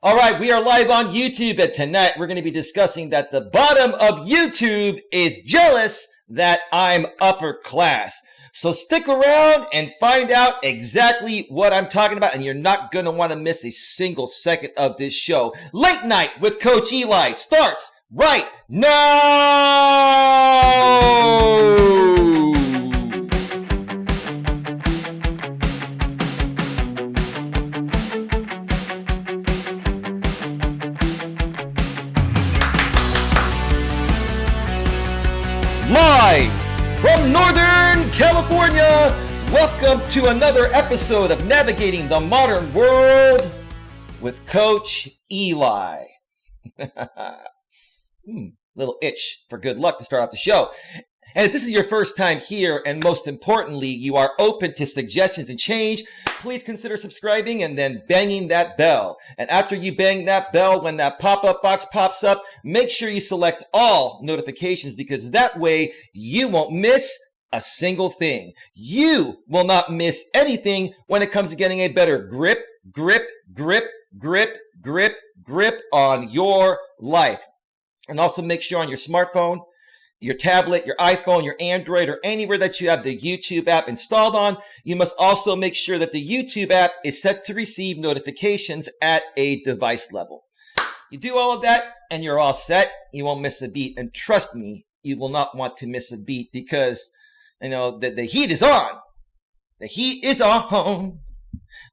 All right, we are live on YouTube, and tonight we're going to be discussing that the bottom of YouTube is jealous that I'm upper class. So stick around and find out exactly what I'm talking about, and you're not going to want to miss a single second of this show. Late Night with Coach Eli starts right now! Live from Northern California, welcome to another episode of Navigating the Modern World with Coach Eli. Little itch for good luck to start off the show. And if this is your first time here, and most importantly, you are open to suggestions and change, please consider subscribing and then banging that bell. And after you bang that bell, when that pop-up box pops up, make sure you select all notifications, because that way you won't miss a single thing. You will not miss anything when it comes to getting a better grip on your life. And also make sure on your smartphone, your tablet, your iPhone, your Android, or anywhere that you have the YouTube app installed on, you must also make sure that the YouTube app is set to receive notifications at a device level. You do all of that and you're all set. You won't miss a beat. And trust me, you will not want to miss a beat, because you know that the heat is on. The heat is on.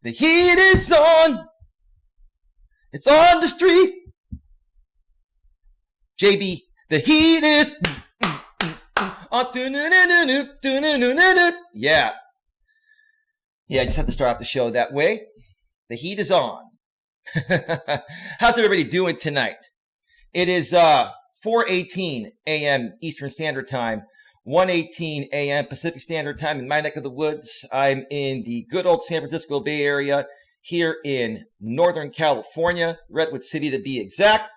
The heat is on. It's on the street. JB, the heat is yeah. I just had to start off the show that way. The heat is on. How's everybody doing tonight? It is 4:18 a.m. Eastern Standard Time, 1:18 a.m. Pacific Standard Time in my neck of the woods. I'm in the good old San Francisco Bay Area here in Northern California, Redwood City to be exact.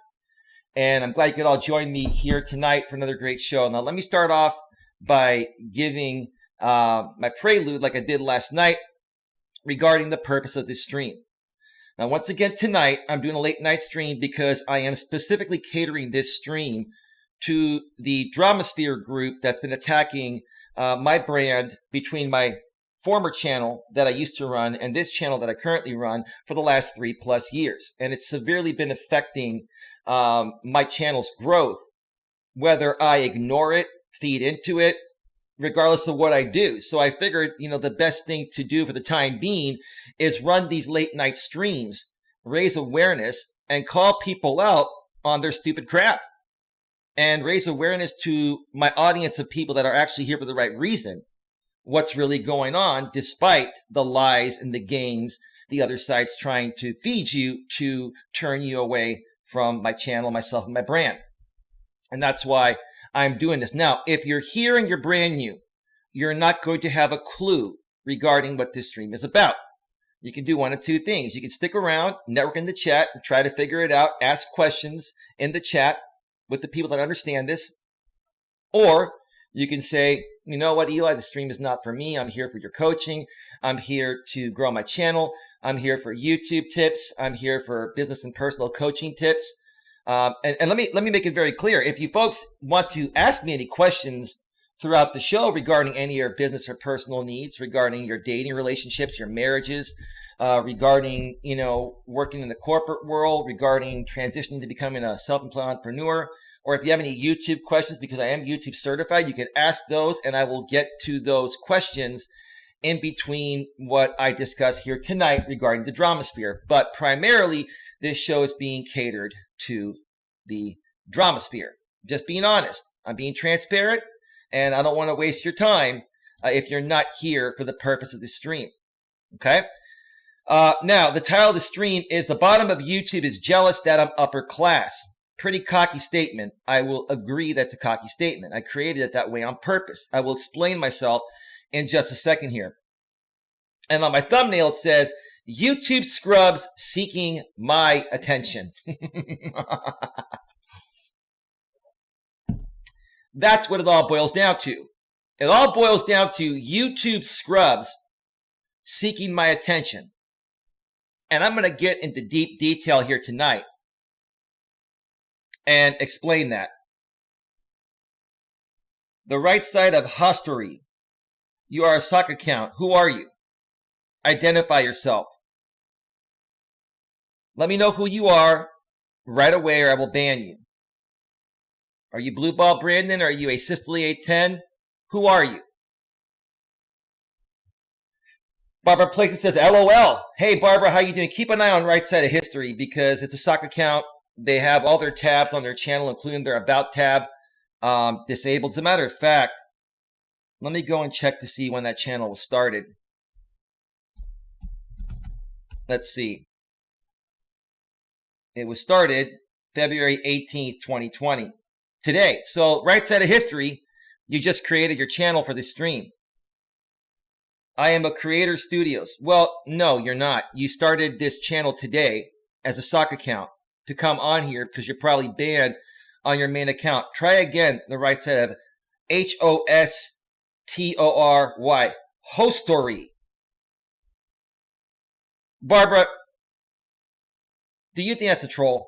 And I'm glad you could all join me here tonight for another great show. Now, let me start off by giving my prelude like I did last night regarding the purpose of this stream. Now, once again, tonight, I'm doing a late night stream because I am specifically catering this stream to the Dramasphere group that's been attacking my brand between my former channel that I used to run and this channel that I currently run for the last 3+ years. And it's severely been affecting my channel's growth, whether I ignore it, feed into it, regardless of what I do. So I figured, the best thing to do for the time being is run these late night streams, raise awareness, and call people out on their stupid crap, and raise awareness to my audience of people that are actually here for the right reason. What's really going on, despite the lies and the games the other side's trying to feed you to turn you away from my channel, myself, and my brand. And that's why I'm doing this. Now, if you're here and you're brand new, you're not going to have a clue regarding what this stream is about. You can do one of two things. You can stick around, network in the chat, and try to figure it out, ask questions in the chat with the people that understand this. Or you can say, you know what, Eli, the stream is not for me. I'm here for your coaching. I'm here to grow my channel. I'm here for YouTube tips. I'm here for business and personal coaching tips. And let me make it very clear. If you folks want to ask me any questions throughout the show regarding any of your business or personal needs, regarding your dating relationships, your marriages, regarding, working in the corporate world, regarding transitioning to becoming a self-employed entrepreneur, or if you have any YouTube questions, because I am YouTube certified, you can ask those and I will get to those questions in between what I discuss here tonight regarding the Dramasphere. But primarily, this show is being catered to the Dramasphere. Just being honest. I'm being transparent, and I don't want to waste your time if you're not here for the purpose of this stream. Okay? Now, the title of the stream is "The Bottom of YouTube is Jealous That I'm Upper Class." Pretty cocky statement. I will agree that's a cocky statement. I created it that way on purpose. I will explain myself in just a second here. And on my thumbnail it says, "YouTube scrubs seeking my attention." That's what it all boils down to. It all boils down to YouTube scrubs seeking my attention. And I'm going to get into deep detail here tonight and explain that. The right side of history. You are a sock account. Who are you? Identify yourself. Let me know who you are right away or I will ban you. Are you Blue Ball Brandon? Are you a Sicily 810? Who are you? Barbara Places says, LOL. Hey, Barbara, how you doing? Keep an eye on right side of history because it's a sock account. They have all their tabs on their channel, including their About tab, disabled. As a matter of fact, let me go and check to see when that channel was started. Let's see. It was started February 18th, 2020. Today. So right side of history, you just created your channel for this stream. I am a Creator Studios. Well, no, you're not. You started this channel today as a sock account to come on here because you're probably banned on your main account. Try again the right side of HOSTORY. Hostory. Barbara, do you think that's a troll?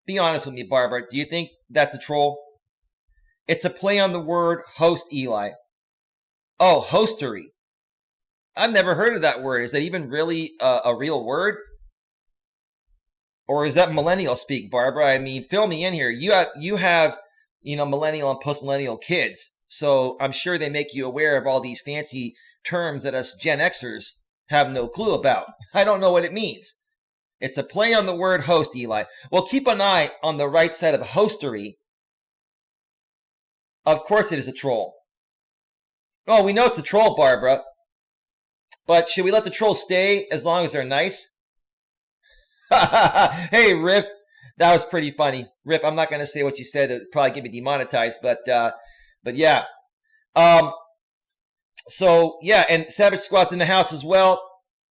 Be honest with me, Barbara. Do you think that's a troll? It's a play on the word host, Eli. Oh, hostery. I've never heard of that word. Is that even really a real word? Or is that millennial speak, Barbara? I mean, fill me in here. You have, millennial and post-millennial kids. So I'm sure they make you aware of all these fancy terms that us Gen Xers have no clue about. I don't know what it means. It's a play on the word host, Eli. Well, keep an eye on the right side of hostery. Of course it is a troll. Oh, we know it's a troll, Barbara. But should we let the trolls stay as long as they're nice? Hey, Riff. That was pretty funny. Riff, I'm not going to say what you said. It would probably get me demonetized. But yeah. So, yeah, and Savage Squad's in the house as well.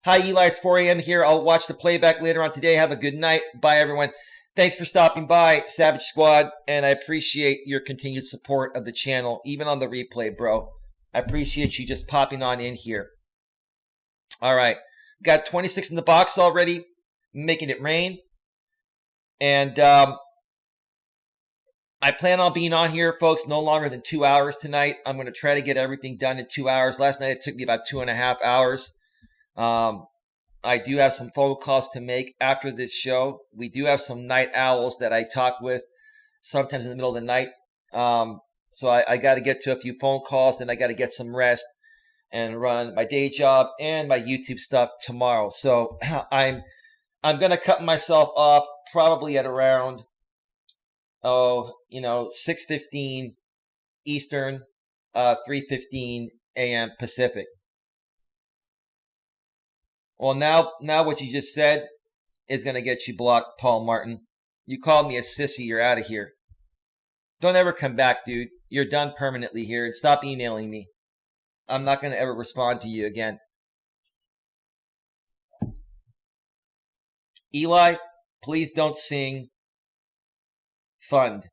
Hi, Eli. It's 4 a.m. here. I'll watch the playback later on today. Have a good night. Bye, everyone. Thanks for stopping by, Savage Squad, and I appreciate your continued support of the channel, even on the replay, bro. I appreciate you just popping on in here. All right. Got 26 in the box already, making it rain. And I plan on being on here, folks, no longer than 2 hours tonight. I'm going to try to get everything done in 2 hours. Last night it took me about 2.5 hours. I do have some phone calls to make after this show. We do have some night owls that I talk with sometimes in the middle of the night. So I got to get to a few phone calls, then I got to get some rest and run my day job and my YouTube stuff tomorrow. So I'm going to cut myself off probably at around 6:15 Eastern, 3:15 a.m. Pacific. Well, now what you just said is going to get you blocked, Paul Martin. You called me a sissy. You're out of here. Don't ever come back, dude. You're done permanently here. And stop emailing me. I'm not going to ever respond to you again. Eli, please don't sing fund.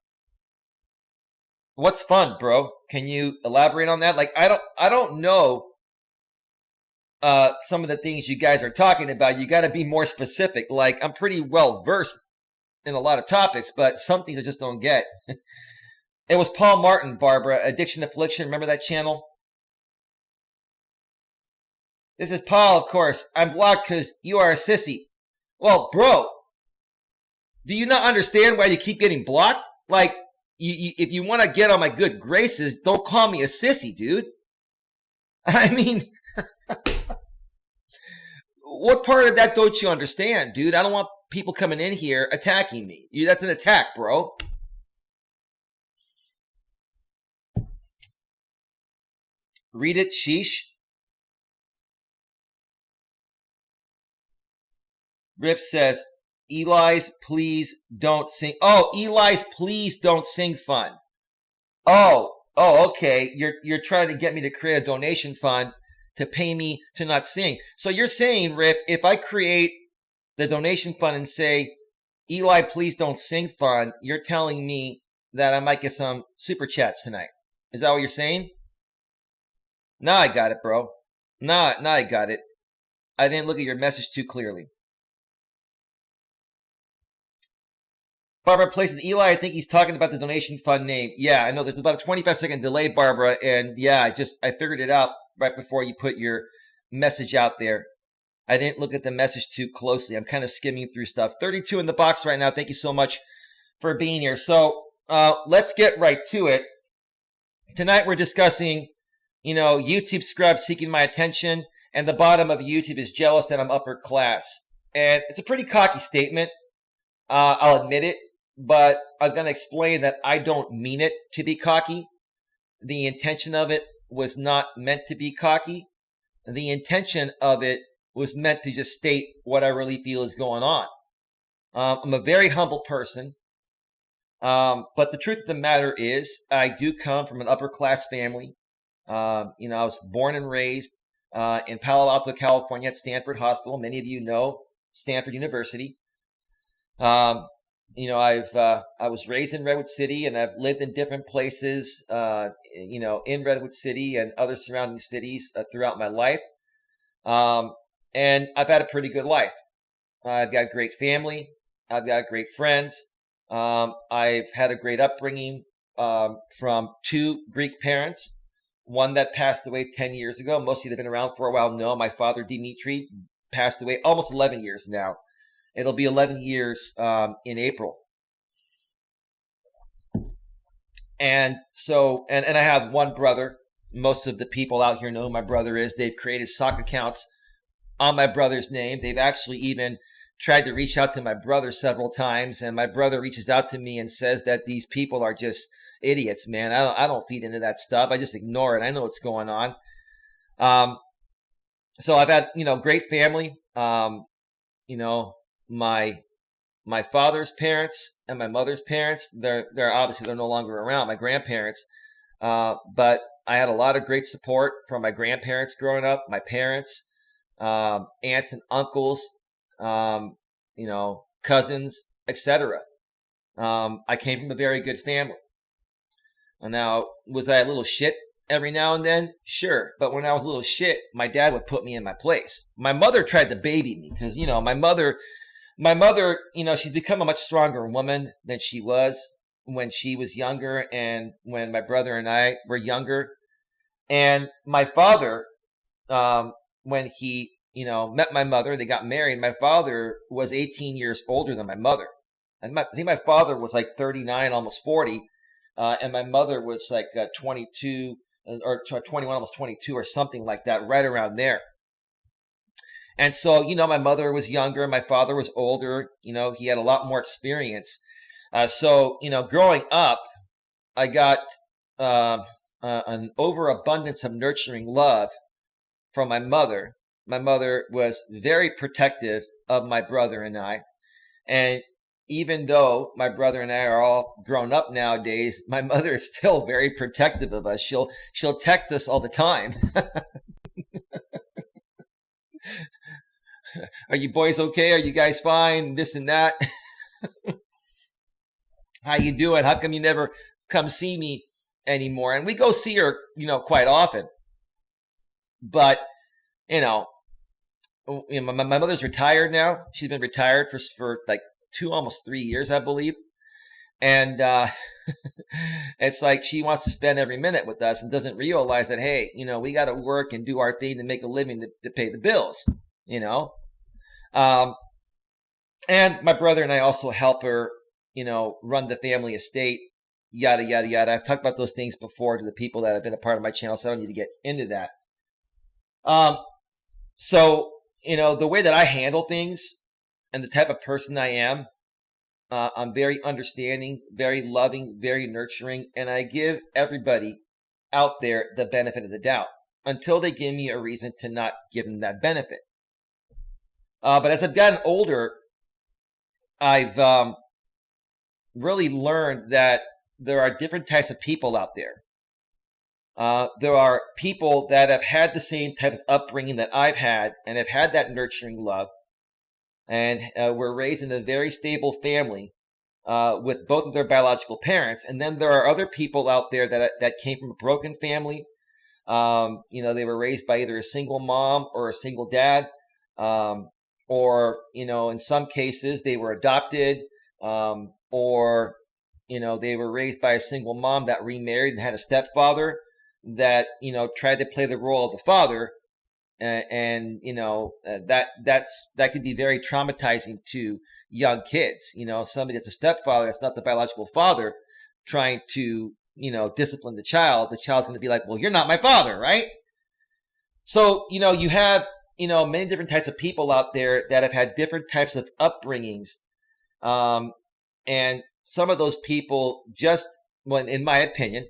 What's fun, bro? Can you elaborate on that? Like, I don't know some of the things you guys are talking about. You got to be more specific. Like, I'm pretty well versed in a lot of topics, but some things I just don't get. It was Paul Martin, Barbara, Addiction Affliction. Remember that channel? This is Paul, of course. I'm blocked because you are a sissy. Well, bro, do you not understand why you keep getting blocked? Like, if you want to get on my good graces, don't call me a sissy, dude. I mean, what part of that don't you understand, dude? I don't want people coming in here attacking me. That's an attack, bro. Read it, sheesh. Rip says, Eli's please don't sing. Oh, Eli's please don't sing fund. Oh, okay. You're trying to get me to create a donation fund to pay me to not sing. So you're saying, Rip, if I create the donation fund and say, Eli, please don't sing fund, you're telling me that I might get some super chats tonight. Is that what you're saying? Now I got it, bro. Now I got it. I didn't look at your message too clearly. Barbara places Eli. I think he's talking about the donation fund name. Yeah, I know there's about a 25-second delay, Barbara. And yeah, I figured it out right before you put your message out there. I didn't look at the message too closely. I'm kind of skimming through stuff. 32 in the box right now. Thank you so much for being here. So let's get right to it. Tonight we're discussing, YouTube scrubs seeking my attention, and the bottom of YouTube is jealous that I'm upper class. And it's a pretty cocky statement. I'll admit it, but I'm going to explain that I don't mean it to be cocky. The intention of it was not meant to be cocky. The intention of it was meant to just state what I really feel is going on. I'm a very humble person. But the truth of the matter is I do come from an upper class family. I was born and raised in Palo Alto, California at Stanford Hospital. Many of you know Stanford University. I was raised in Redwood City, and I've lived in different places, in Redwood City and other surrounding cities throughout my life. And I've had a pretty good life. I've got a great family. I've got great friends. I've had a great upbringing from two Greek parents, one that passed away 10 years ago. Most of you that have been around for a while know my father, Dimitri, passed away almost 11 years now. It'll be 11 years in April. And so, and I have one brother. Most of the people out here know who my brother is. They've created sock accounts on my brother's name. They've actually even tried to reach out to my brother several times, and my brother reaches out to me and says that these people are just idiots, man. I don't feed into that stuff. I just ignore it. I know what's going on. So I've had, great family. My father's parents and my mother's parents, they're no longer around, my grandparents. But I had a lot of great support from my grandparents growing up, my parents, aunts and uncles, cousins, etc. I came from a very good family. And now, was I a little shit every now and then? Sure. But when I was a little shit, my dad would put me in my place. My mother tried to baby me because, my mother, she's become a much stronger woman than she was when she was younger and when my brother and I were younger. And my father, when he, met my mother, they got married. My father was 18 years older than my mother. I think my father was like 39, almost 40. And my mother was like 22 or 21, almost 22 or something like that, right around there. And so, my mother was younger. My father was older. He had a lot more experience. So, growing up, I got an overabundance of nurturing love from my mother. My mother was very protective of my brother and I. And even though my brother and I are all grown up nowadays, my mother is still very protective of us. She'll text us all the time. Are you boys okay? Are you guys fine? This and that. How you doing? How come you never come see me anymore? And we go see her, quite often. But, my mother's retired now. She's been retired for like almost 3 years, I believe. And it's like she wants to spend every minute with us and doesn't realize that, hey, we got to work and do our thing to make a living to pay the bills, And my brother and I also help her, run the family estate, yada, yada, yada. I've talked about those things before to the people that have been a part of my channel, so I don't need to get into that. So, the way that I handle things and the type of person I am, I'm very understanding, very loving, very nurturing, and I give everybody out there the benefit of the doubt until they give me a reason to not give them that benefit. But as I've gotten older, I've really learned that there are different types of people out there. There are people that have had the same type of upbringing that I've had and have had that nurturing love and were raised in a very stable family with both of their biological parents. And then there are other people out there that came from a broken family. They were raised by either a single mom or a single dad, or in some cases they were adopted, or, they were raised by a single mom that remarried and had a stepfather that, tried to play the role of the father. And that could be very traumatizing to young kids. Somebody that's a stepfather, that's not the biological father, trying to, discipline the child's going to be like, well, you're not my father, right? So, you have, many different types of people out there that have had different types of upbringings. And some of those people just, well, in my opinion,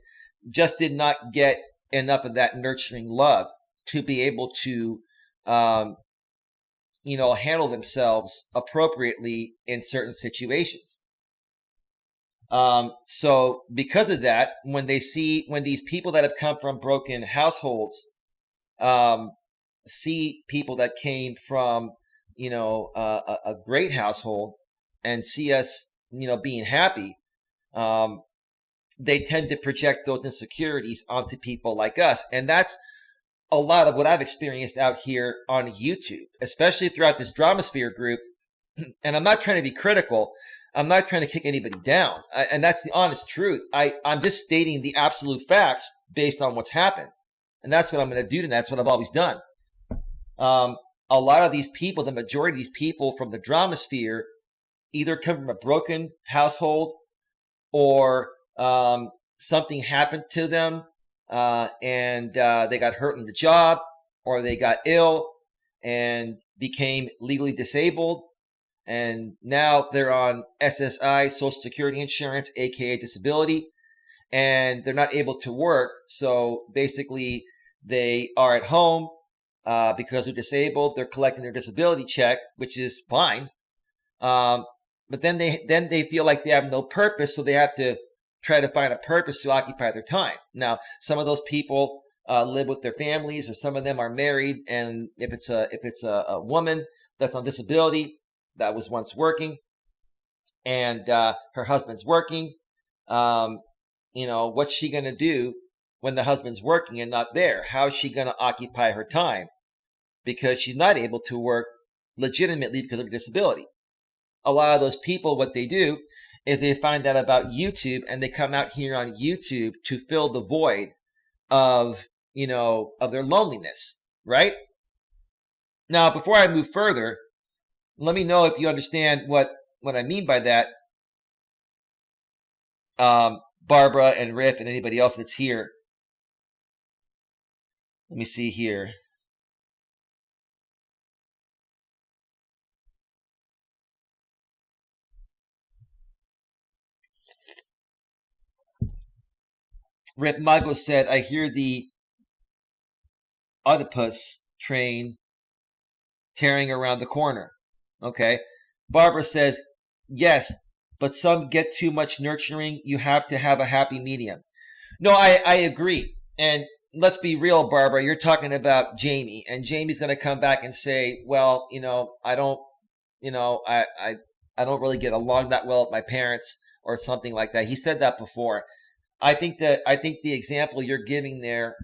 just did not get enough of that nurturing love to be able to, handle themselves appropriately in certain situations. So because of that, when these people that have come from broken households, see people that came from, a great household and see us, being happy, they tend to project those insecurities onto people like us. And that's a lot of what I've experienced out here on YouTube, especially throughout this Dramasphere group. And I'm not trying to be critical. I'm not trying to kick anybody down. And that's the honest truth. I'm just stating the absolute facts based on what's happened. And that's what I'm going to do, and that's what I've always done. A lot of these people, the majority of these people from the Dramasphere, either come from a broken household or something happened to them and they got hurt in the job, or they got ill and became legally disabled. And now they're on SSI, Social Security Insurance, aka disability, and they're not able to work. So basically, they are at home because they're disabled. They're collecting their disability check, which is fine. But then they feel like they have no purpose, so they have to try to find a purpose to occupy their time. Now, some of those people live with their families, or some of them are married. And if it's a woman that's on disability that was once working, and her husband's working, what's she going to do when the husband's working and not there? How is she going to occupy her time? Because she's not able to work legitimately because of her disability. A lot of those people, what they do is they find out about YouTube, and they come out here on YouTube to fill the void of their loneliness, right? Now, before I move further, let me know if you understand what I mean by that. Barbara and Riff and anybody else that's here. Let me see here. Riff Mago said, I hear the Oedipus train tearing around the corner. Okay. Barbara says, yes, but some get too much nurturing. You have to have a happy medium. No, I agree. And let's be real, Barbara. You're talking about Jamie, and Jamie's going to come back and say, well, I don't really get along that well with my parents, or something like that. He said that before. I think the example you're giving there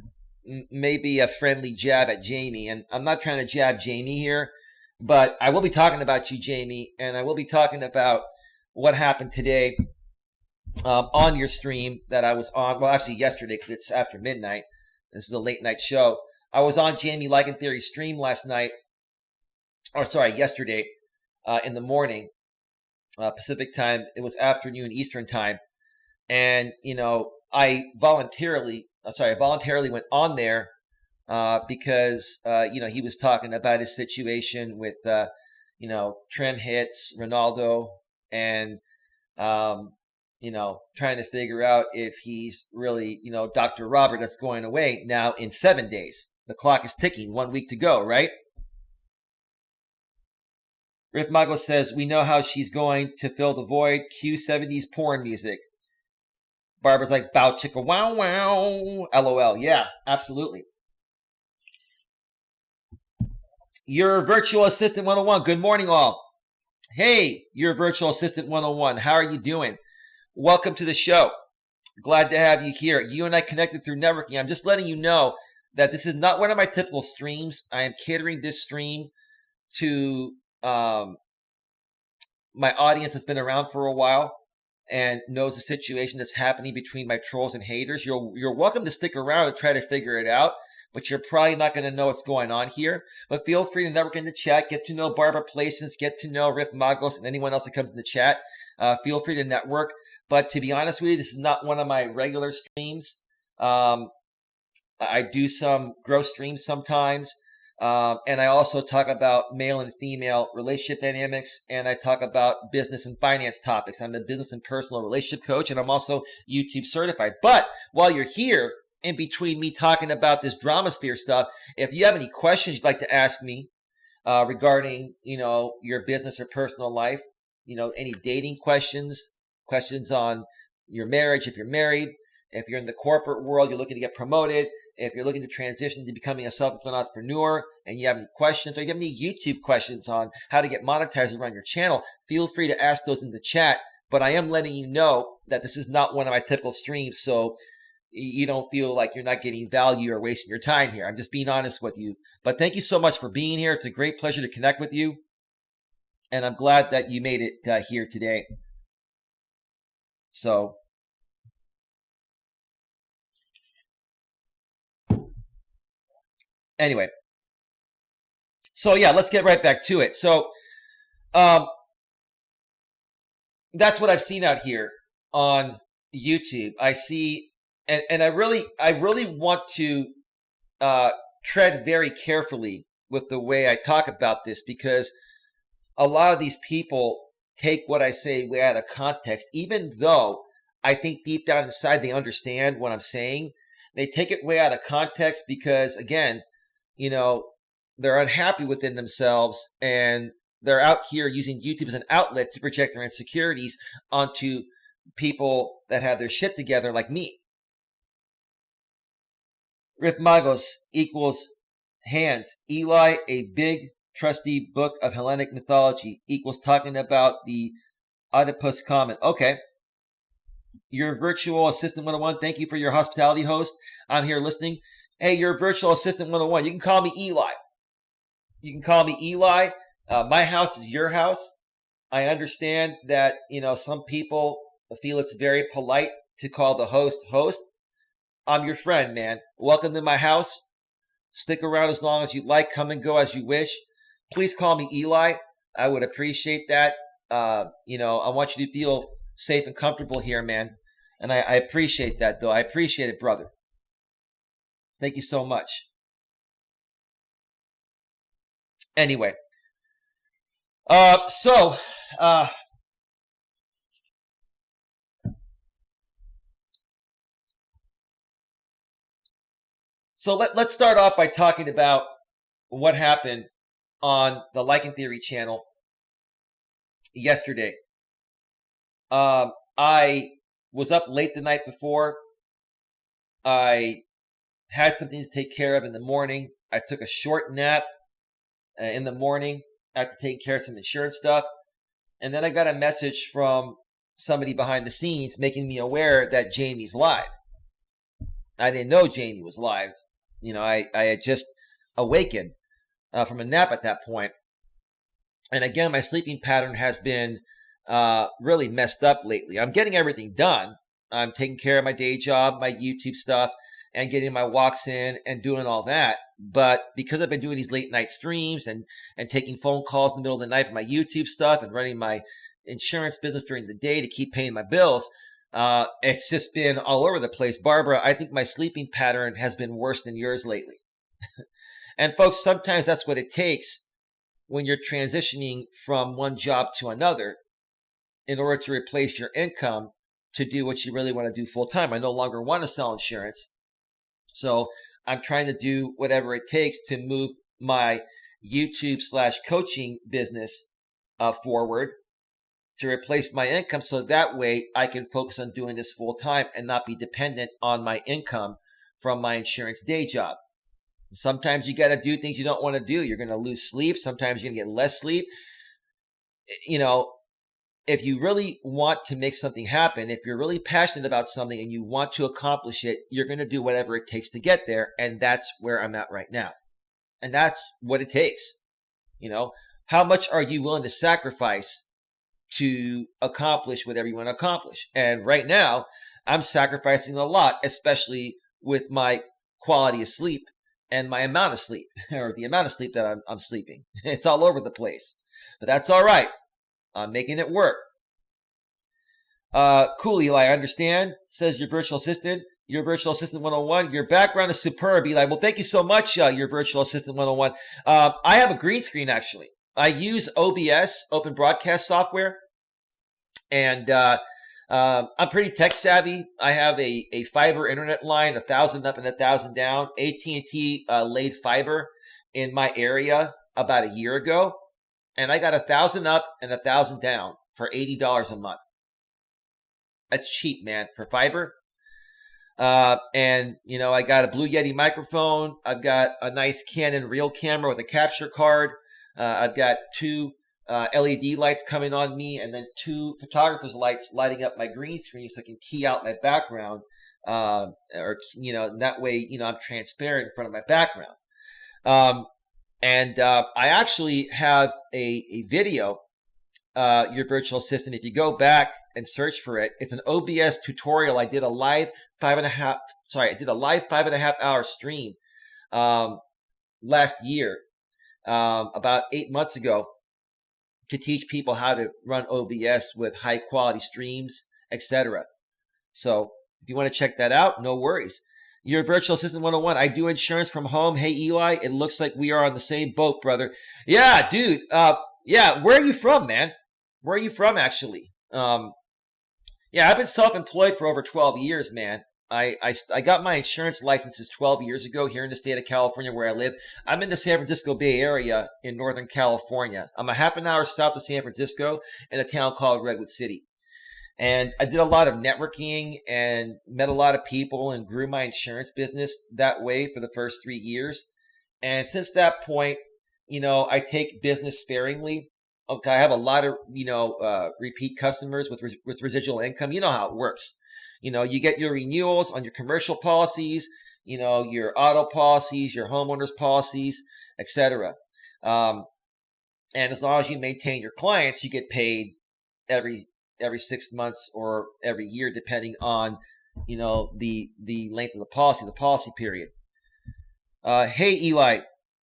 may be a friendly jab at Jamie, and I'm not trying to jab Jamie here, but I will be talking about you, Jamie, and I will be talking about what happened today on your stream that I was on. Well, actually yesterday, because it's after midnight. This is a late night show. I was on Jamie Like and Theory's stream yesterday in the morning, Pacific time. It was afternoon Eastern time. And, I voluntarily went on there because, he was talking about his situation with, Trim Hits, Ronaldo, and, trying to figure out if he's really, Dr. Robert that's going away now in 7 days. The clock is ticking, 1 week to go, right? Riff Mago says, we know how she's going to fill the void. Cue 70s porn music. Barbara's like, bow chicka wow wow. LOL. Yeah, absolutely. Your virtual assistant 101. Good morning, all. Hey, your virtual assistant 101. How are you doing? Welcome to the show. Glad to have you here. You and I connected through networking. I'm just letting you know that this is not one of my typical streams. I am catering this stream to my audience that's been around for a while. and knows the situation that's happening between my trolls and haters, you're welcome to stick around and try to figure it out, but you're probably not going to know what's going on here. But feel free to network in the chat, get to know Barbara Placence, get to know Riff Magos, and anyone else that comes in the chat. Feel free to network. But to be honest with you, this is not one of my regular streams. I do some growth streams sometimes. And I also talk about male and female relationship dynamics, and I talk about business and finance topics. I'm a business and personal relationship coach, and I'm also YouTube certified. But while you're here, in between me talking about this dramasphere stuff, if you have any questions you'd like to ask me regarding, your business or personal life, any dating questions on your marriage, if you're married, if you're in the corporate world, you're looking to get promoted, if you're looking to transition to becoming a self-employed entrepreneur and you have any questions, or you have any YouTube questions on how to get monetized and run your channel, feel free to ask those in the chat. But I am letting you know that this is not one of my typical streams, so you don't feel like you're not getting value or wasting your time here. I'm just being honest with you. But thank you so much for being here. It's a great pleasure to connect with you. And I'm glad that you made it here today. So anyway, so yeah, let's get right back to it. So that's what I've seen out here on YouTube. I see, and I really want to tread very carefully with the way I talk about this, because a lot of these people take what I say way out of context, even though I think deep down inside they understand what I'm saying. They take it way out of context because, again, they're unhappy within themselves, and they're out here using YouTube as an outlet to project their insecurities onto people that have their shit together like me. Riff Magos equals hands. Eli, a big trusty book of Hellenic mythology, equals talking about the Oedipus comet. Okay. Your virtual assistant 101, thank you for your hospitality, host. I'm here listening. Hey, your virtual assistant 101. You can call me Eli. My house is your house. I understand that, some people feel it's very polite to call the host. I'm your friend, man. Welcome to my house. Stick around as long as you like. Come and go as you wish. Please call me Eli. I would appreciate that. I want you to feel safe and comfortable here, man. And I appreciate that, though. I appreciate it, brother. Thank you so much. Anyway. So let's start off by talking about what happened on the Liking Theory channel yesterday. I was up late the night before. I had something to take care of in the morning. I took a short nap in the morning after taking care of some insurance stuff. And then I got a message from somebody behind the scenes making me aware that Jamie's live. I didn't know Jamie was live. I had just awakened from a nap at that point. And again, my sleeping pattern has been really messed up lately. I'm getting everything done. I'm taking care of my day job, my YouTube stuff, and getting my walks in and doing all that. But because I've been doing these late night streams and taking phone calls in the middle of the night for my YouTube stuff and running my insurance business during the day to keep paying my bills, it's just been all over the place. Barbara, I think my sleeping pattern has been worse than yours lately. And folks, sometimes that's what it takes when you're transitioning from one job to another in order to replace your income to do what you really want to do full time. I no longer want to sell insurance. So I'm trying to do whatever it takes to move my YouTube/coaching business forward to replace my income, so that way I can focus on doing this full time and not be dependent on my income from my insurance day job. Sometimes you got to do things you don't want to do. You're going to lose sleep. Sometimes you're going to get less sleep. If you really want to make something happen, if you're really passionate about something and you want to accomplish it, you're going to do whatever it takes to get there. And that's where I'm at right now. And that's what it takes. How much are you willing to sacrifice to accomplish whatever you want to accomplish. And right now, I'm sacrificing a lot, especially with my quality of sleep and my amount of sleep, or the amount of sleep that I'm sleeping. It's all over the place. But that's all right. I'm making it work. Cool, Eli, I understand, says your virtual assistant. Your virtual assistant 101. Your background is superb, Eli. Well, thank you so much, your virtual assistant 101. I have a green screen, actually. I use OBS, Open Broadcast Software. And I'm pretty tech savvy. I have a fiber internet line, 1,000 up and 1,000 down. AT&T laid fiber in my area about a year ago. And I got 1,000 up and 1,000 down for $80 a month. That's cheap, man, for fiber. And, you know, I got a Blue Yeti microphone. I've got a nice Canon reel camera with a capture card. I've got 2 LED lights coming on me, and then 2 photographer's lights lighting up my green screen so I can key out my background. Or, you know, that way, you know, I'm transparent in front of my background. I actually have a video, your virtual assistant. If you go back and search for it, it's an OBS tutorial. I did a live 5.5 hour stream last year, about 8 months ago, to teach people how to run OBS with high quality streams, etc. So if you want to check that out, no worries. Your virtual assistant 101. I do insurance from home. Hey, Eli, it looks like we are on the same boat, brother. Yeah, dude. Yeah, where are you from, man? Where are you from, actually? Yeah, I've been self-employed for over 12 years, man. I got my insurance licenses 12 years ago here in the state of California where I live. I'm in the San Francisco Bay Area in Northern California. I'm a half an hour south of San Francisco in a town called Redwood City. And I did a lot of networking and met a lot of people and grew my insurance business that way for the first 3 years. And since that point, you know, I take business sparingly. Okay, I have a lot of, you know, repeat customers with residual income. You know how it works. You know, you get your renewals on your commercial policies, you know, your auto policies, your homeowners policies, etc. And as long as you maintain your clients, you get paid every 6 months or every year, depending on, you know, the length of the policy period. Hey, Eli,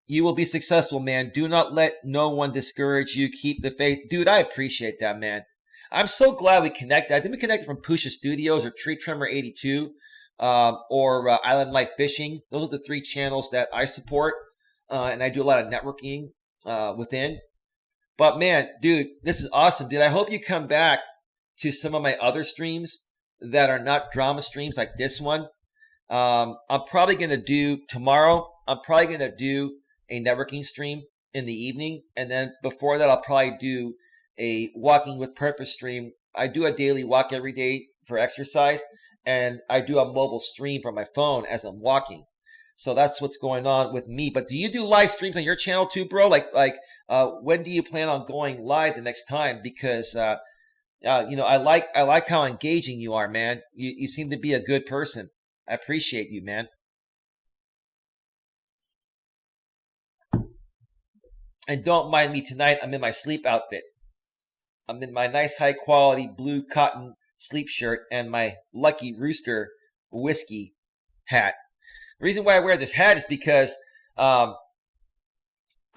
you will be successful, man. Do not let no one discourage you. Keep the faith. Dude, I appreciate that, man. I'm so glad we connected. I think we connected from Pusha Studios or Tree Trimmer 82 or Island Life Fishing. Those are the 3 channels that I support, and I do a lot of networking within. But, man, dude, this is awesome, dude. I hope you come back to some of my other streams that are not drama streams like this one. I'm probably going to do tomorrow. I'm probably going to do a networking stream in the evening. And then before that, I'll probably do a walking with purpose stream. I do a daily walk every day for exercise, and I do a mobile stream from my phone as I'm walking. So that's what's going on with me. But do you do live streams on your channel too, bro? Like when do you plan on going live the next time? Because you know, I like how engaging you are, man. You seem to be a good person. I appreciate you, man. And don't mind me tonight. I'm in my sleep outfit. I'm in my nice high quality blue cotton sleep shirt and my Lucky Rooster whiskey hat. The reason why I wear this hat is because I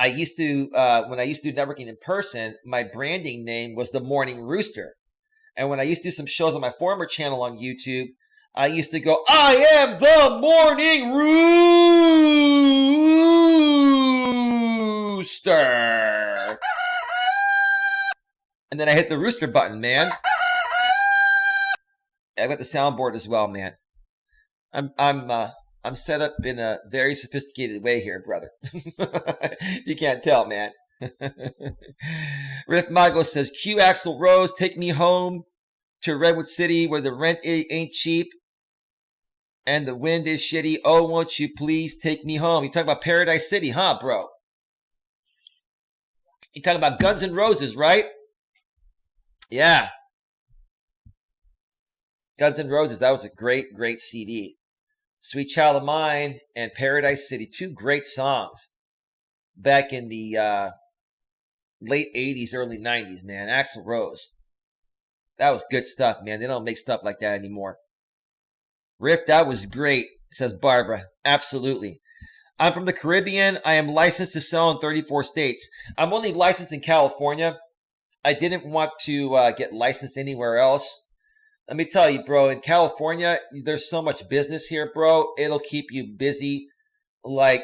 used to, when I used to do networking in person, my branding name was the Morning Rooster. And when I used to do some shows on my former channel on YouTube, I used to go, I am the Morning Rooster. And then I hit the rooster button, man. I got the soundboard as well, man. I'm set up in a very sophisticated way here, brother. You can't tell, man. Riff Mago says, Q Axl Rose, take me home to Redwood City where the rent ain't cheap and the wind is shitty. Oh, won't you please take me home? You talking about Paradise City, huh, bro? You talking about Guns N' Roses, right? Yeah. Guns N' Roses, that was a great, great CD. Sweet Child of Mine and Paradise City, 2 great songs back in the late 80s, early 90s, man. Axl Rose. That was good stuff, man. They don't make stuff like that anymore. Riff, that was great, says Barbara. Absolutely. I'm from the Caribbean. I am licensed to sell in 34 states. I'm only licensed in California. I didn't want to get licensed anywhere else. Let me tell you, bro, in California, there's so much business here, bro. It'll keep you busy like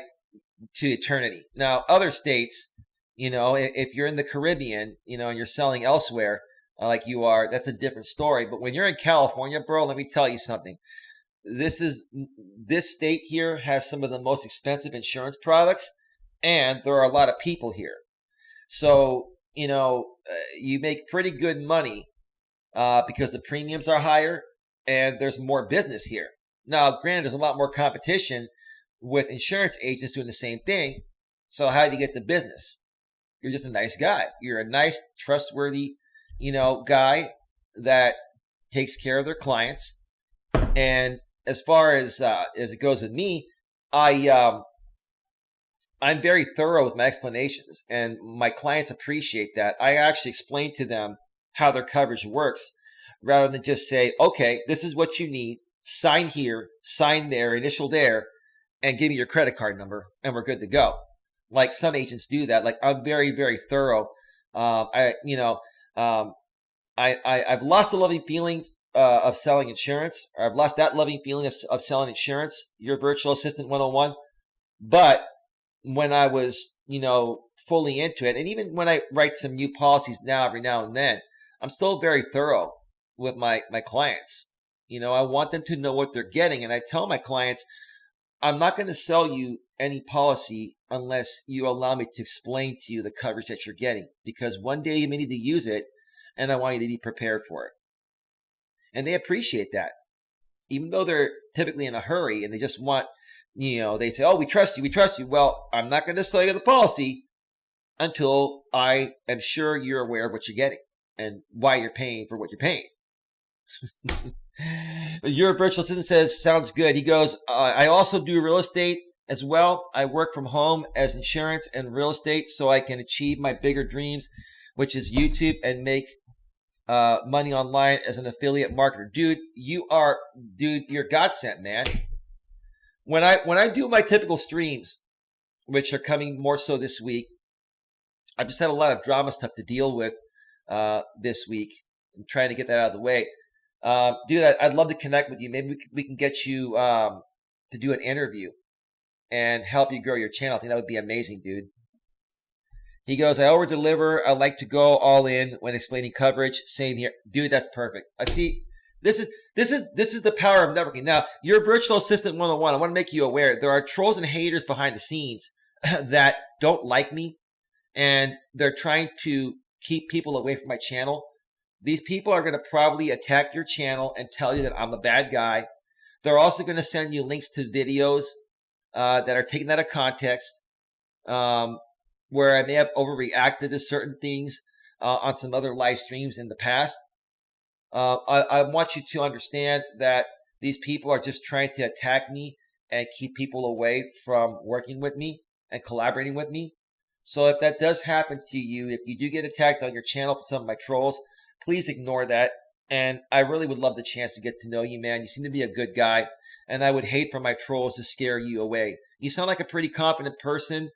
to eternity. Now, other states, if you're in the Caribbean, and you're selling elsewhere like you are, that's a different story. But when you're in California, bro, let me tell you something. This state here has some of the most expensive insurance products, and there are a lot of people here. So, you make pretty good money because the premiums are higher and there's more business here. Now, granted, there's a lot more competition with insurance agents doing the same thing. So how do you get the business? You're just a nice guy. You're a nice, trustworthy, guy that takes care of their clients. And as far as it goes with me, I'm very thorough with my explanations, and my clients appreciate that. I actually explain to them how their coverage works, rather than just say, okay, this is what you need, sign here, sign there, initial there, and give me your credit card number, and we're good to go. Like some agents do that. Like, I'm very, very thorough. I've lost the loving feeling of selling insurance. Or I've lost that loving feeling of selling insurance. Your virtual assistant 101. But when I was, fully into it, and even when I write some new policies now, every now and then, I'm still very thorough with my clients. I want them to know what they're getting. And I tell my clients, I'm not going to sell you any policy unless you allow me to explain to you the coverage that you're getting. Because one day you may need to use it, and I want you to be prepared for it. And they appreciate that. Even though they're typically in a hurry and they just want, they say, oh, we trust you, we trust you. Well, I'm not going to sell you the policy until I am sure you're aware of what you're getting and why you're paying for what you're paying. Your virtual assistant says, sounds good. He goes, I also do real estate as well. I work from home as insurance and real estate so I can achieve my bigger dreams, which is YouTube, and make money online as an affiliate marketer. Dude, you're godsend, man. When I do my typical streams, which are coming more so this week, I've just had a lot of drama stuff to deal with this week. I'm trying to get that out of the way. Dude, I'd love to connect with you. Maybe we can get you to do an interview and help you grow your channel. I think that would be amazing, dude. He goes, I over deliver. I like to go all in when explaining coverage. Same here, dude. That's perfect. I see. This is the power of networking. Now, your virtual assistant 101. I want to make you aware there are trolls and haters behind the scenes that don't like me, and they're trying to keep people away from my channel. These people are going to probably attack your channel and tell you that I'm a bad guy. They're also going to send you links to videos that are taken out of context, where I may have overreacted to certain things on some other live streams in the past. I want you to understand that these people are just trying to attack me and keep people away from working with me and collaborating with me. So if that does happen to you, if you do get attacked on your channel from some of my trolls, please ignore that. And I really would love the chance to get to know you, man. You seem to be a good guy, and I would hate for my trolls to scare you away. You sound like a pretty confident person,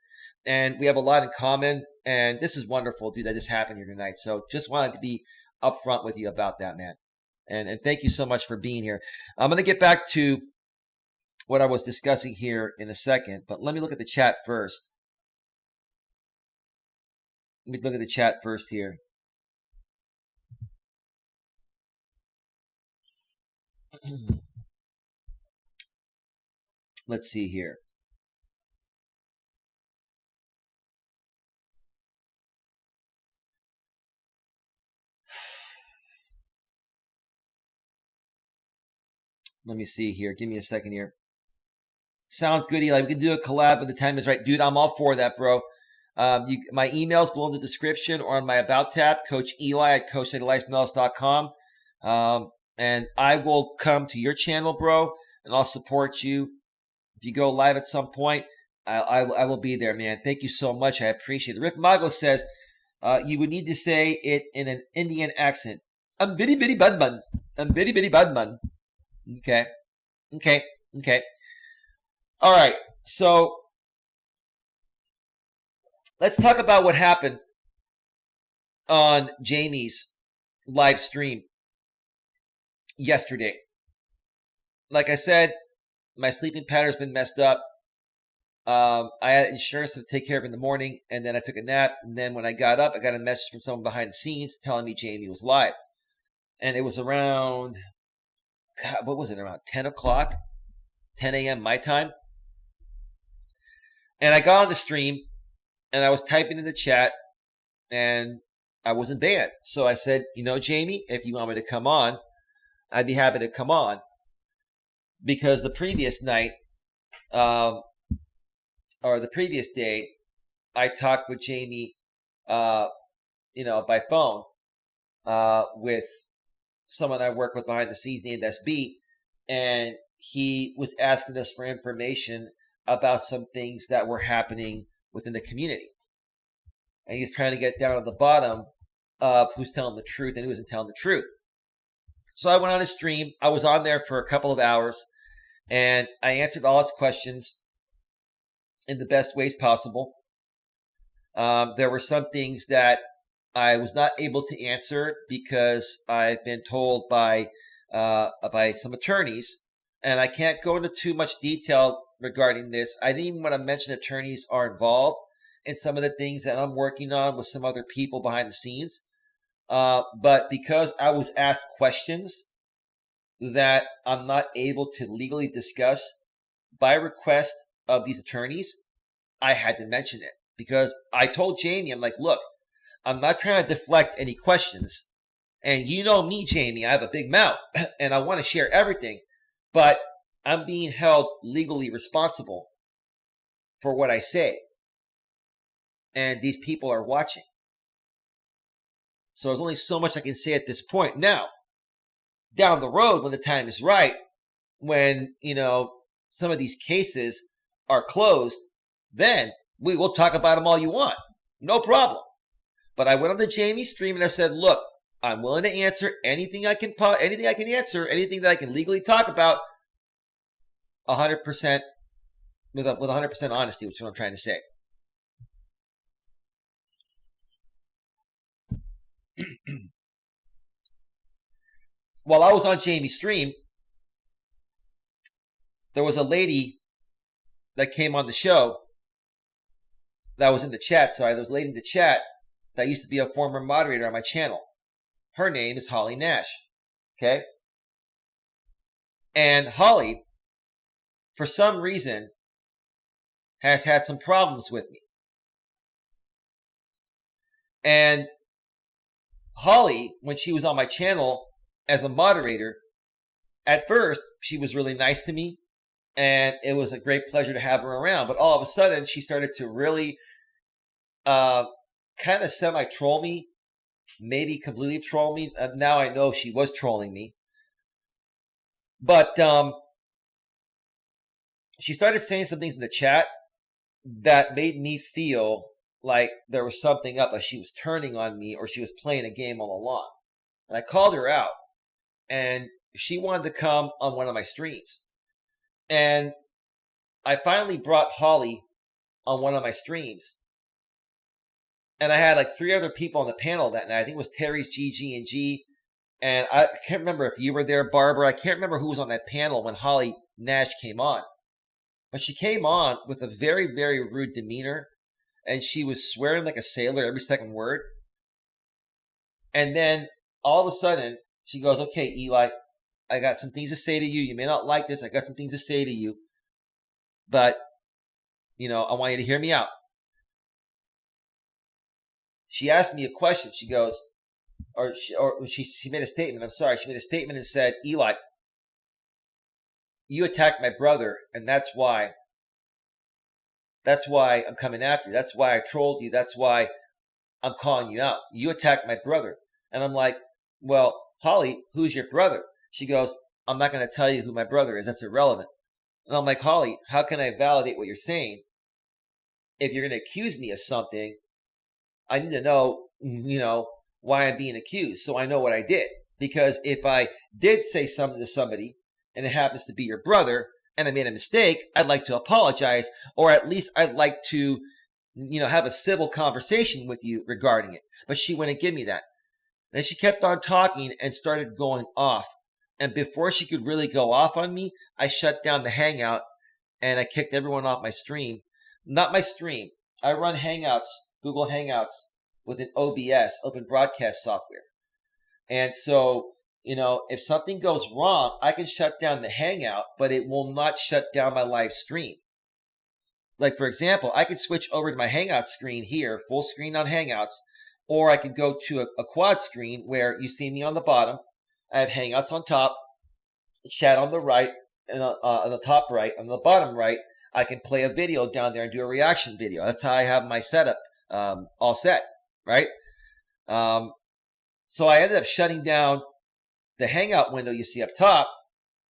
and we have a lot in common, and this is wonderful, dude, that just happened here tonight. So just wanted to be upfront with you about that, man. And thank you so much for being here. I'm going to get back to what I was discussing here in a second, but let me look at the chat first. Let me look at the chat first here. Let's see here. Let me see here. Give me a second here. Sounds good, Eli. We can do a collab when the time is right. Dude, I'm all for that, bro. My email's below in the description or on my About tab, Coach Eli at coacheli@melas.com. And I will come to your channel, bro, and I'll support you. If you go live at some point, I will be there, man. Thank you so much. I appreciate it. Riff Mago says, you would need to say it in an Indian accent. I'm very, very bad man. I'm very, very bad man. Okay. All right. So let's talk about what happened on Jamie's live stream yesterday. Like I said, my sleeping pattern has been messed up. I had insurance to take care of in the morning, and then I took a nap. And then when I got up, I got a message from someone behind the scenes telling me Jamie was live. And it was around, what was it, around 10 o'clock, 10 a.m. my time. And I got on the stream, and I was typing in the chat, and I wasn't banned. So I said, Jamie, if you want me to come on, I'd be happy to come on. Because the previous night, or the previous day, I talked with Jamie, by phone, with someone I work with behind the scenes named SB, and he was asking us for information about some things that were happening within the community. And he's trying to get down to the bottom of who's telling the truth and who isn't telling the truth. So I went on his stream. I was on there for a couple of hours, and I answered all his questions in the best ways possible. There were some things that I was not able to answer because I've been told by some attorneys, and I can't go into too much detail regarding this. I didn't even want to mention attorneys are involved in some of the things that I'm working on with some other people behind the scenes. But because I was asked questions that I'm not able to legally discuss by request of these attorneys, I had to mention it. Because I told Jamie, I'm like, look, I'm not trying to deflect any questions. And you know me, Jamie, I have a big mouth and I want to share everything. But I'm being held legally responsible for what I say. And these people are watching. So there's only so much I can say at this point. Now, down the road, when the time is right, when, some of these cases are closed, then we will talk about them all you want. No problem. But I went on the Jamie stream and I said, look, I'm willing to answer anything I can answer, anything that I can legally talk about 100% with 100% honesty, which is what I'm trying to say. While I was on Jamie's stream, there was a lady that came on the show that was in the chat. Sorry, there was a lady in the chat that used to be a former moderator on my channel. Her name is Holly Nash. Okay? And Holly, for some reason, has had some problems with me. And Holly, when she was on my channel as a moderator, at first, she was really nice to me, and it was a great pleasure to have her around. But all of a sudden, she started to really kind of semi-troll me, maybe completely troll me. Now I know she was trolling me. But she started saying some things in the chat that made me feel like there was something up, like she was turning on me or she was playing a game all along. And I called her out, and she wanted to come on one of my streams. And I finally brought Holly on one of my streams. And I had like 3 other people on the panel that night. I think it was Terry's GG&G. And I can't remember if you were there, Barbara. I can't remember who was on that panel when Holly Nash came on. But she came on with a very, very rude demeanor. And she was swearing like a sailor every second word. And then all of a sudden, she goes, okay, Eli, I got some things to say to you. You may not like this. I got some things to say to you. But, I want you to hear me out. She asked me a question. She goes, she made a statement. I'm sorry. She made a statement and said, Eli, you attacked my brother, and that's why I'm coming after you. That's why I trolled you. That's why I'm calling you out. You attacked my brother. And I'm like, well, Holly, who's your brother? She goes, I'm not going to tell you who my brother is. That's irrelevant. And I'm like, Holly, how can I validate what you're saying? If you're going to accuse me of something, I need to know, why I'm being accused, so I know what I did. Because if I did say something to somebody and it happens to be your brother and I made a mistake, I'd like to apologize, or at least I'd like to, have a civil conversation with you regarding it. But she wouldn't give me that. Then she kept on talking and started going off. And before she could really go off on me, I shut down the Hangout and I kicked everyone off my stream. Not my stream. I run Hangouts, Google Hangouts, with an OBS, open broadcast software. And so, if something goes wrong, I can shut down the Hangout, but it will not shut down my live stream. Like, for example, I could switch over to my Hangout screen here, full screen on Hangouts, or I could go to a quad screen where you see me on the bottom. I have Hangouts on top, chat on the right, and on the top right. On the bottom right, I can play a video down there and do a reaction video. That's how I have my setup all set, right? So I ended up shutting down the Hangout window you see up top,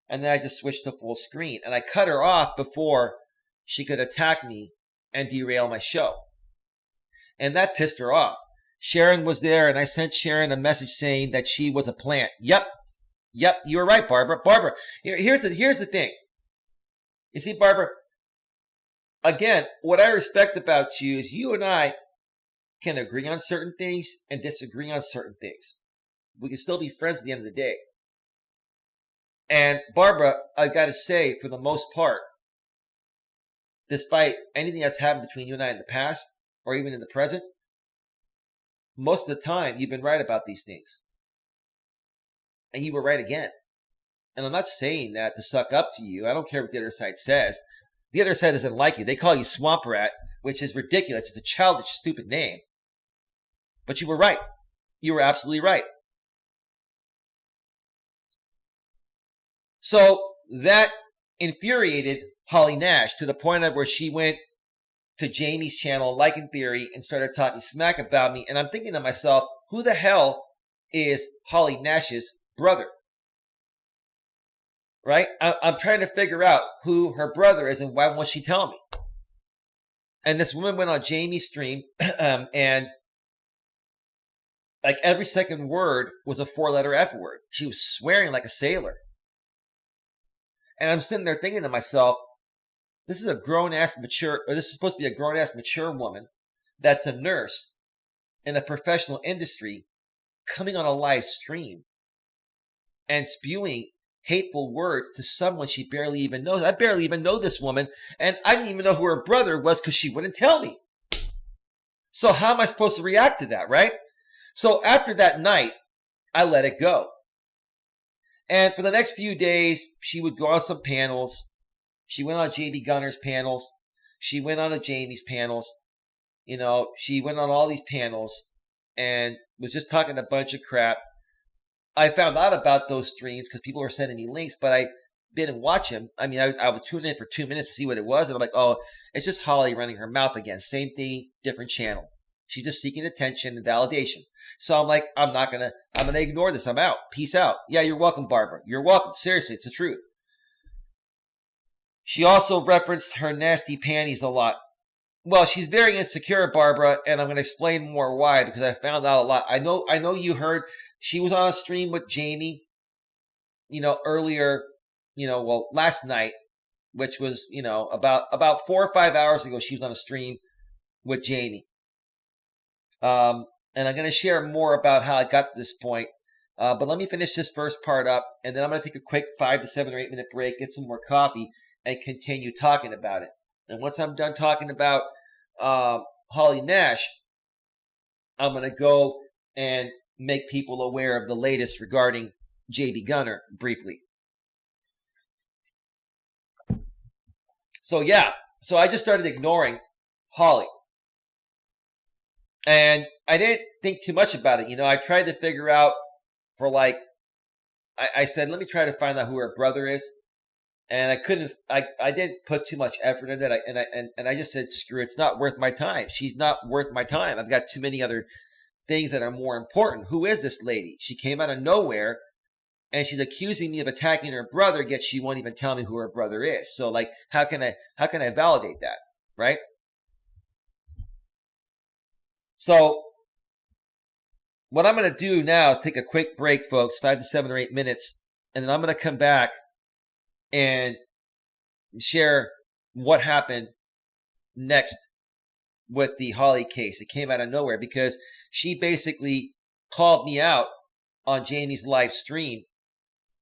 and then I just switched to full screen. And I cut her off before she could attack me and derail my show. And that pissed her off. Sharon was there, and I sent Sharon a message saying that she was a plant. Yep, you were right, Barbara. Barbara, here's the thing. You see, Barbara, again, what I respect about you is you and I can agree on certain things and disagree on certain things. We can still be friends at the end of the day. And Barbara, I got to say, for the most part, despite anything that's happened between you and I in the past, or even in the present, most of the time you've been right about these things. And you were right again. And I'm not saying that to suck up to you. I don't care what the other side says. The other side doesn't like you. They call you Swamp Rat, which is ridiculous. It's a childish, stupid name. But you were right. You were absolutely right. So that infuriated Holly Nash to the point of where she went to Jamie's channel, Like in Theory, and started talking smack about me. And I'm thinking to myself, who the hell is Holly Nash's brother? Right? I'm trying to figure out who her brother is and why won't she tell me? And this woman went on Jamie's stream and like every second word was a 4-letter F word. She was swearing like a sailor. And I'm sitting there thinking to myself, this is supposed to be a grown-ass mature woman that's a nurse in a professional industry coming on a live stream and spewing hateful words to someone she barely even knows. I barely even know this woman, and I didn't even know who her brother was because she wouldn't tell me. So how am I supposed to react to that, right? So after that night, I let it go. And for the next few days, she would go on some panels. She went on JD Gunnar's panels. She went on Jamie's panels. She went on all these panels and was just talking a bunch of crap. I found out about those streams because people were sending me links, but I didn't watch them. I mean, I would tune in for 2 minutes to see what it was, and I'm like, oh, it's just Holly running her mouth again. Same thing, different channel. She's just seeking attention and validation. So I'm like, I'm gonna ignore this. I'm out. Peace out. Yeah, you're welcome, Barbara. You're welcome. Seriously, it's the truth. She also referenced her nasty panties a lot. Well, she's very insecure, Barbara, and I'm going to explain more why, because I found out a lot. I know you heard she was on a stream with Jamie, earlier, last night, which was, about 4 or 5 hours ago, she was on a stream with Jamie. And I'm going to share more about how I got to this point. But let me finish this first part up, and then I'm going to take a quick 5 to 7 or 8 minute break, get some more coffee, and continue talking about it. And once I'm done talking about Holly Nash, I'm going to go and make people aware of the latest regarding JD Gunnar briefly. So I just started ignoring Holly. And I didn't think too much about it. I tried to figure out I said, let me try to find out who her brother is. And I couldn't, I didn't put too much effort into it. And I just said, screw it, it's not worth my time. She's not worth my time. I've got too many other things that are more important. Who is this lady? She came out of nowhere and she's accusing me of attacking her brother, yet she won't even tell me who her brother is. So how can I validate that? Right? So what I'm going to do now is take a quick break, folks, 5 to 7 or 8 minutes, and then I'm going to come back and share what happened next with the Holly case. It came out of nowhere because she basically called me out on Jamie's live stream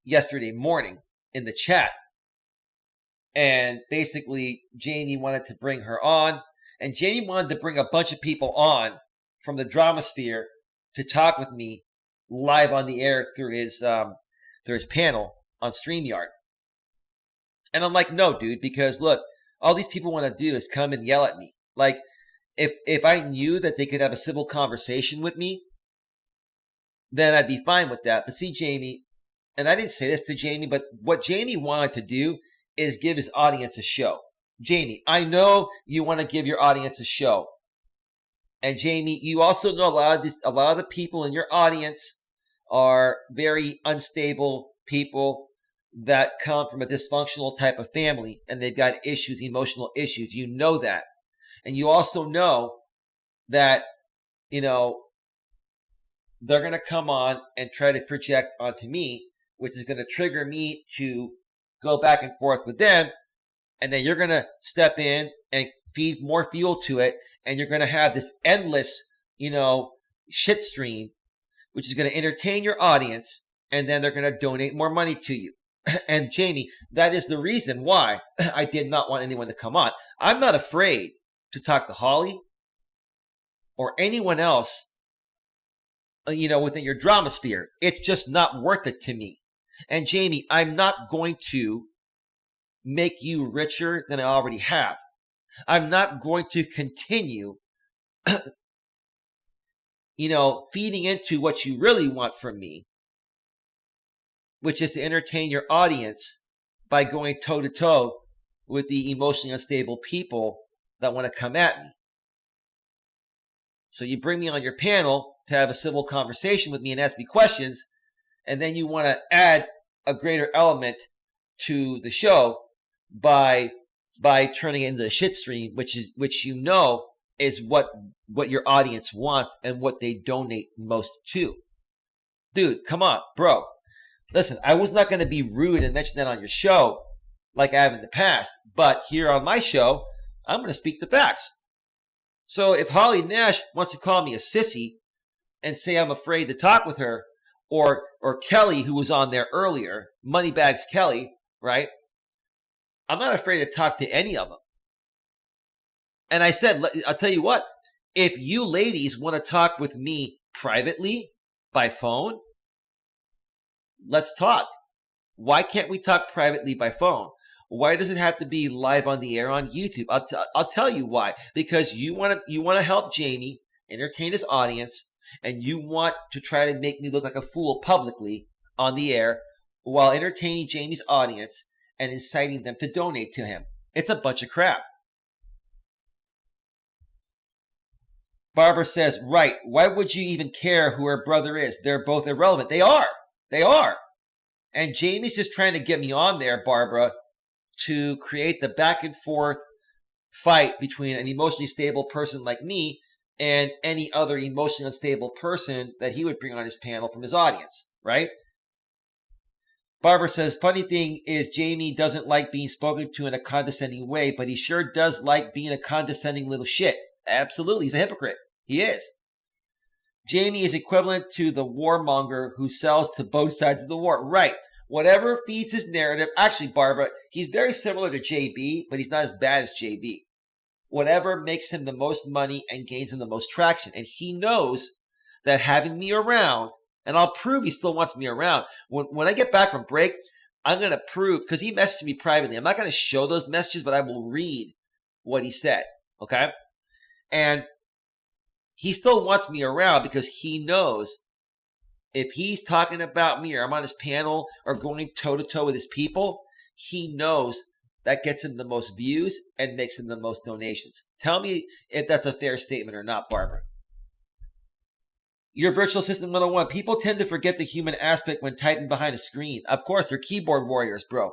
yesterday morning in the chat. And basically, Jamie wanted to bring her on. And Jamie wanted to bring a bunch of people on from the drama sphere to talk with me live on the air through his panel on StreamYard. And I'm like, no, dude, because look, all these people want to do is come and yell at me. Like, if I knew that they could have a civil conversation with me, then I'd be fine with that. But see, Jamie, and I didn't say this to Jamie, but what Jamie wanted to do is give his audience a show. Jamie, I know you want to give your audience a show. And Jamie, you also know a lot of the people in your audience are very unstable people that come from a dysfunctional type of family, and they've got issues, emotional issues. You know that. And you also know that, they're going to come on and try to project onto me, which is going to trigger me to go back and forth with them. And then you're going to step in and feed more fuel to it. And you're going to have this endless, shit stream, which is going to entertain your audience. And then they're going to donate more money to you. And Jamie, that is the reason why I did not want anyone to come on. I'm not afraid to talk to Holly or anyone else, within your drama sphere. It's just not worth it to me. And Jamie, I'm not going to make you richer than I already have. I'm not going to continue, feeding into what you really want from me, which is to entertain your audience by going toe-to-toe with the emotionally unstable people that want to come at me. So you bring me on your panel to have a civil conversation with me and ask me questions, and then you want to add a greater element to the show by turning it into a shit stream, which is what your audience wants and what they donate most to. Dude, come on, bro. Listen, I was not going to be rude and mention that on your show like I have in the past, but here on my show, I'm going to speak the facts. So if Holly Nash wants to call me a sissy and say I'm afraid to talk with her, or Kelly, who was on there earlier, Moneybags Kelly, right? I'm not afraid to talk to any of them. And I said, I'll tell you what, if you ladies want to talk with me privately by phone, let's talk. Why can't we talk privately by phone? Why does it have to be live on the air on YouTube? I'll tell you why. Because you want to help Jamie entertain his audience, and you want to try to make me look like a fool publicly on the air while entertaining Jamie's audience and inciting them to donate to him. It's a bunch of crap. Barbara says, right, why would you even care who her brother is? They're both irrelevant. They are. And Jamie's just trying to get me on there, Barbara, to create the back and forth fight between an emotionally stable person like me and any other emotionally unstable person that he would bring on his panel from his audience, right? Barbara says, funny thing is Jamie doesn't like being spoken to in a condescending way, but he sure does like being a condescending little shit. Absolutely, he's a hypocrite. He is. Jamie is equivalent to the warmonger who sells to both sides of the war. Right. Whatever feeds his narrative. Actually, Barbara, he's very similar to JB, but he's not as bad as JB. Whatever makes him the most money and gains him the most traction. And he knows that having me around, and I'll prove he still wants me around. When I get back from break, I'm going to prove, because he messaged me privately. I'm not going to show those messages, but I will read what he said. Okay? And he still wants me around because he knows if he's talking about me or I'm on his panel or going toe-to-toe with his people, he knows that gets him the most views and makes him the most donations. Tell me if that's a fair statement or not, Barbara. Your virtual assistant 101. People tend to forget the human aspect when typing behind a screen. Of course, they're keyboard warriors, bro.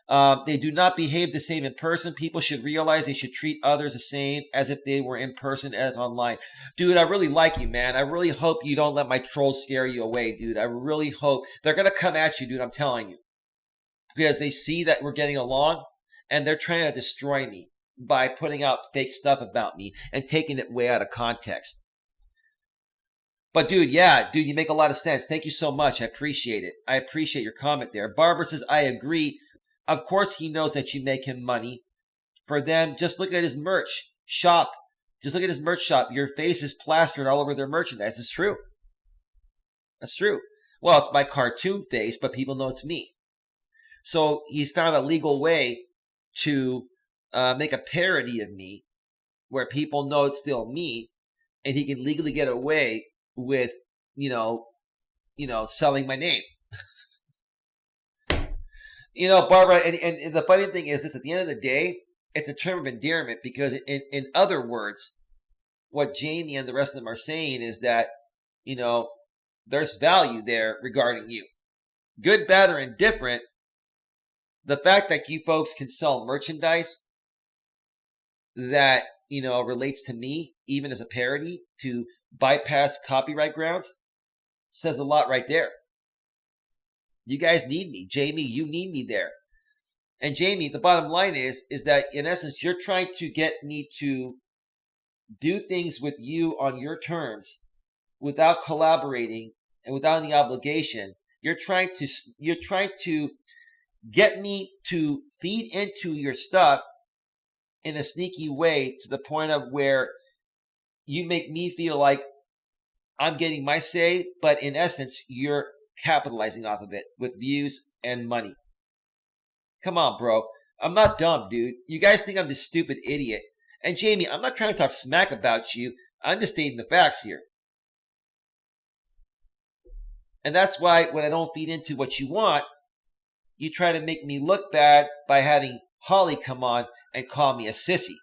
They do not behave the same in person. People should realize they should treat others the same as if they were in person as online. Dude, I really like you, man. I really hope you don't let my trolls scare you away, dude. I really hope. They're going to come at you, dude, I'm telling you. Because they see that we're getting along, and they're trying to destroy me by putting out fake stuff about me and taking it way out of context. But dude, you make a lot of sense. Thank you so much. I appreciate it. I appreciate your comment there. Barbara says, I agree. Of course he knows that you make him money. For them, just look at his merch shop. Just look at his merch shop. Your face is plastered all over their merchandise. It's true. That's true. Well, it's my cartoon face, but people know it's me. So he's found a legal way to make a parody of me where people know it's still me, and he can legally get away with, selling my name. Barbara, and the funny thing is this, at the end of the day, it's a term of endearment because in other words, what Jamie and the rest of them are saying is that, there's value there regarding you. Good, bad, or indifferent, the fact that you folks can sell merchandise that, relates to me, even as a parody, to bypass copyright grounds, says a lot right there. You guys need me. Jamie, you need me there. And Jamie, the bottom line is that in essence, you're trying to get me to do things with you on your terms without collaborating and without any obligation. You're trying to get me to feed into your stuff in a sneaky way to the point of where you make me feel like I'm getting my say, but in essence, you're capitalizing off of it with views and money. Come on, bro. I'm not dumb, dude. You guys think I'm this stupid idiot. And Jamie, I'm not trying to talk smack about you. I'm just stating the facts here. And that's why when I don't feed into what you want, you try to make me look bad by having Holly come on and call me a sissy.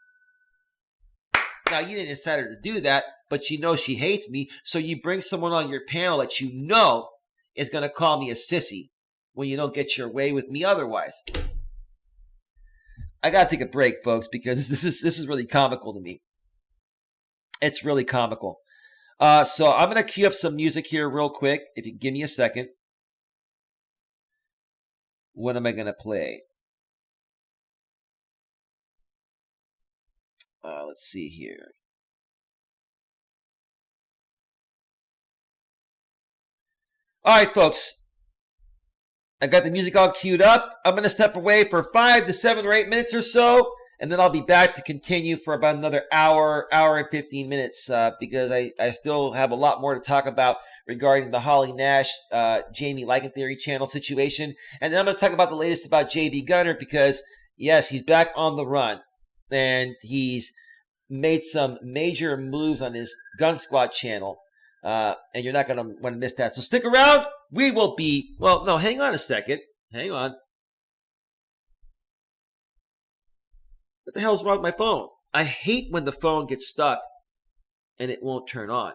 Now, you didn't incite her to do that, but you know she hates me, so you bring someone on your panel that you know is going to call me a sissy when you don't get your way with me otherwise. I got to take a break, folks, because this is really comical to me. It's really comical. So I'm going to cue up some music here real quick, if you give me a second. What am I going to play? Let's see here. All right, folks. I got the music all queued up. I'm going to step away for 5 to 7 or 8 minutes or so, and then I'll be back to continue for about another hour and 15 minutes because I still have a lot more to talk about regarding the Holly Nash, Jamie Liken Theory channel situation. And then I'm going to talk about the latest about JD Gunnar because, yes, he's back on the run, and he's made some major moves on his Gun Squad channel, and you're not going to want to miss that. So stick around. We will be, well, no, hang on a second. Hang on. What the hell's wrong with my phone? I hate when the phone gets stuck and it won't turn on.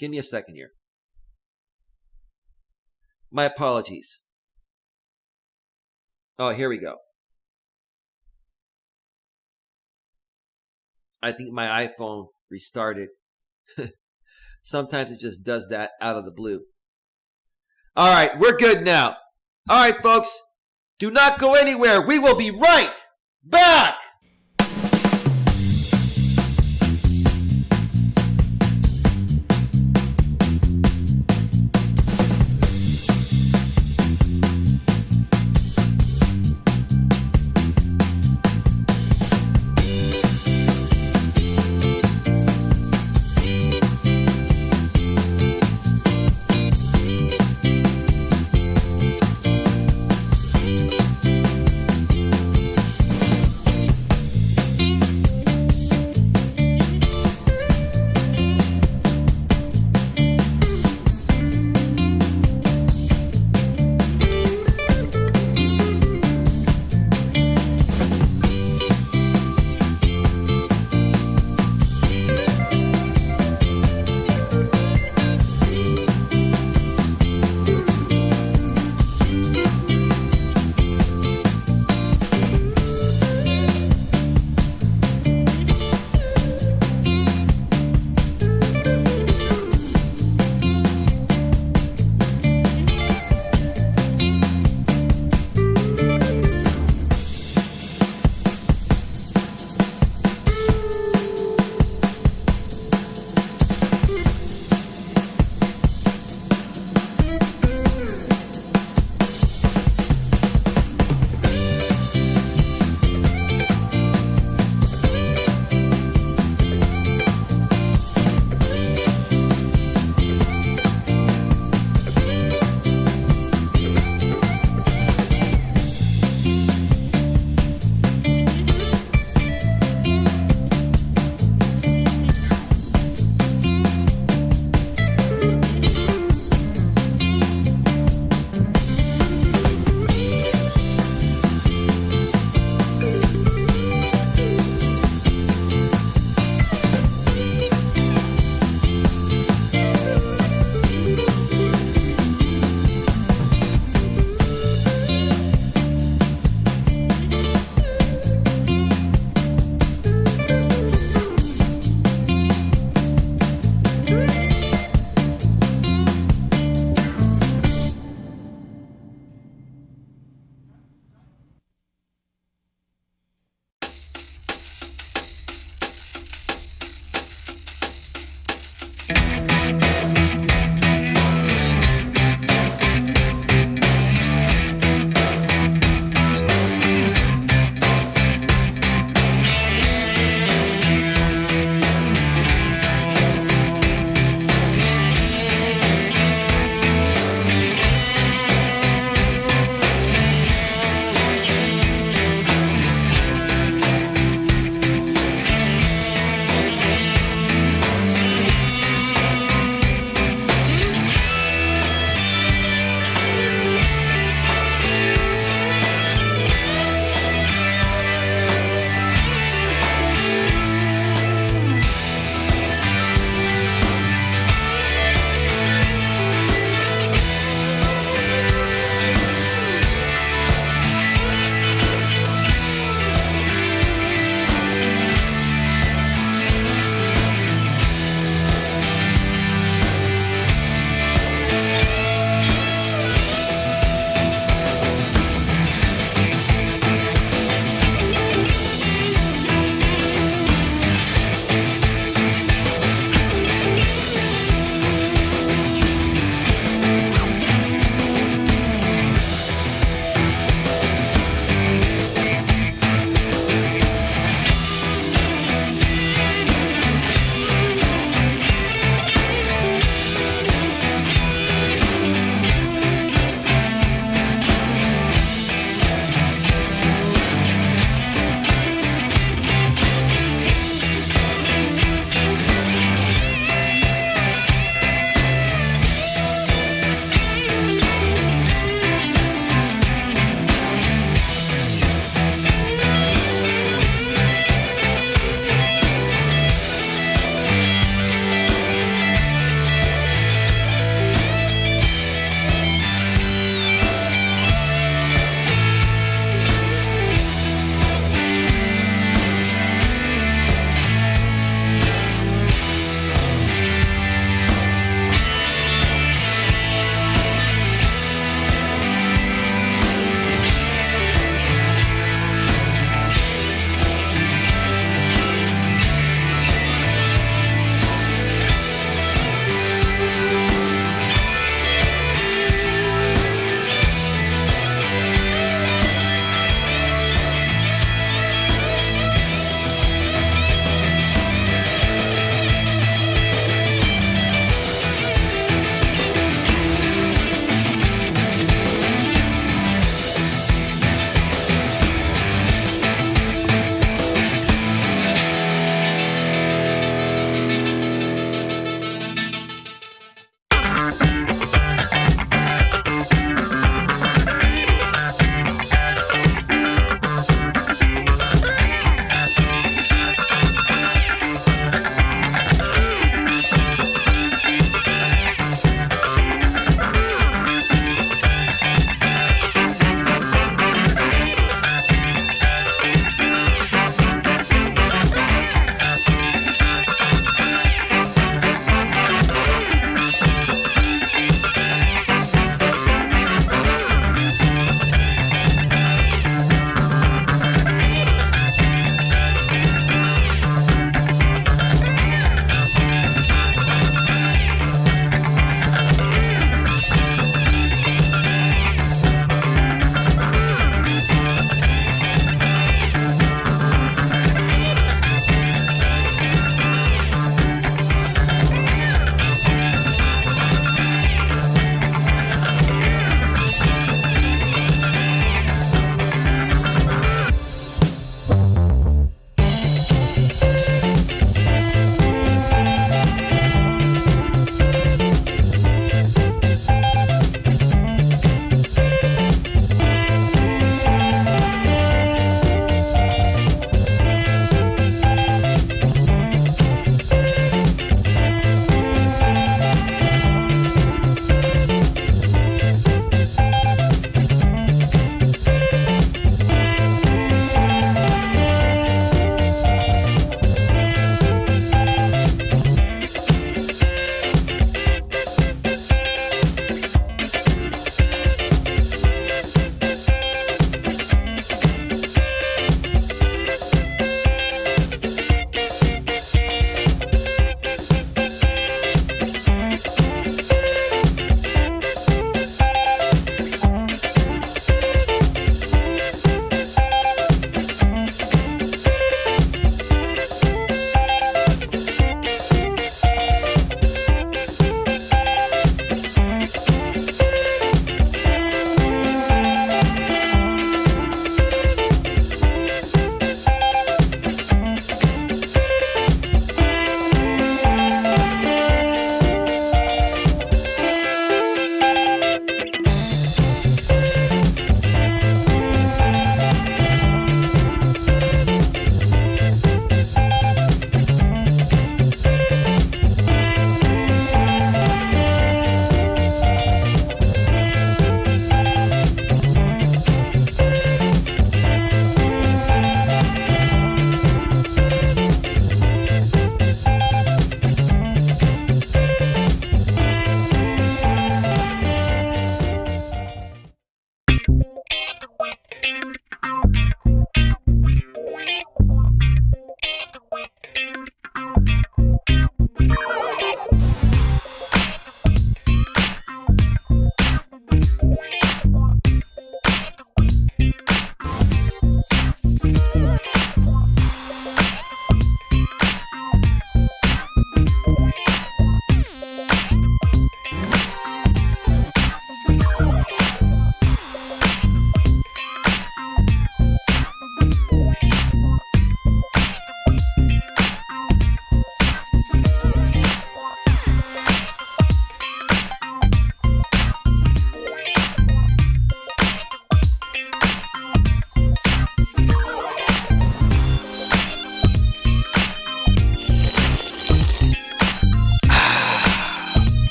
Give me a second here. My apologies. Oh, here we go. I think my iPhone restarted. Sometimes it just does that out of the blue. All right, we're good now. All right, folks, do not go anywhere. We will be right back.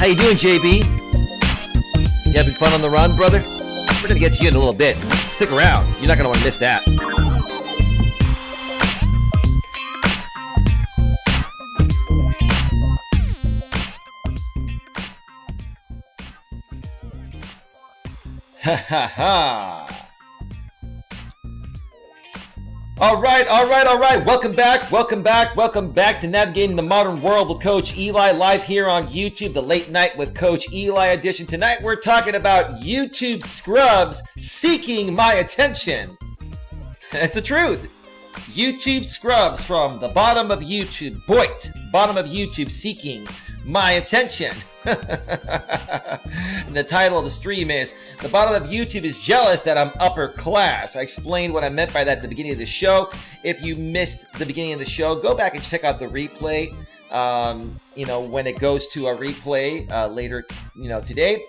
How you doing, JB? You having fun on the run, brother? We're going to get to you in a little bit. Stick around. You're not going to want to miss that. Ha ha ha. All right. Welcome back to Navigating the Modern World with Coach Eli, live here on YouTube, the Late Night with Coach Eli edition. Tonight we're talking about YouTube scrubs seeking my attention. That's the truth. YouTube scrubs from the bottom of YouTube, bottom of YouTube seeking my attention. And the title of the stream is "The Bottom of YouTube is Jealous That I'm Upper Class." I explained what I meant by that at the beginning of the show. If you missed the beginning of the show, go back and check out the replay. When it goes to a replay later, today.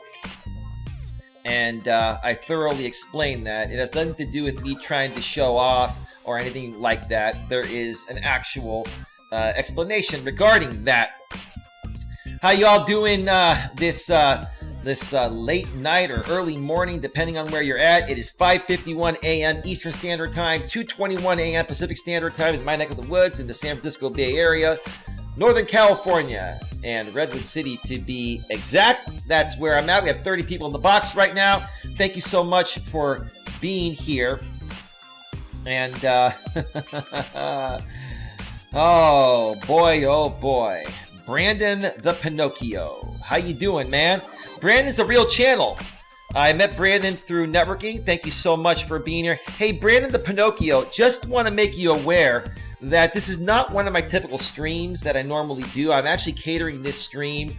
And I thoroughly explained that. It has nothing to do with me trying to show off or anything like that. There is an actual explanation regarding that. How y'all doing this late night or early morning, depending on where you're at? It is 5:51 a.m. Eastern Standard Time, 2:21 a.m. Pacific Standard Time in my neck of the woods in the San Francisco Bay Area, Northern California, and Redwood City to be exact. That's where I'm at. We have 30 people in the box right now. Thank you so much for being here. And oh boy. Brandon the Pinocchio. How you doing, man? Brandon's a real channel. I met Brandon through networking. Thank you so much for being here. Hey, Brandon the Pinocchio, just want to make you aware that this is not one of my typical streams that I normally do. I'm actually catering this stream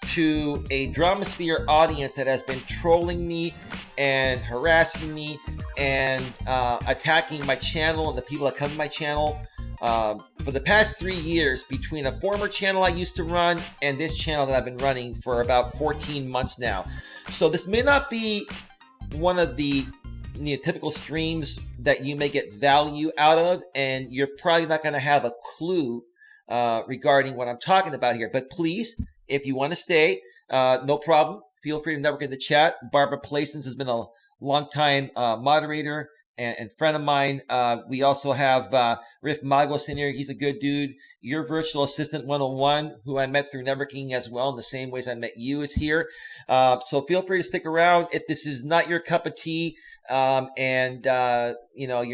to a Dramasphere audience that has been trolling me and harassing me and attacking my channel and the people that come to my channel. For the past 3 years, between a former channel I used to run and this channel that I've been running for about 14 months now. So this may not be one of the typical streams that you may get value out of, and you're probably not going to have a clue regarding what I'm talking about here. But please, if you want to stay, no problem. Feel free to network in the chat. Barbara Plaisance has been a long-time moderator and friend of mine. We also have Riff Magos in here. He's a good dude. Your Virtual Assistant 101, who I met through networking as well, in the same ways I met you, is here. So feel free to stick around. If this is not your cup of tea, you're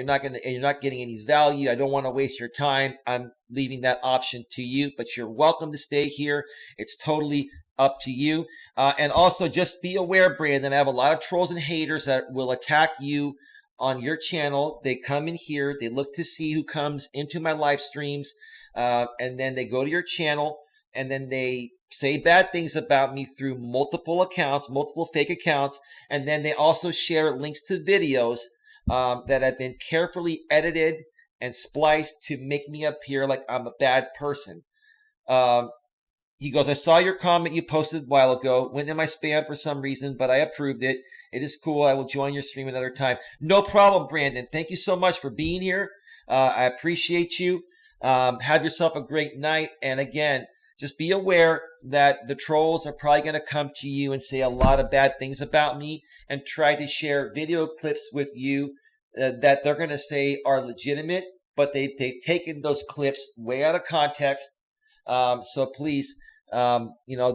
not getting any value, I don't want to waste your time, I'm leaving that option to you. But you're welcome to stay here. It's totally up to you. And also just be aware, Brandon, I have a lot of trolls and haters that will attack you on your channel. They come in here, they look to see who comes into my live streams, and then they go to your channel, and then they say bad things about me through multiple accounts, multiple fake accounts, and then they also share links to videos that have been carefully edited and spliced to make me appear like I'm a bad person. He goes, I saw your comment you posted a while ago. Went in my spam for some reason, but I approved it. It is cool. I will join your stream another time. No problem, Brandon. Thank you so much for being here. I appreciate you. Have yourself a great night. And again, just be aware that the trolls are probably going to come to you and say a lot of bad things about me and try to share video clips with you that they're going to say are legitimate, but they've taken those clips way out of context. So please, don't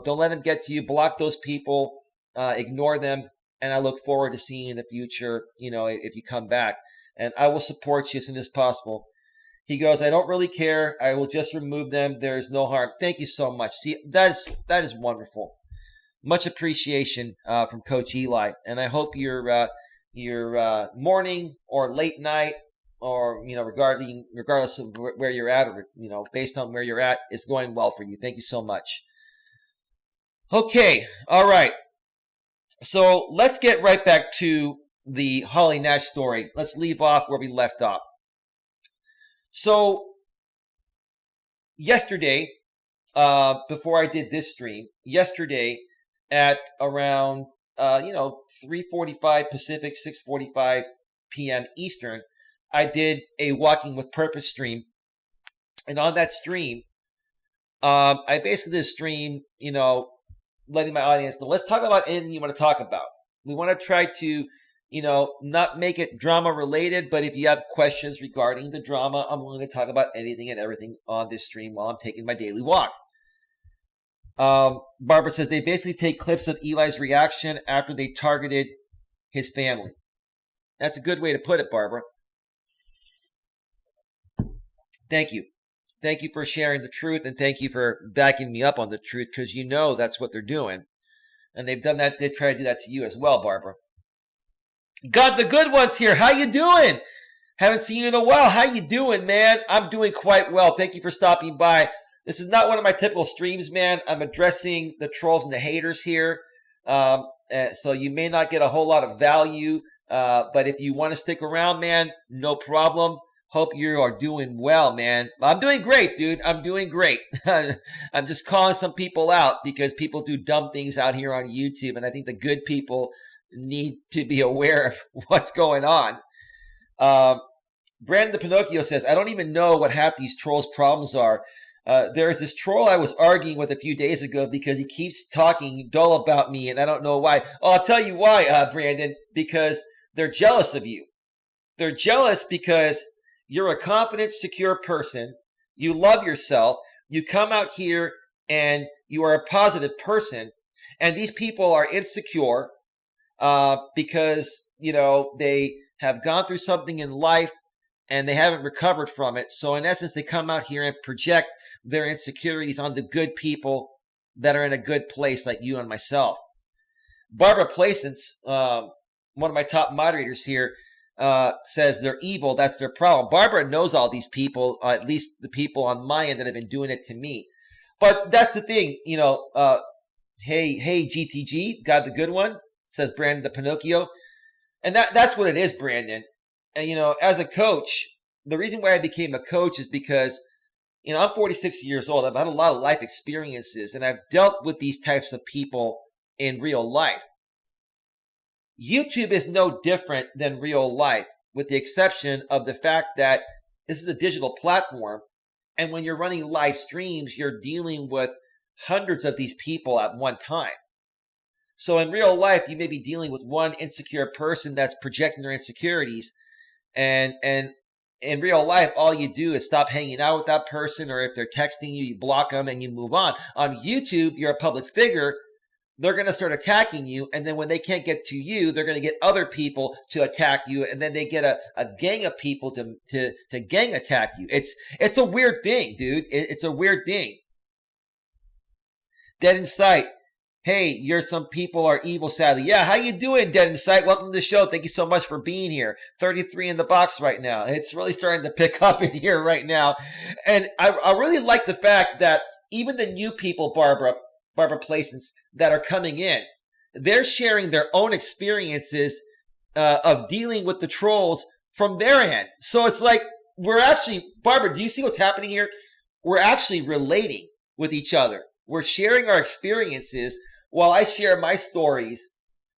let them get to you. Block those people, ignore them, and I look forward to seeing you in the future, if you come back. And I will support you as soon as possible. He goes, I don't really care. I will just remove them. There's no harm. Thank you so much. See, that is wonderful. Much appreciation from Coach Eli. And I hope your morning or late night, or regardless of where you're at, or based on where you're at, is going well for you. Thank you so much. Okay, all right. So let's get right back to the Holly Nash story. Let's leave off where we left off. So yesterday, before I did this stream, yesterday at around 3:45 Pacific, 6:45 p.m. Eastern, I did a Walking with Purpose stream. And on that stream, I basically did a stream, letting my audience know, let's talk about anything you want to talk about. We want to try to, not make it drama related, but if you have questions regarding the drama, I'm willing to talk about anything and everything on this stream while I'm taking my daily walk. Barbara says they basically take clips of Eli's reaction after they targeted his family. That's a good way to put it, Barbara. Thank you. Thank you for sharing the truth, and thank you for backing me up on the truth, because that's what they're doing. And they've done that. They try to do that to you as well, Barbara. Got the good ones here. How you doing? Haven't seen you in a while. How you doing, man? I'm doing quite well. Thank you for stopping by. This is not one of my typical streams, man. I'm addressing the trolls and the haters here. So you may not get a whole lot of value. But if you want to stick around, man, no problem. Hope you are doing well, man. I'm doing great, dude. I'm doing great. I'm just calling some people out because people do dumb things out here on YouTube. And I think the good people need to be aware of what's going on. Brandon the Pinocchio says, I don't even know what half these trolls' problems are. There's this troll I was arguing with a few days ago because he keeps talking dull about me, and I don't know why. Oh, I'll tell you why, Brandon, because they're jealous of you. They're jealous because you're a confident, secure person. You love yourself. You come out here and you are a positive person. And these people are insecure because, they have gone through something in life and they haven't recovered from it. So in essence, they come out here and project their insecurities on the good people that are in a good place like you and myself. Barbara Placence, one of my top moderators here, says they're evil. That's their problem. Barbara knows all these people, at least the people on my end that have been doing it to me. But that's the thing, hey, GTG, got the good one, says Brandon the Pinocchio. And that's what it is, Brandon. And, as a coach, the reason why I became a coach is because, I'm 46 years old. I've had a lot of life experiences, and I've dealt with these types of people in real life. YouTube is no different than real life, with the exception of the fact that this is a digital platform. And when you're running live streams, you're dealing with hundreds of these people at one time. So in real life, you may be dealing with one insecure person that's projecting their insecurities. And in real life, all you do is stop hanging out with that person, or if they're texting you, you block them and you move on. On YouTube, you're a public figure. They're going to start attacking you. And then when they can't get to you, they're going to get other people to attack you. And then they get a gang of people to gang attack you. It's a weird thing, dude. It's a weird thing. Dead in Sight. Hey, some people are evil, sadly. Yeah, how you doing, Dead in Sight? Welcome to the show. Thank you so much for being here. 33 in the box right now. It's really starting to pick up in here right now. And I really like the fact that even the new people, Barbara Placence, that are coming in, they're sharing their own experiences of dealing with the trolls from their end. So it's like we're actually, Barbara, do you see what's happening here? We're actually relating with each other. We're sharing our experiences while I share my stories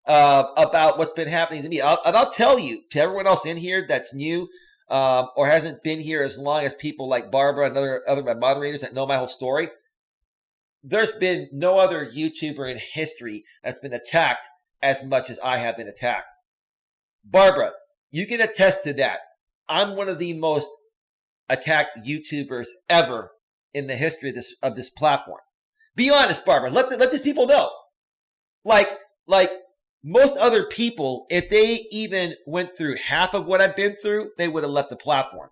about what's been happening to me. I'll tell you, to everyone else in here that's new or hasn't been here as long as people like Barbara and other moderators that know my whole story, there's been no other YouTuber in history that's been attacked as much as I have been attacked. Barbara, you can attest to that. I'm one of the most attacked YouTubers ever in the history of this platform. Be honest, Barbara. Let these people know. Like most other people, if they even went through half of what I've been through, they would have left the platform.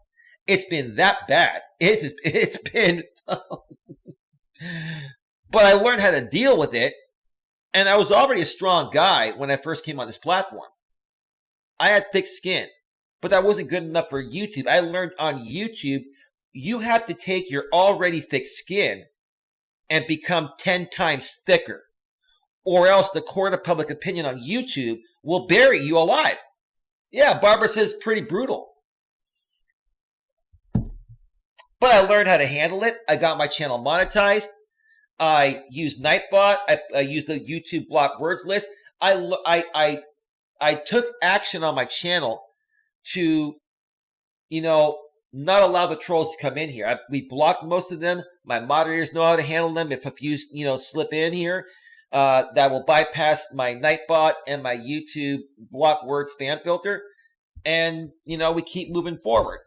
It's been that bad. It's been... But I learned how to deal with it, and I was already a strong guy when I first came on this platform. I had thick skin, but that wasn't good enough for YouTube. I learned on YouTube, you have to take your already thick skin and become 10 times thicker, or else the court of public opinion on YouTube will bury you alive. Yeah, Barbara says pretty brutal. But I learned how to handle it. I got my channel monetized. I used Nightbot. I used the YouTube block words list. I took action on my channel to, not allow the trolls to come in here. We blocked most of them. My moderators know how to handle them if a few, slip in here. that will bypass my Nightbot and my YouTube block word spam filter. And, we keep moving forward.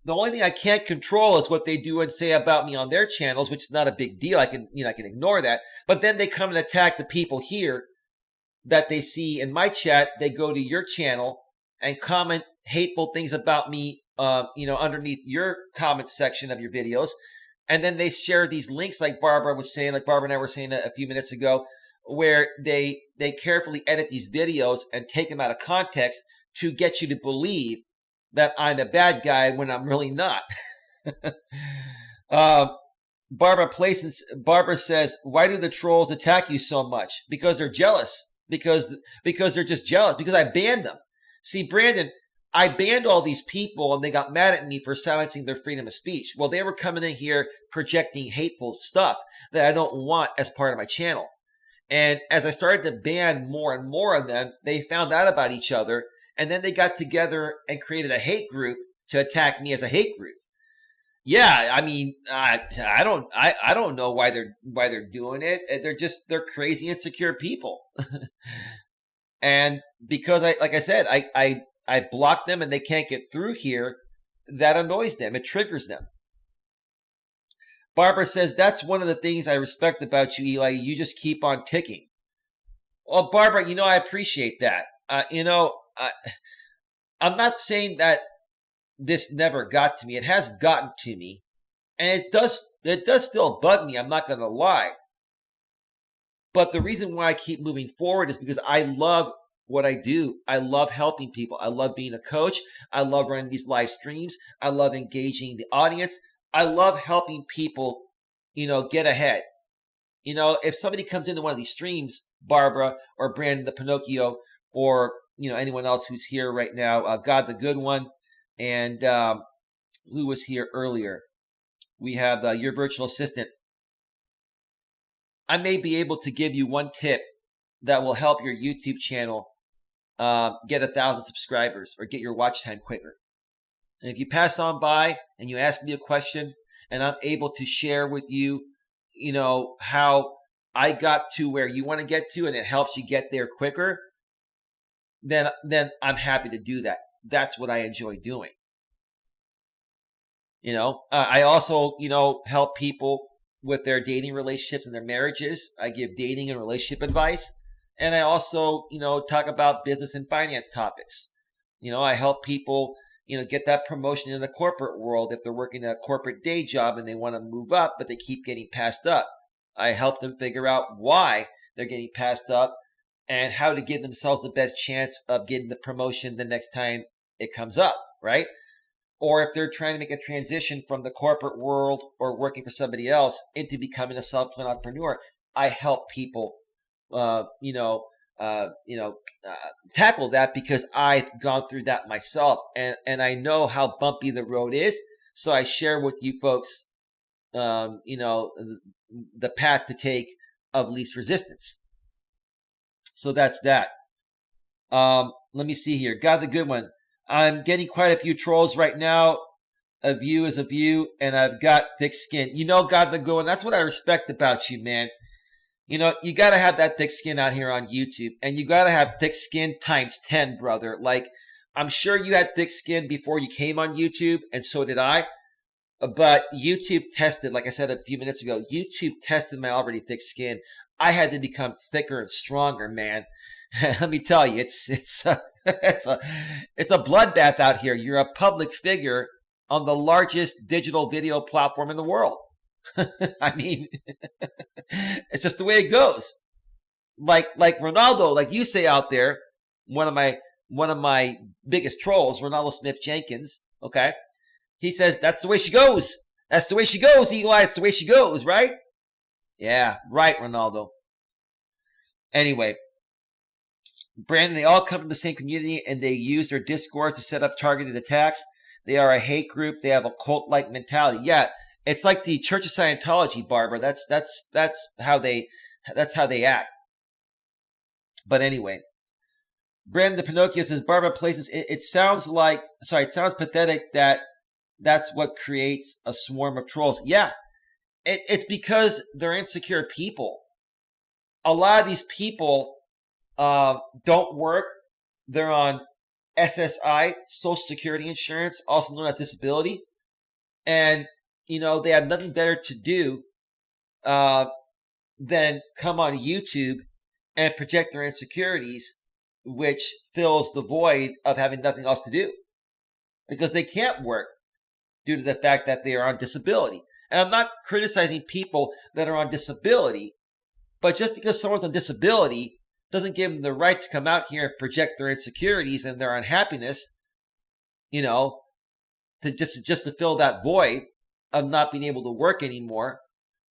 The only thing I can't control is what they do and say about me on their channels, which is not a big deal. I can ignore that. But then they come and attack the people here that they see in my chat. They go to your channel and comment hateful things about me, underneath your comment section of your videos. And then they share these links like Barbara and I were saying a few minutes ago, where they carefully edit these videos and take them out of context to get you to believe that I'm a bad guy when I'm really not. Barbara says, why do the trolls attack you so much? Because they're jealous. Because they're just jealous. Because I banned them. See, Brandon, I banned all these people and they got mad at me for silencing their freedom of speech. Well, they were coming in here projecting hateful stuff that I don't want as part of my channel. And as I started to ban more and more of them, they found out about each other. And then they got together and created a hate group to attack me as a hate group. Yeah, I mean, I don't know why they're doing it. They're crazy, insecure people. And because like I said, I block them and they can't get through here. That annoys them. It triggers them. Barbara says, that's one of the things I respect about you, Eli. You just keep on ticking. Well, Barbara, I appreciate that. I'm not saying that this never got to me. It has gotten to me. And it does still bug me. I'm not going to lie. But the reason why I keep moving forward is because I love what I do. I love helping people. I love being a coach. I love running these live streams. I love engaging the audience. I love helping people, get ahead. If somebody comes into one of these streams, Barbara or Brandon the Pinocchio, or, anyone else who's here right now, God the Good One, and who was here earlier. We have your virtual assistant. I may be able to give you one tip that will help your YouTube channel get 1,000 subscribers or get your watch time quicker. And if you pass on by and you ask me a question and I'm able to share with you, how I got to where you want to get to and it helps you get there quicker, then I'm happy to do that. That's what I enjoy doing. I also, help people with their dating relationships and their marriages. I give dating and relationship advice. And I also, talk about business and finance topics. I help people, get that promotion in the corporate world if they're working a corporate day job and they want to move up, but they keep getting passed up. I help them figure out why they're getting passed up and how to give themselves the best chance of getting the promotion the next time it comes up, right? Or if they're trying to make a transition from the corporate world or working for somebody else into becoming a self-employed entrepreneur, I help people, tackle that because I've gone through that myself and I know how bumpy the road is. So I share with you folks, the path to take of least resistance. So that's that. Let me see here. God the Good One. I'm getting quite a few trolls right now. A view is a view, and I've got thick skin. God the Good One, that's what I respect about you, man. You got to have that thick skin out here on YouTube, and you got to have thick skin times 10, brother. Like, I'm sure you had thick skin before you came on YouTube, and so did I. But YouTube tested, like I said a few minutes ago, YouTube tested my already thick skin. I had to become thicker and stronger, man. Let me tell you, it's a bloodbath out here. You're a public figure on the largest digital video platform in the world. I mean, it's just the way it goes. Like Ronaldo, like you say out there, one of my biggest trolls, Ronaldo Smith Jenkins. Okay, he says that's the way she goes. That's the way she goes, Eli. It's the way she goes, right? Yeah, right, Ronaldo. Anyway, Brandon, they all come from the same community and they use their discords to set up targeted attacks. They are a hate group. They have a cult-like mentality. Yeah, it's like the Church of Scientology, Barbara. That's how they act. But anyway, Brandon the Pinocchio says, Barbara places it sounds pathetic that's what creates a swarm of trolls. Yeah, it's because they're insecure people. a lot of these people don't work. They're on SSI, Social Security Insurance, also known as disability. And, they have nothing better to do than come on YouTube and project their insecurities, which fills the void of having nothing else to do. Because they can't work due to the fact that they are on disability. And I'm not criticizing people that are on disability, but just because someone's on disability doesn't give them the right to come out here and project their insecurities and their unhappiness, to just to fill that void of not being able to work anymore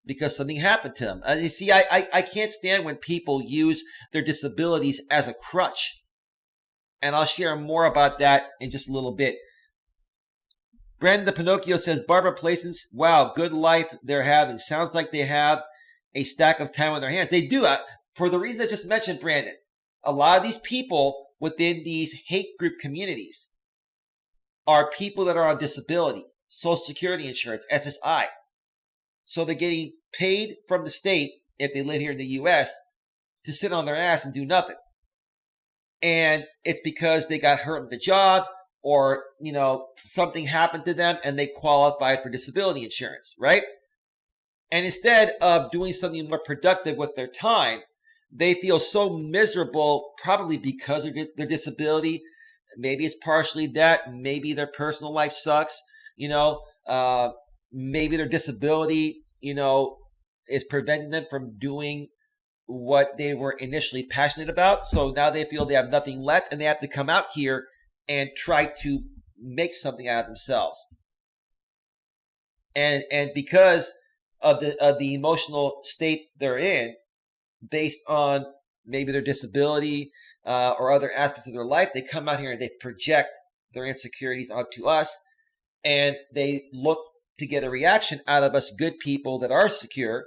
because something happened to them. You see, I can't stand when people use their disabilities as a crutch. And I'll share more about that in just a little bit. Brandon the Pinocchio says, Barbara Placence, wow, good life they're having. Sounds like they have a stack of time on their hands. They do. For the reason I just mentioned, Brandon, a lot of these people within these hate group communities are people that are on disability, Social Security Insurance, SSI. So they're getting paid from the state, if they live here in the U.S., to sit on their ass and do nothing. And it's because they got hurt on the job or, something happened to them and they qualified for disability insurance, right? And instead of doing something more productive with their time, they feel so miserable, probably because of their disability. Maybe it's partially that. Maybe their personal life sucks. Maybe their disability, is preventing them from doing what they were initially passionate about. So now they feel they have nothing left and they have to come out here and try to make something out of themselves. And because of the emotional state they're in, based on maybe their disability or other aspects of their life, they come out here and they project their insecurities onto us, and they look to get a reaction out of us good people that are secure,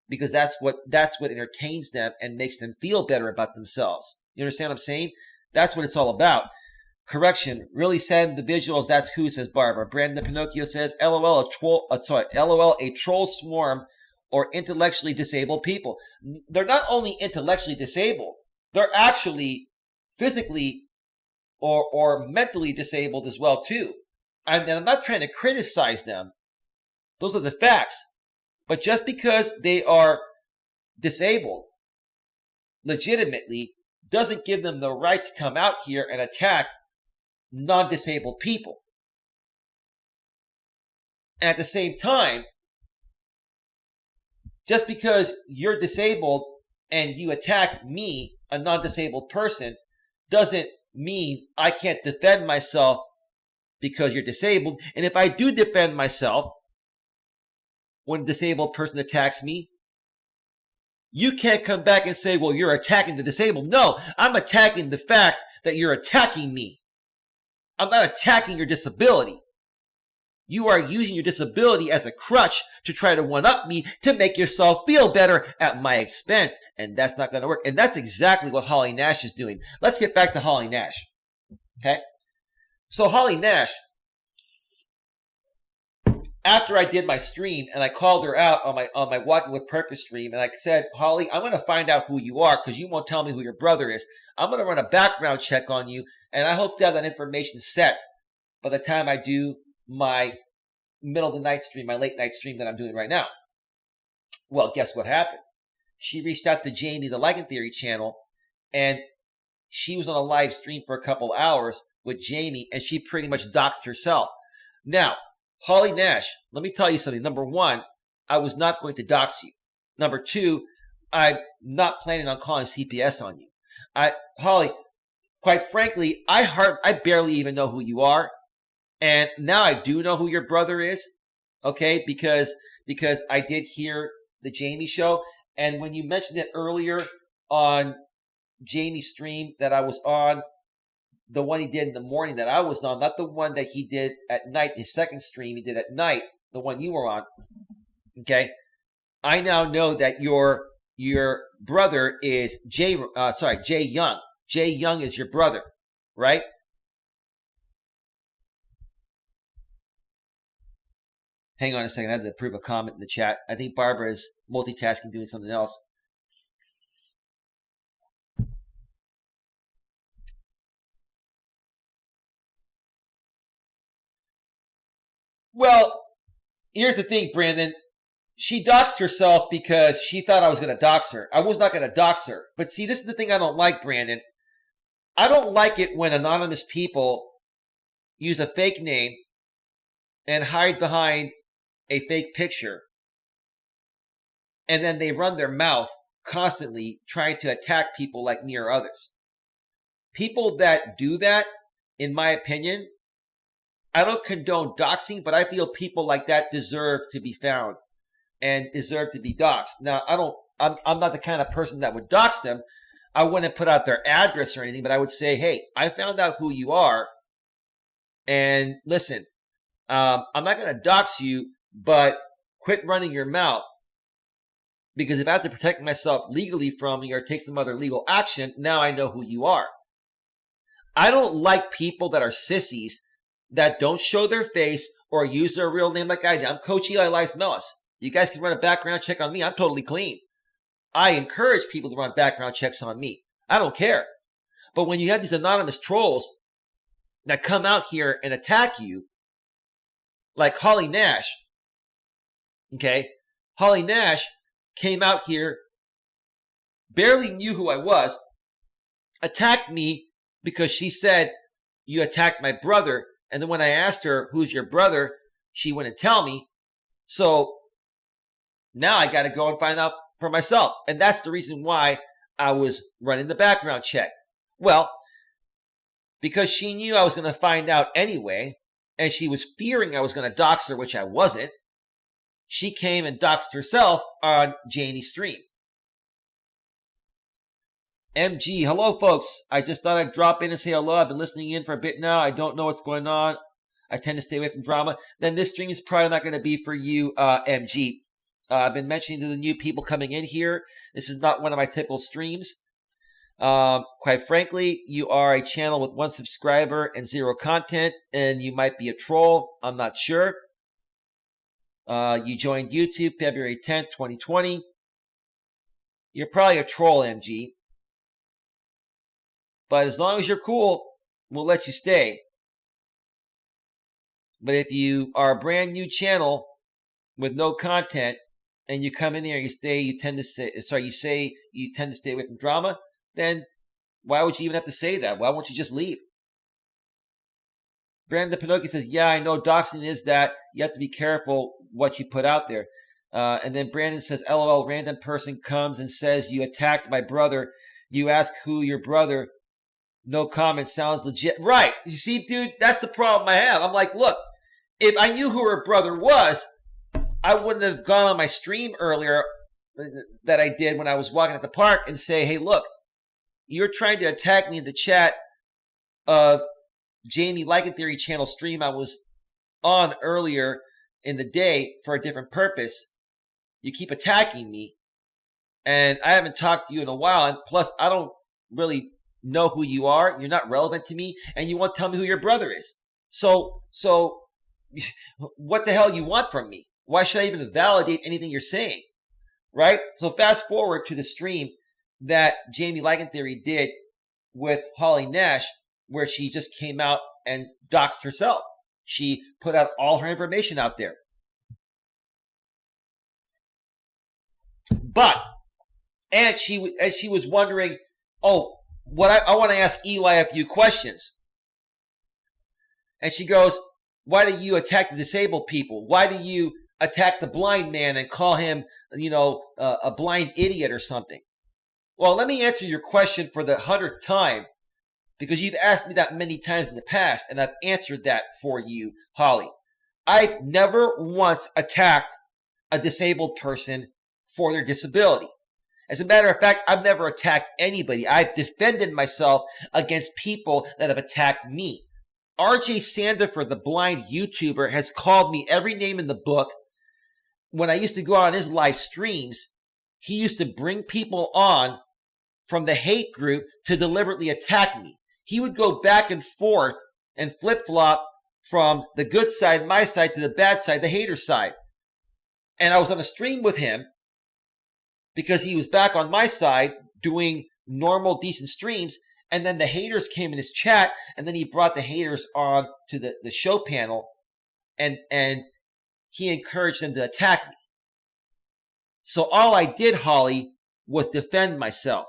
because that's what entertains them and makes them feel better about themselves. You understand what I'm saying? That's what it's all about. Correction, really sad individuals, that's who, says Barbara. Brandon the Pinocchio says, LOL, a troll swarm or intellectually disabled people. They're not only intellectually disabled, they're actually physically or mentally disabled as well too. And I'm not trying to criticize them. Those are the facts. But just because they are disabled legitimately doesn't give them the right to come out here and attack non-disabled people. And at the same time, just because you're disabled and you attack me, a non-disabled person, doesn't mean I can't defend myself because you're disabled. And if I do defend myself when a disabled person attacks me, you can't come back and say, well, you're attacking the disabled. No, I'm attacking the fact that you're attacking me. I'm not attacking your disability. You are using your disability as a crutch to try to one-up me to make yourself feel better at my expense. And that's not going to work. And that's exactly what Holly Nash is doing. Let's get back to Holly Nash. Okay? So Holly Nash, after I did my stream and I called her out on my Walking with Purpose stream, and I said, Holly, I'm going to find out who you are because you won't tell me who your brother is. I'm going to run a background check on you, and I hope to have that information set by the time I do my middle of the night stream, my late night stream that I'm doing right now. Well, guess what happened? She reached out to Jamie, the Liking Theory channel, and she was on a live stream for a couple hours with Jamie, and she pretty much doxed herself. Now, Holly Nash, let me tell you something. Number one, I was not going to dox you. Number two, I'm not planning on calling CPS on you. Holly, quite frankly, I barely even know who you are. And now I do know who your brother is, okay, because I did hear the Jamie show. And when you mentioned it earlier on Jamie's stream that I was on, the one he did in the morning that I was on, not the one that he did at night, his second stream he did at night, the one you were on, okay, I now know that your brother is Jay Young. Jay Young is your brother, right? Hang on a second. I had to approve a comment in the chat. I think Barbara is multitasking, doing something else. Well, here's the thing, Brandon. She doxed herself because she thought I was going to dox her. I was not going to dox her. But see, this is the thing I don't like, Brandon. I don't like it when anonymous people use a fake name and hide behind a fake picture. And then they run their mouth constantly trying to attack people like me or others. People that do that, in my opinion, I don't condone doxing, but I feel people like that deserve to be found and deserve to be doxed. Now, I'm not the kind of person that would dox them. I wouldn't put out their address or anything, but I would say, hey, I found out who you are. And listen, I'm not going to dox you, but quit running your mouth. Because if I have to protect myself legally from you or take some other legal action, now I know who you are. I don't like people that are sissies that don't show their face or use their real name like I do. I'm Coach Eli, Elias, Melas. You guys can run a background check on me. I'm totally clean. I encourage people to run background checks on me. I don't care. But when you have these anonymous trolls that come out here and attack you, like Holly Nash, okay? Holly Nash came out here, barely knew who I was, attacked me because she said, you attacked my brother. And then when I asked her, who's your brother, she wouldn't tell me. So now I got to go and find out for myself. And that's the reason why I was running the background check. Well, because she knew I was going to find out anyway, and she was fearing I was going to dox her, which I wasn't, she came and doxed herself on Janie's stream. MG, hello folks. I just thought I'd drop in and say hello. I've been listening in for a bit now. I don't know what's going on. I tend to stay away from drama. Then this stream is probably not going to be for you, MG. I've been mentioning to the new people coming in here, this is not one of my typical streams. Quite frankly, you are a channel with 1 subscriber and 0 content, and you might be a troll. I'm not sure. You joined YouTube February 10th, 2020. You're probably a troll, MG. But as long as you're cool, we'll let you stay. But if you are a brand new channel with no content and you come in here and you tend to stay away from drama, then why would you even have to say that? Why won't you just leave? Brandon Pinocchio says, yeah, I know doxing is that. You have to be careful what you put out there. And then Brandon says, LOL, random person comes and says, you attacked my brother. You ask who your brother. No comment, sounds legit. Right. You see, dude, that's the problem I have. I'm like, look, if I knew who her brother was, I wouldn't have gone on my stream earlier that I did when I was walking at the park and say, hey, look, you're trying to attack me in the chat of Jamie Like It Theory channel stream I was on earlier in the day for a different purpose. You keep attacking me, and I haven't talked to you in a while, and plus I don't really know who you are. You're not relevant to me, and you won't tell me who your brother is. So what the hell you want from me? Why should I even validate anything you're saying? Right? So fast forward to the stream that Jamie Like It Theory did with Holly Nash, where she just came out and doxed herself. She put out all her information out there. And she was wondering, oh, I want to ask Eli a few questions. And she goes, why do you attack the disabled people? Why do you attack the blind man and call him, a blind idiot or something? Well, let me answer your question for the 100th time, because you've asked me that many times in the past, and I've answered that for you, Holly. I've never once attacked a disabled person for their disability. As a matter of fact, I've never attacked anybody. I've defended myself against people that have attacked me. RJ Sandiford, the blind YouTuber, has called me every name in the book. When I used to go on his live streams, he used to bring people on from the hate group to deliberately attack me. He would go back and forth and flip-flop from the good side, my side, to the bad side, the hater side. And I was on a stream with him because he was back on my side doing normal, decent streams. And then the haters came in his chat, and then he brought the haters on to the show panel. and he encouraged them to attack me. So all I did, Holly, was defend myself.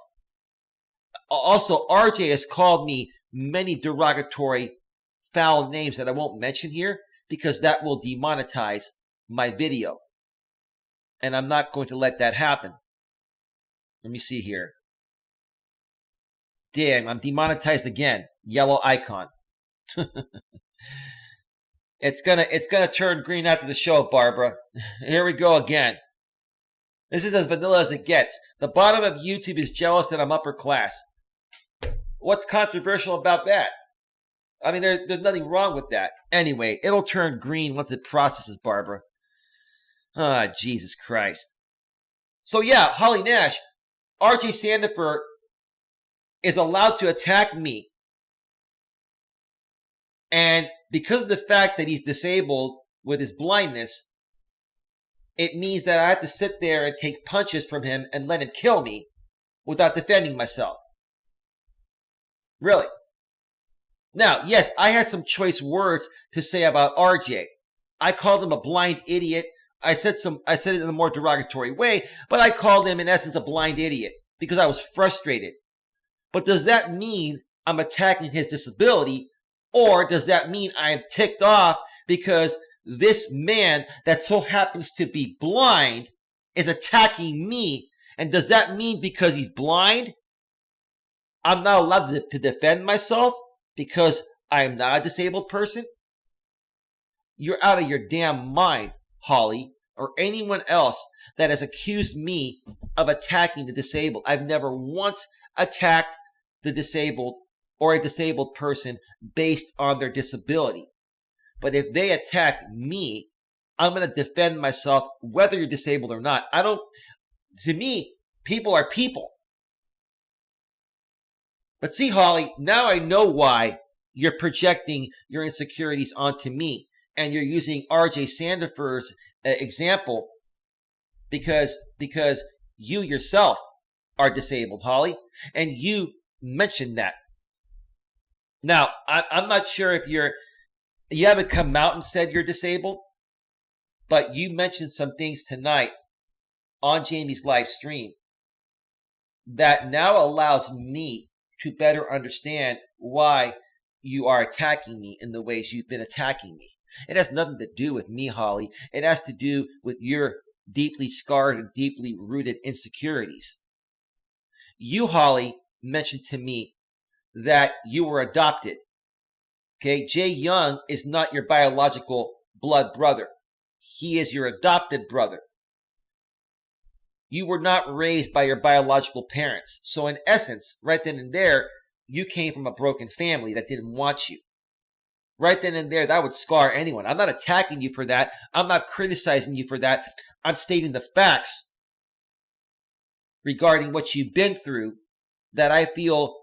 Also, RJ has called me many derogatory, foul names that I won't mention here because that will demonetize my video. And I'm not going to let that happen. Let me see here. Damn, I'm demonetized again. Yellow icon. It's gonna turn green after the show, Barbara. Here we go again. This is as vanilla as it gets. The bottom of YouTube is jealous that I'm upper class. What's controversial about that? I mean, there's nothing wrong with that. Anyway, it'll turn green once it processes, Barbara. Ah, Jesus Christ. So yeah, Holly Nash, RJ Sandiford is allowed to attack me. And because of the fact that he's disabled with his blindness, it means that I have to sit there and take punches from him and let him kill me without defending myself. Really. Now, yes, I had some choice words to say about RJ. I called him a blind idiot. I said it in a more derogatory way, but I called him in essence a blind idiot because I was frustrated. But does that mean I'm attacking his disability, or does that mean I am ticked off because this man that so happens to be blind is attacking me? And does that mean because he's blind, I'm not allowed to defend myself because I am not a disabled person? You're out of your damn mind, Holly, or anyone else that has accused me of attacking the disabled. I've never once attacked the disabled or a disabled person based on their disability. But if they attack me, I'm going to defend myself whether you're disabled or not. To me, people are people. But see, Holly, now I know why you're projecting your insecurities onto me. And you're using RJ Sandiford's example because you yourself are disabled, Holly. And you mentioned that. Now, I'm not sure if you haven't come out and said you're disabled, but you mentioned some things tonight on Jamie's live stream that now allows me to better understand why you are attacking me in the ways you've been attacking me. It has nothing to do with me, Holly. It has to do with your deeply scarred and deeply rooted insecurities. You, Holly, mentioned to me that you were adopted. Okay, Jay Young is not your biological blood brother. He is your adopted brother. You were not raised by your biological parents. So in essence, right then and there, you came from a broken family that didn't want you. Right then and there, that would scar anyone. I'm not attacking you for that. I'm not criticizing you for that. I'm stating the facts regarding what you've been through that I feel,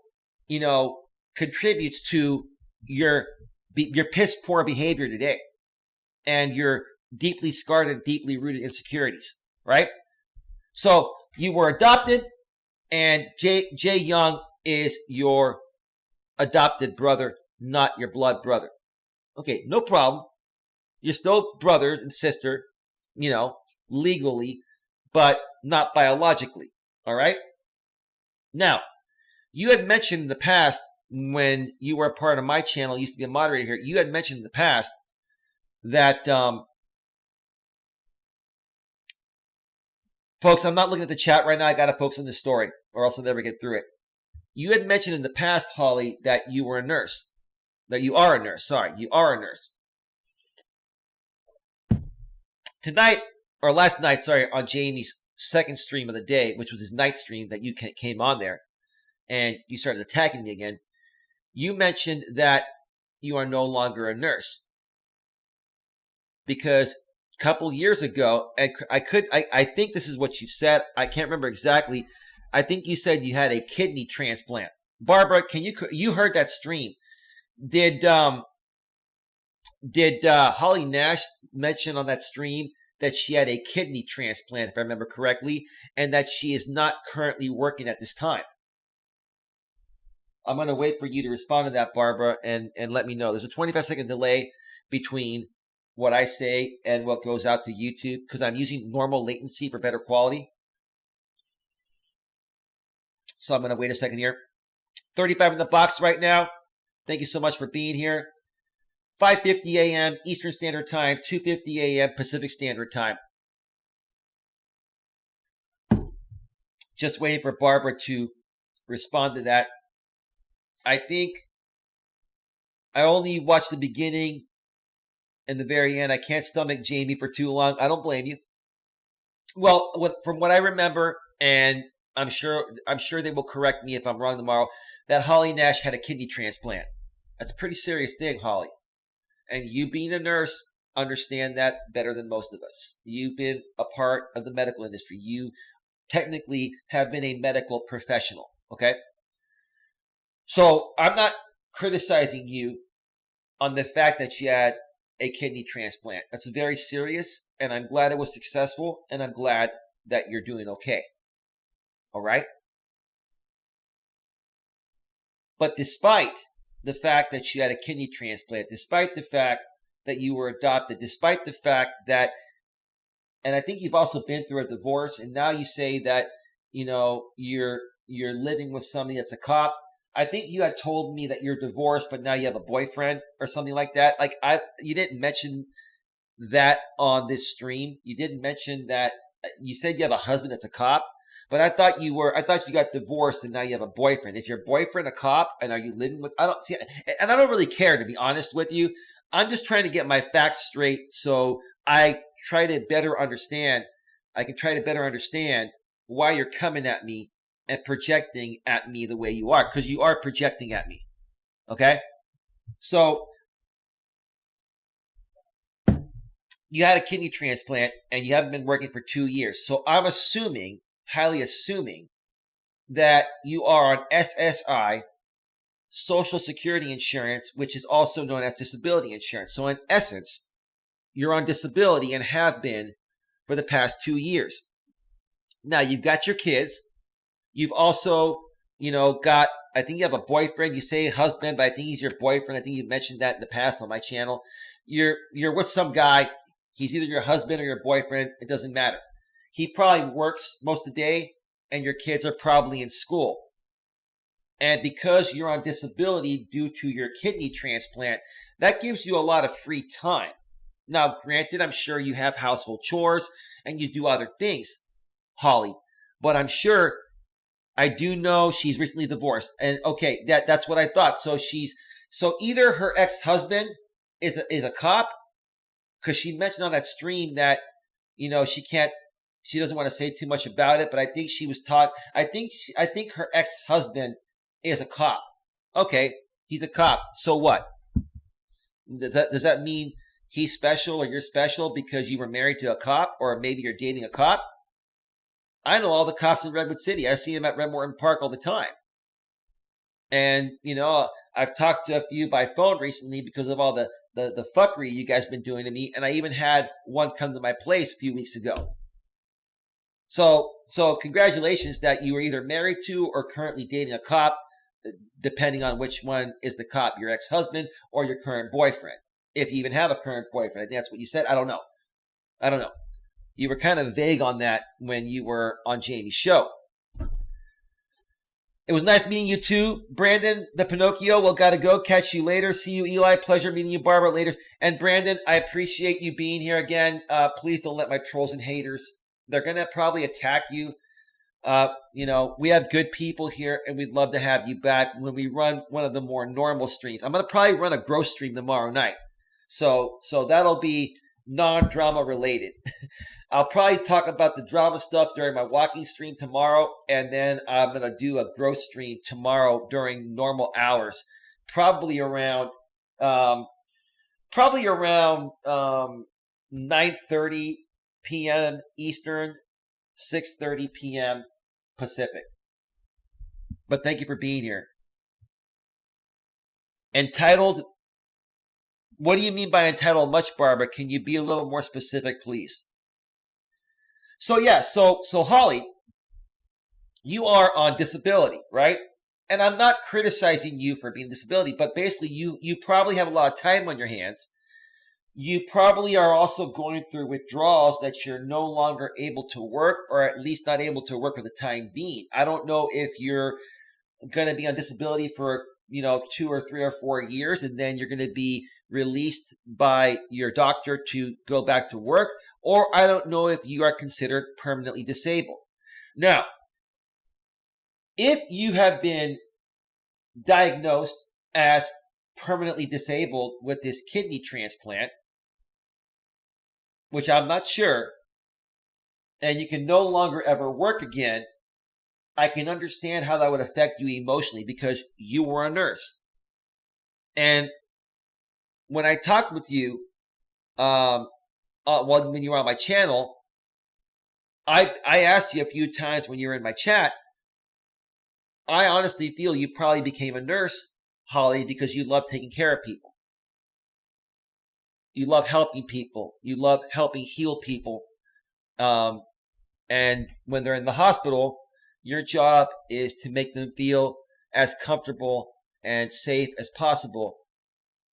contributes to your piss poor behavior today and your deeply scarred and deeply rooted insecurities, right? So you were adopted, and Jay Young is your adopted brother, not your blood brother. Okay, no problem. You're still brothers and sister, legally, but not biologically, all right? Now, you had mentioned in the past when you were a part of my channel, used to be a moderator here, you had mentioned in the past that, folks, I'm not looking at the chat right now. I got to focus on the story or else I'll never get through it. You had mentioned in the past, Holly, that you were a nurse. That you are a nurse. Sorry, you are a nurse. Tonight, or last night, sorry, on Jamie's second stream of the day, which was his night stream that you came on there, and you started attacking me again, you mentioned that you are no longer a nurse. Because a couple years ago, and I think this is what you said, I can't remember exactly, I think you said you had a kidney transplant. Barbara, you heard that stream. Did Holly Nash mention on that stream that she had a kidney transplant, if I remember correctly, and that she is not currently working at this time? I'm going to wait for you to respond to that, Barbara, and let me know. There's a 25-second delay between what I say and what goes out to YouTube because I'm using normal latency for better quality. So I'm going to wait a second here. 35 in the box right now. Thank you so much for being here. 5:50 a.m. Eastern Standard Time, 2:50 a.m. Pacific Standard Time. Just waiting for Barbara to respond to that. I think I only watched the beginning and the very end. I can't stomach Jamie for too long. I don't blame you. Well, from what I remember, and I'm sure they will correct me if I'm wrong tomorrow, that Holly Nash had a kidney transplant. That's a pretty serious thing, Holly. And you being a nurse, understand that better than most of us. You've been a part of the medical industry. You technically have been a medical professional, okay? So I'm not criticizing you on the fact that you had a kidney transplant. That's very serious, and I'm glad it was successful, and I'm glad that you're doing okay. All right? But despite the fact that you had a kidney transplant, despite the fact that you were adopted, despite the fact that, and I think you've also been through a divorce, and now you say that, you know, you're living with somebody that's a cop. I think you had told me that you're divorced, but now you have a boyfriend or something like that. Like you didn't mention that on this stream. You didn't mention that. You said you have a husband that's a cop, but I thought you got divorced and now you have a boyfriend. Is your boyfriend a cop? And are you living with? I don't really care, to be honest with you. I'm just trying to get my facts straight so I try to better understand. I can try to better understand why you're coming at me and projecting at me the way you are, because you are projecting at me. Okay? So you had a kidney transplant and you haven't been working for 2 years. So I'm assuming, highly assuming, that you are on SSI, Social Security insurance, which is also known as disability insurance. So in essence, you're on disability and have been for the past 2 years. Now you've got your kids. You've also, got, I think you have a boyfriend. You say husband, but I think he's your boyfriend. I think you've mentioned that in the past on my channel. You're with some guy. He's either your husband or your boyfriend. It doesn't matter. He probably works most of the day, and your kids are probably in school. And because you're on disability due to your kidney transplant, that gives you a lot of free time. Now, granted, I'm sure you have household chores and you do other things, Holly, but I'm sure, I do know she's recently divorced. And okay, that's what I thought. So either her ex-husband is a cop, because she mentioned on that stream that, she doesn't want to say too much about it, but I think she was taught, I think her ex-husband is a cop. Okay, he's a cop. So what? Does that mean he's special or you're special because you were married to a cop, or maybe you're dating a cop? I know all the cops in Redwood City. I see them at Redmorton Park all the time. And, I've talked to a few by phone recently because of all the fuckery you guys have been doing to me. And I even had one come to my place a few weeks ago. So congratulations that you were either married to or currently dating a cop, depending on which one is the cop, your ex-husband or your current boyfriend. If you even have a current boyfriend. I think that's what you said. I don't know. You were kind of vague on that when you were on Jamie's show. It was nice meeting you too, Brandon, the Pinocchio. Well, gotta go. Catch you later. See you, Eli. Pleasure meeting you, Barbara, later. And Brandon, I appreciate you being here again. Please don't let my trolls and haters, they're going to probably attack you. We have good people here, and we'd love to have you back when we run one of the more normal streams. I'm going to probably run a growth stream tomorrow night. So that'll be non-drama related. I'll probably talk about the drama stuff during my walking stream tomorrow, and then I'm going to do a growth stream tomorrow during normal hours, probably around 9:30 p.m. Eastern, 6:30 p.m. Pacific. But thank you for being here. Entitled, what do you mean by entitled much, Barbara? Can you be a little more specific, please? So yeah, so Holly, you are on disability, right? And I'm not criticizing you for being disability, but basically you probably have a lot of time on your hands. You probably are also going through withdrawals that you're no longer able to work, or at least not able to work for the time being. I don't know if you're going to be on disability for 2 or 3 or 4 years, and then you're going to be released by your doctor to go back to work, or I don't know if you are considered permanently disabled. Now, if you have been diagnosed as permanently disabled with this kidney transplant, which I'm not sure, and you can no longer ever work again, I can understand how that would affect you emotionally because you were a nurse. And when I talked with you, when you were on my channel, I asked you a few times when you were in my chat, I honestly feel you probably became a nurse, Holly, because you love taking care of people. You love helping people. You love helping heal people. And when they're in the hospital, your job is to make them feel as comfortable and safe as possible,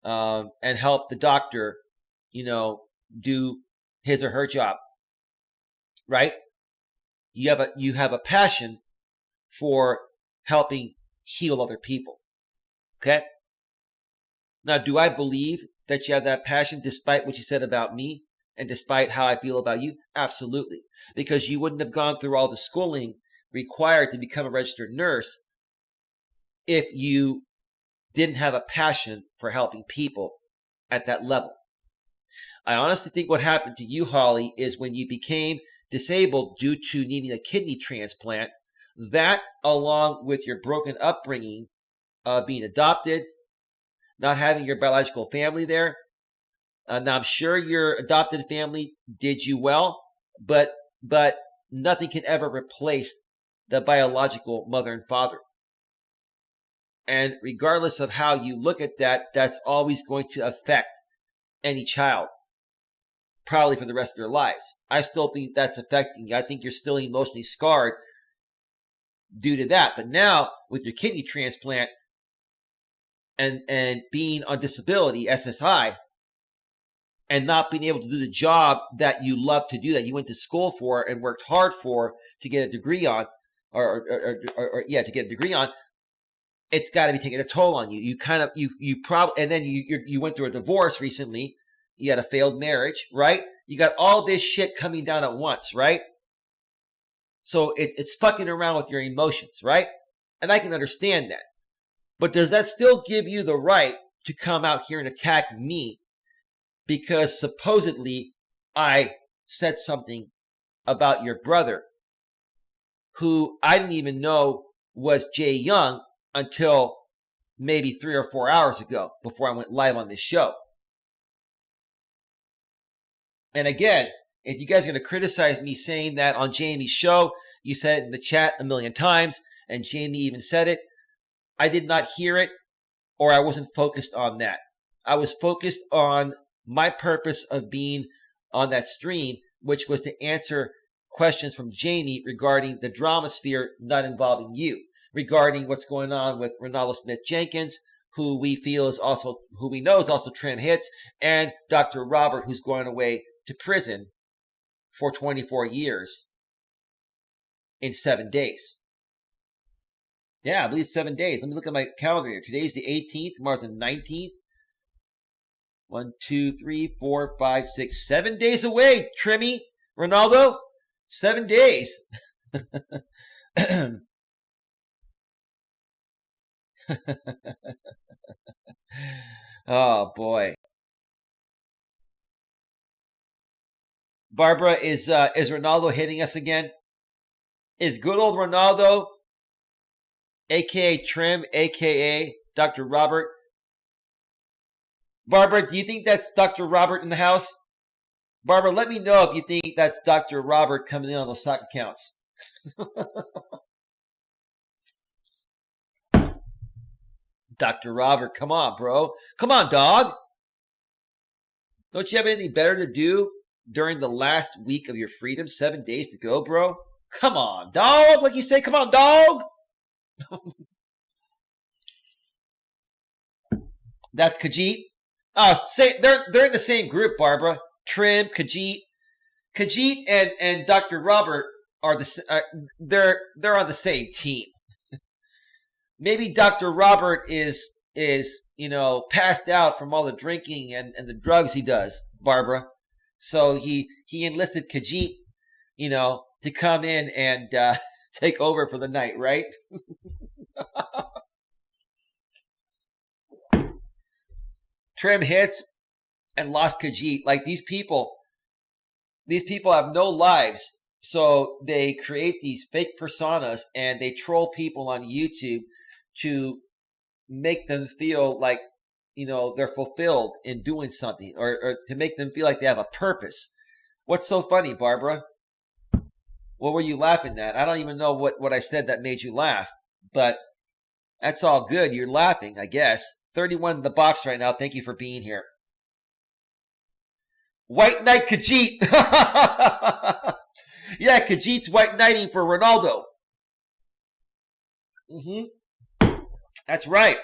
and help the doctor, do his or her job. Right? You have a passion for helping heal other people. Okay? Now, do I believe that you have that passion despite what you said about me and despite how I feel about you? Absolutely. Because you wouldn't have gone through all the schooling required to become a registered nurse if you didn't have a passion for helping people at that level. I honestly think what happened to you, Holly, is when you became disabled due to needing a kidney transplant, that along with your broken upbringing of being adopted, not having your biological family there. Now, I'm sure your adopted family did you well, but nothing can ever replace the biological mother and father. And regardless of how you look at that, that's always going to affect any child, probably for the rest of their lives. I still think that's affecting you. I think you're still emotionally scarred due to that. But now, with your kidney transplant, and being on disability, SSI, and not being able to do the job that you love to do, that you went to school for and worked hard for to get a degree on, to get a degree on, it's got to be taking a toll on you. You probably, and then you went through a divorce recently. You had a failed marriage, right? You got all this shit coming down at once, right? So it's fucking around with your emotions, right? And I can understand that. But does that still give you the right to come out here and attack me because supposedly I said something about your brother, who I didn't even know was Jay Young until maybe 3 or 4 hours ago before I went live on this show? And again, if you guys are going to criticize me saying that on Jamie's show, you said it in the chat a million times, and Jamie even said it, I did not hear it, or I wasn't focused on that. I was focused on my purpose of being on that stream, which was to answer questions from Jamie regarding the drama sphere not involving you, regarding what's going on with Ronaldo Smith Jenkins, who we know is also Trim Hits, and Dr. Robert, who's going away to prison for 24 years in 7 days. Yeah, I believe 7 days. Let me look at my calendar here. Today's the 18th. Tomorrow's the 19th. 1, 2, 3, 4, 5, 6, 7 days away, Trimmy. Ronaldo, 7 days. Oh, boy. Barbara, is Ronaldo hitting us again? Is good old Ronaldo, a.k.a. Trim, a.k.a. Dr. Robert? Barbara, do you think that's Dr. Robert in the house? Barbara, let me know if you think that's Dr. Robert coming in on those stock accounts. Dr. Robert, come on, bro. Come on, dog. Don't you have anything better to do during the last week of your freedom? 7 days to go, bro. Come on, dog. Like you say, come on, dog. That's Khajiit. Say they're in the same group, Barbara. Trim, Khajiit and Dr. Robert are they're on the same team. Maybe Dr. Robert is passed out from all the drinking and the drugs he does, Barbara. So he enlisted Khajiit, to come in and take over for the night, right? Trim hits and lost Khajiit. Like these people have no lives. So they create these fake personas and they troll people on YouTube to make them feel like, they're fulfilled in doing something or to make them feel like they have a purpose. What's so funny, Barbara? What were you laughing at? I don't even know what I said that made you laugh, but that's all good. You're laughing, I guess. 31 in the box right now. Thank you for being here. White Knight Khajiit. Yeah, Khajiit's white knighting for Ronaldo. That's right.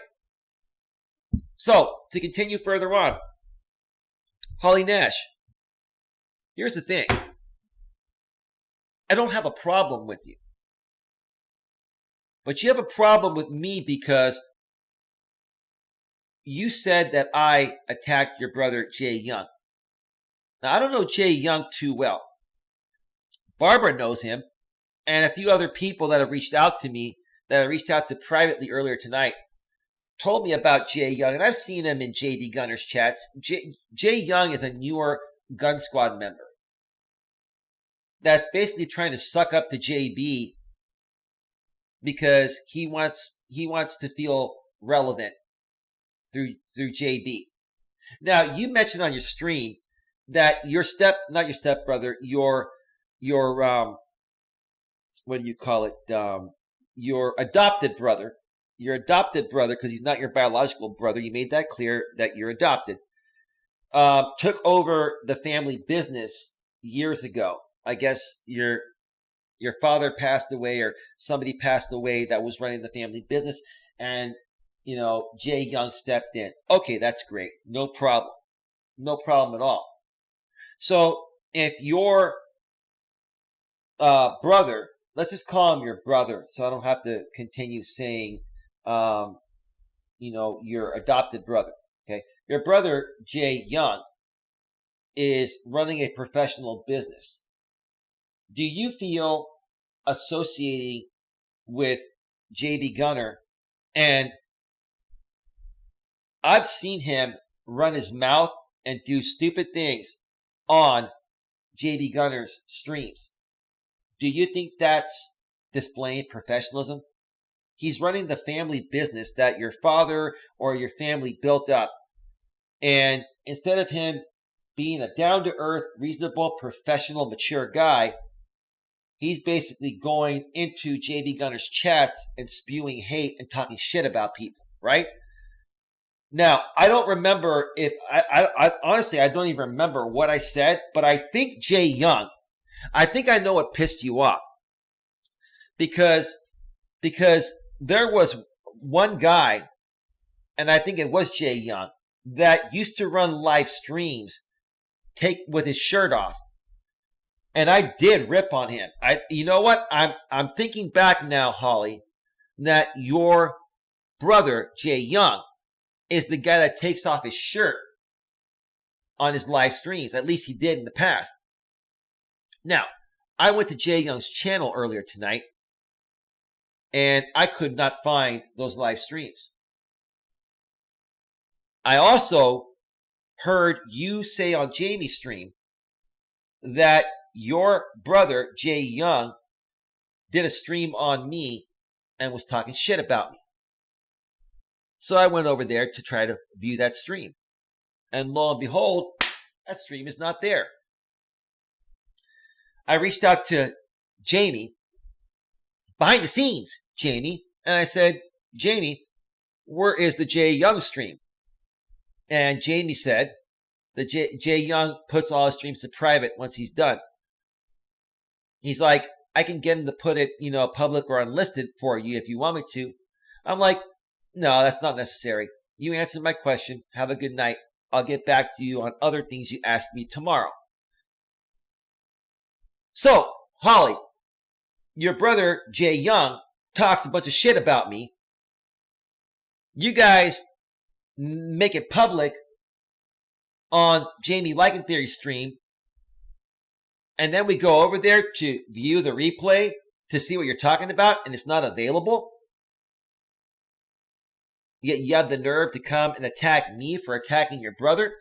So, to continue further on, Holly Nash. Here's the thing. I don't have a problem with you. But you have a problem with me because you said that I attacked your brother Jay Young. Now, I don't know Jay Young too well. Barbara knows him, and a few other people that have reached out to me, that I reached out to privately earlier tonight, told me about Jay Young, and I've seen him in JD Gunnar's chats. Jay Young is a newer Gun Squad member that's basically trying to suck up to JB because he wants to feel relevant through JB. Now, you mentioned on your stream that your not your stepbrother, your what do you call it? Your adopted brother, because he's not your biological brother. You made that clear that you're adopted. Took over the family business years ago. I guess your father passed away or somebody passed away that was running the family business, and Jay Young stepped in. Okay, that's great. No problem. No problem at all. So if your brother, let's just call him your brother, so I don't have to continue saying, your adopted brother. Okay, your brother Jay Young is running a professional business. Do you feel associating with JD Gunnar? And I've seen him run his mouth and do stupid things on JD Gunnar's streams. Do you think that's displaying professionalism? He's running the family business that your father or your family built up. And instead of him being a down-to-earth, reasonable, professional, mature guy, he's basically going into JD Gunnar's chats and spewing hate and talking shit about people, right? Now, I don't remember if I honestly, I don't even remember what I said, but I think Jay Young, I think I know what pissed you off because there was one guy, and I think it was Jay Young, that used to run live streams with his shirt off. And I did rip on him. You know what? I'm thinking back now, Holly, that your brother, Jay Young, is the guy that takes off his shirt on his live streams. At least he did in the past. Now, I went to Jay Young's channel earlier tonight, and I could not find those live streams. I also heard you say on Jamie's stream that your brother, Jay Young, did a stream on me and was talking shit about me. So I went over there to try to view that stream. And lo and behold, that stream is not there. I reached out to Jamie, behind the scenes, Jamie, and I said, Jamie, where is the Jay Young stream? And Jamie said that Jay Young puts all his streams to private once he's done. He's like, I can get him to put it, public or unlisted for you if you want me to. I'm like, no, that's not necessary. You answered my question. Have a good night. I'll get back to you on other things you asked me tomorrow. So, Holly, your brother Jay Young talks a bunch of shit about me. You guys make it public on Jamie Like It Theory stream, and then we go over there to view the replay to see what you're talking about, and it's not available. Yet you have the nerve to come and attack me for attacking your brother.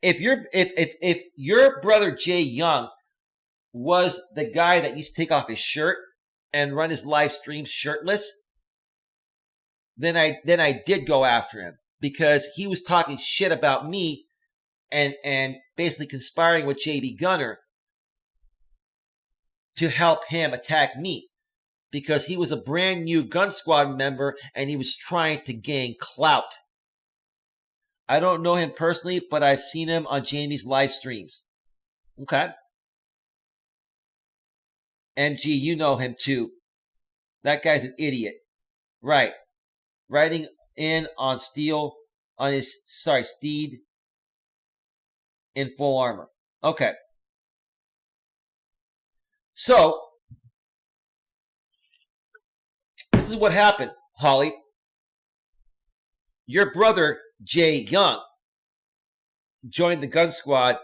If your brother Jay Young was the guy that used to take off his shirt and run his live streams shirtless, then I did go after him, because he was talking shit about me and basically conspiring with JD Gunnar to help him attack me, because he was a brand new Gun Squad member and he was trying to gain clout. I don't know him personally, but I've seen him on Jamie's live streams. Okay? MG, you know him too. That guy's an idiot. Right. Riding in on steed in full armor. Okay. So, this is what happened, Holly. Your brother, Jay Young, joined the Gun Squad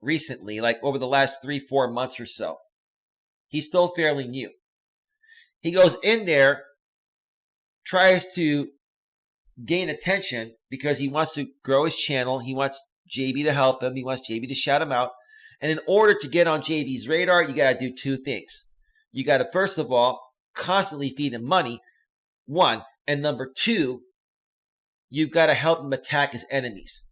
recently, like over the last 3-4 months or so. He's still fairly new. He goes in there, tries to gain attention because he wants to grow his channel. He wants JB to help him. He wants JB to shout him out. And in order to get on JB's radar, you got to do two things. You got to, first of all, constantly feed him money, one. And number two, you've got to help him attack his enemies.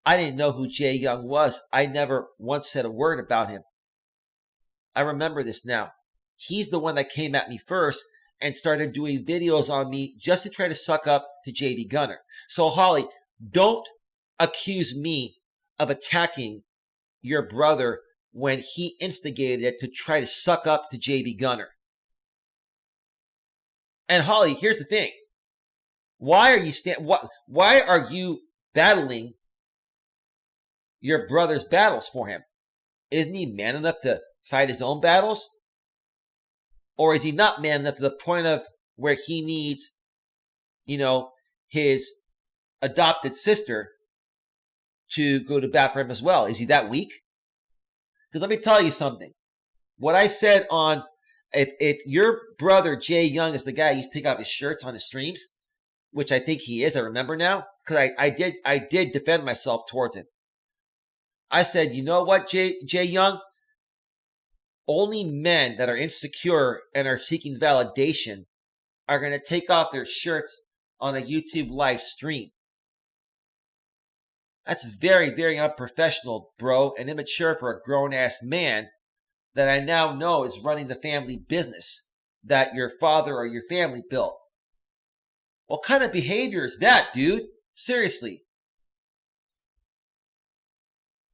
I didn't know who Jay Young was. I never once said a word about him. I remember this now. He's the one that came at me first and started doing videos on me just to try to suck up to JD Gunnar. So, Holly, don't accuse me of attacking your brother when he instigated it to try to suck up to JD Gunnar. And Holly, here's the thing. Why are you battling your brother's battles for him? Isn't he man enough to fight his own battles? Or is he not man enough to the point of where he needs, his adopted sister to go to bat for him as well? Is he that weak? Because let me tell you something. What I said on, if your brother Jay Young is the guy who used to take off his shirts on his streams, which I think he is, I remember now, because I did defend myself towards him. I said, you know what, Jay Young? Only men that are insecure and are seeking validation are going to take off their shirts on a YouTube live stream. That's very, very unprofessional, bro, and immature for a grown-ass man that I now know is running the family business that your father or your family built. What kind of behavior is that, dude? Seriously.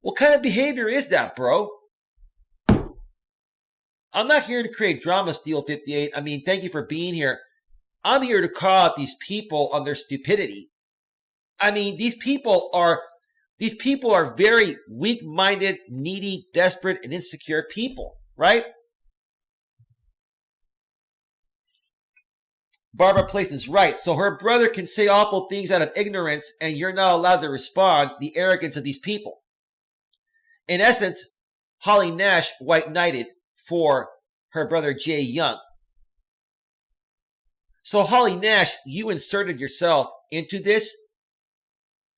What kind of behavior is that, bro? I'm not here to create drama, Steel 58. I mean, thank you for being here. I'm here to call out these people on their stupidity. I mean, these people are very weak-minded, needy, desperate, and insecure people, right? Barbara Place is right. So her brother can say awful things out of ignorance, and you're not allowed to respond. The arrogance of these people. In essence, Holly Nash white-knighted for her brother Jay Young. So Holly Nash, you inserted yourself into this,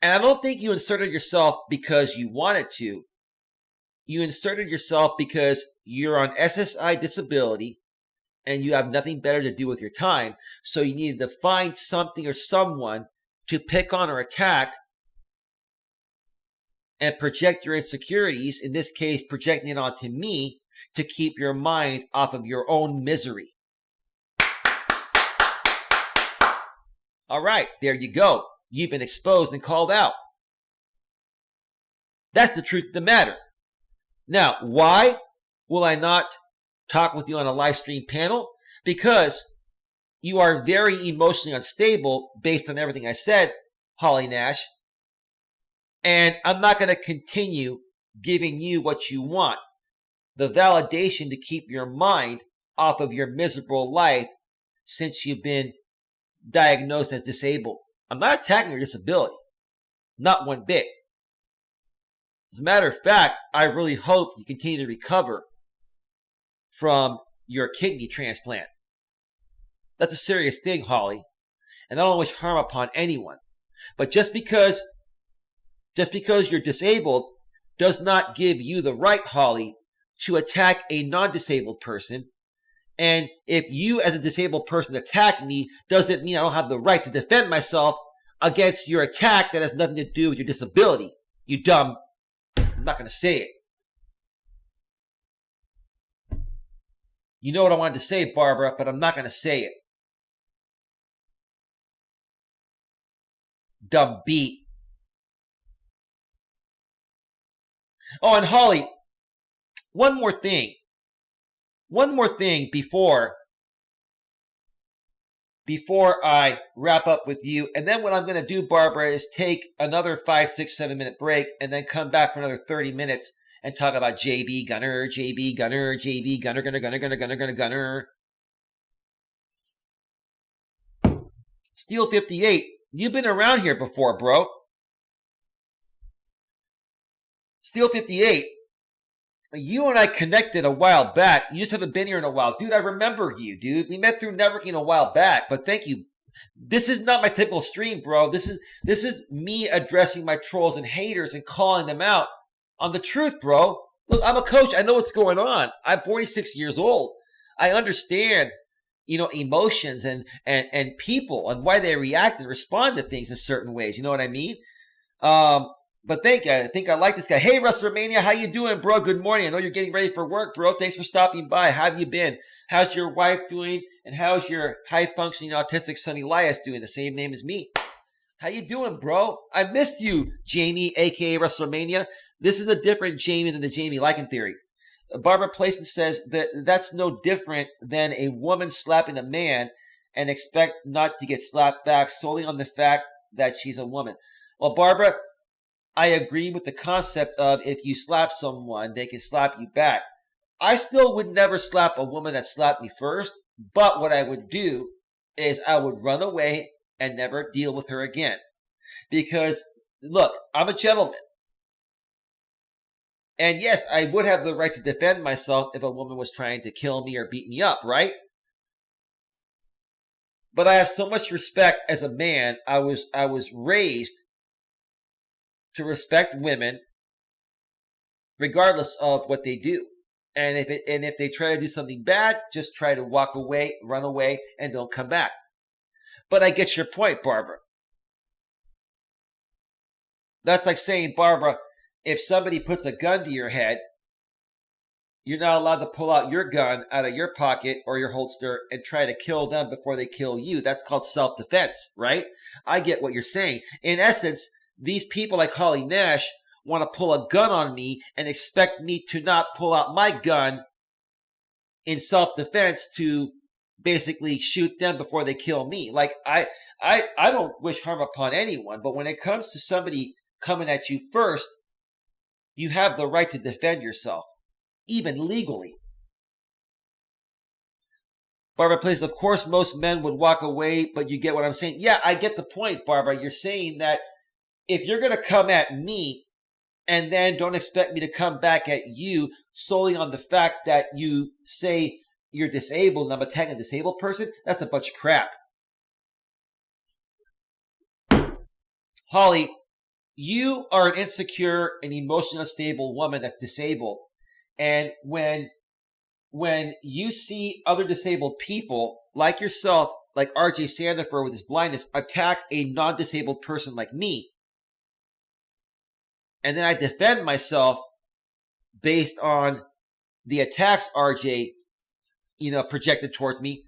and I don't think you inserted yourself because you wanted to. You inserted yourself because you're on SSI disability and you have nothing better to do with your time, so you needed to find something or someone to pick on or attack and project your insecurities, in this case, projecting it onto me, to keep your mind off of your own misery. All right, there you go. You've been exposed and called out. That's the truth of the matter. Now, why will I not talk with you on a live stream panel? Because you are very emotionally unstable based on everything I said, Holly Nash. And I'm not going to continue giving you what you want. The validation to keep your mind off of your miserable life since you've been diagnosed as disabled. I'm not attacking your disability. Not one bit. As a matter of fact, I really hope you continue to recover from your kidney transplant. That's a serious thing, Holly. And I don't wish harm upon anyone. But just because you're disabled does not give you the right, Holly, to attack a non-disabled person. And if you as a disabled person attack me, doesn't mean I don't have the right to defend myself against your attack that has nothing to do with your disability. You dumb. I'm not going to say it. You know what I wanted to say, Barbara, but I'm not going to say it. Dumb beat. Oh, and Holly, one more thing before I wrap up with you. And then what I'm going to do, Barbara, is take another 5, 6, 7 minute break and then come back for another 30 minutes and talk about JD Gunnar, JD Gunnar, JD Gunnar, Gunnar. Steel 58, you've been around here before, bro. Steel 58, you and I connected a while back. You just haven't been here in a while. Dude, I remember you, dude. We met through networking a while back, but thank you. This is not my typical stream, bro. This is me addressing my trolls and haters and calling them out on the truth, bro. Look, I'm a coach. I know what's going on. I'm 46 years old. I understand, emotions and people and why they react and respond to things in certain ways. You know what I mean? But thank you. I think I like this guy. Hey, WrestleMania, how you doing, bro? Good morning. I know you're getting ready for work, bro. Thanks for stopping by. How have you been? How's your wife doing? And how's your high-functioning autistic son Elias doing? The same name as me. How you doing, bro? I missed you, Jamie, a.k.a. WrestleMania. This is a different Jamie than the Jamie Lycan theory. Barbara Playson says that that's no different than a woman slapping a man and expect not to get slapped back solely on the fact that she's a woman. Well, Barbara, I agree with the concept of if you slap someone, they can slap you back. I still would never slap a woman that slapped me first, but what I would do is I would run away and never deal with her again. Because, look, I'm a gentleman. And yes, I would have the right to defend myself if a woman was trying to kill me or beat me up, right? But I have so much respect as a man. I was raised to respect women regardless of what they do. And if they try to do something bad, just try to walk away, run away, and don't come back. But I get your point, Barbara. That's like saying, Barbara, if somebody puts a gun to your head, you're not allowed to pull out your gun out of your pocket or your holster and try to kill them before they kill you. That's called self-defense, right? I get what you're saying. In essence, these people like Holly Nash want to pull a gun on me and expect me to not pull out my gun in self-defense to basically shoot them before they kill me. Like, I don't wish harm upon anyone, but when it comes to somebody coming at you first, you have the right to defend yourself, even legally. Barbara plays, of course, most men would walk away, but you get what I'm saying. Yeah, I get the point, Barbara. You're saying that if you're going to come at me and then don't expect me to come back at you solely on the fact that you say you're disabled and I'm attacking a disabled person, that's a bunch of crap. Holly, you are an insecure and emotionally unstable woman that's disabled. And when you see other disabled people like yourself, like RJ Sandifer with his blindness, attack a non-disabled person like me, and then I defend myself based on the attacks RJ, projected towards me,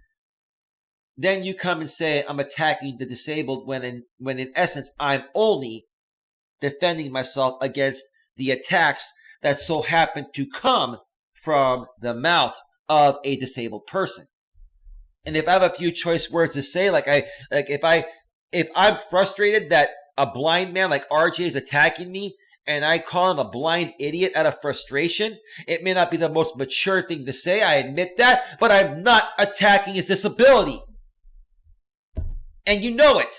then you come and say I'm attacking the disabled when in essence I'm only defending myself against the attacks that so happen to come from the mouth of a disabled person. And if I have a few choice words to say, if I'm frustrated that a blind man like RJ is attacking me, and I call him a blind idiot out of frustration, it may not be the most mature thing to say, I admit that, but I'm not attacking his disability. And you know it.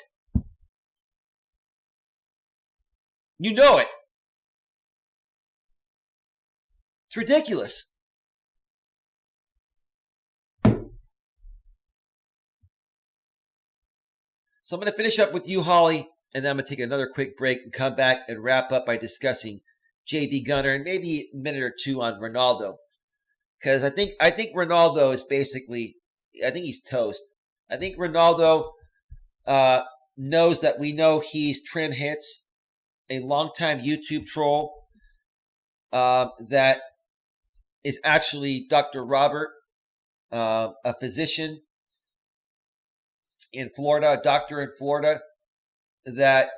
You know it. It's ridiculous. So I'm going to finish up with you, Holly, and then I'm going to take another quick break and come back and wrap up by discussing JD Gunnar and maybe a minute or two on Ronaldo. Because I think Ronaldo is basically, I think he's toast. I think Ronaldo knows that we know he's Trim Hits, a longtime YouTube troll that is actually Dr. Robert, a physician in Florida, a doctor in Florida that,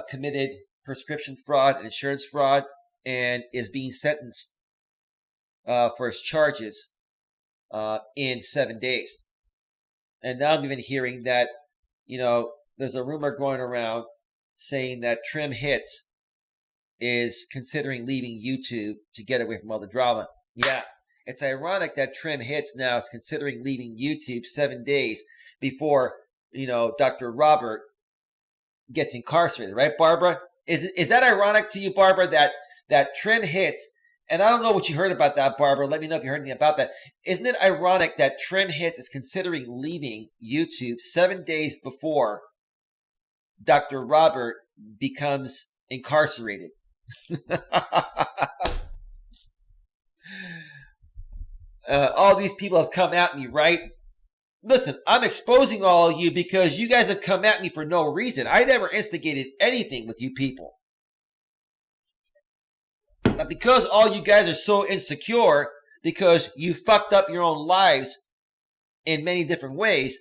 committed prescription fraud and insurance fraud and is being sentenced for his charges in 7 days. And now I'm even hearing that, there's a rumor going around saying that Trim Hits is considering leaving YouTube to get away from all the drama. Yeah, it's ironic that Trim Hits now is considering leaving YouTube 7 days before, Dr. Robert gets incarcerated, right, Barbara? Is that ironic to you, Barbara, that Trim Hits, and I don't know what you heard about that, Barbara. Let me know if you heard anything about that. Isn't it ironic that Trim Hits is considering leaving YouTube 7 days before Dr. Robert becomes incarcerated? All these people have come at me, right? Listen, I'm exposing all of you because you guys have come at me for no reason. I never instigated anything with you people. But because all you guys are so insecure, because you fucked up your own lives in many different ways,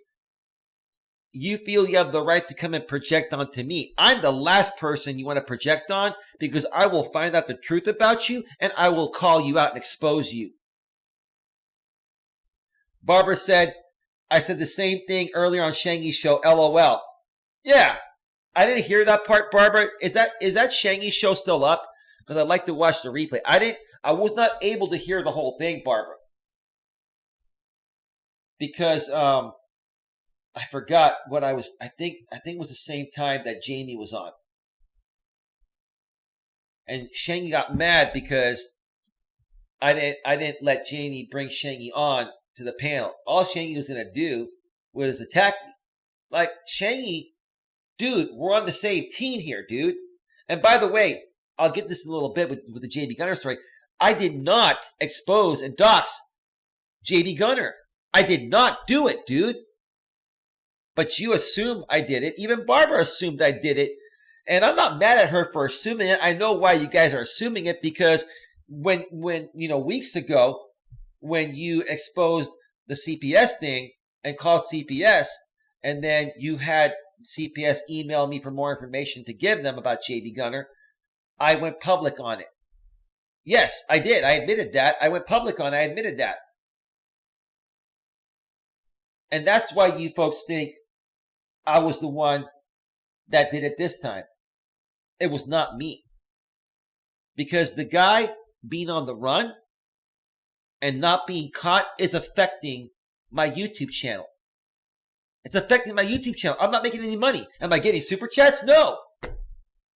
you feel you have the right to come and project onto me. I'm the last person you want to project on because I will find out the truth about you and I will call you out and expose you. Barbara said, I said the same thing earlier on Shangy's show, LOL. Yeah, I didn't hear that part, Barbara. Is that Shangy's show still up? Because I'd like to watch the replay. I was not able to hear the whole thing, Barbara. Because I forgot what I think it was the same time that Jamie was on. And Shangy got mad because I didn't let Jamie bring Shangy on to the panel. All Shangy was going to do was attack me. Like, Shangy, dude, we're on the same team here, dude. And by the way, I'll get this in a little bit with the JD Gunnar story. I did not expose and dox JD Gunnar. I did not do it, dude. But you assume I did it. Even Barbara assumed I did it. And I'm not mad at her for assuming it. I know why you guys are assuming it, because when weeks ago, when you exposed the CPS thing and called CPS, and then you had CPS email me for more information to give them about JD Gunnar, I went public on it. Yes, I did. I admitted that. I went public on it. I admitted that. And that's why you folks think I was the one that did it this time. It was not me. Because the guy being on the run and not being caught is affecting my YouTube channel. It's affecting my YouTube channel. I'm not making any money. Am I getting super chats? No.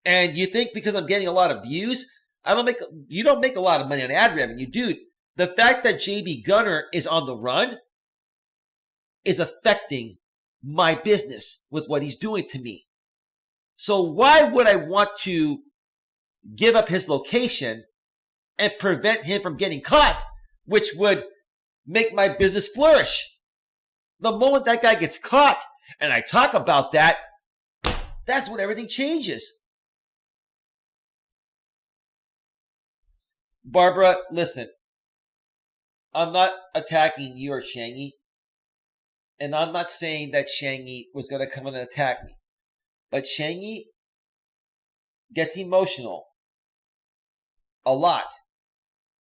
And you think because I'm getting a lot of views, you don't make a lot of money on ad revenue. Dude, the fact that JD Gunnar is on the run is affecting my business with what he's doing to me. So why would I want to give up his location and prevent him from getting caught, which would make my business flourish? The moment that guy gets caught and I talk about that, that's when everything changes. Barbara, listen, I'm not attacking you or Shangy, and I'm not saying that Shangy was going to come and attack me. But Shangy gets emotional a lot.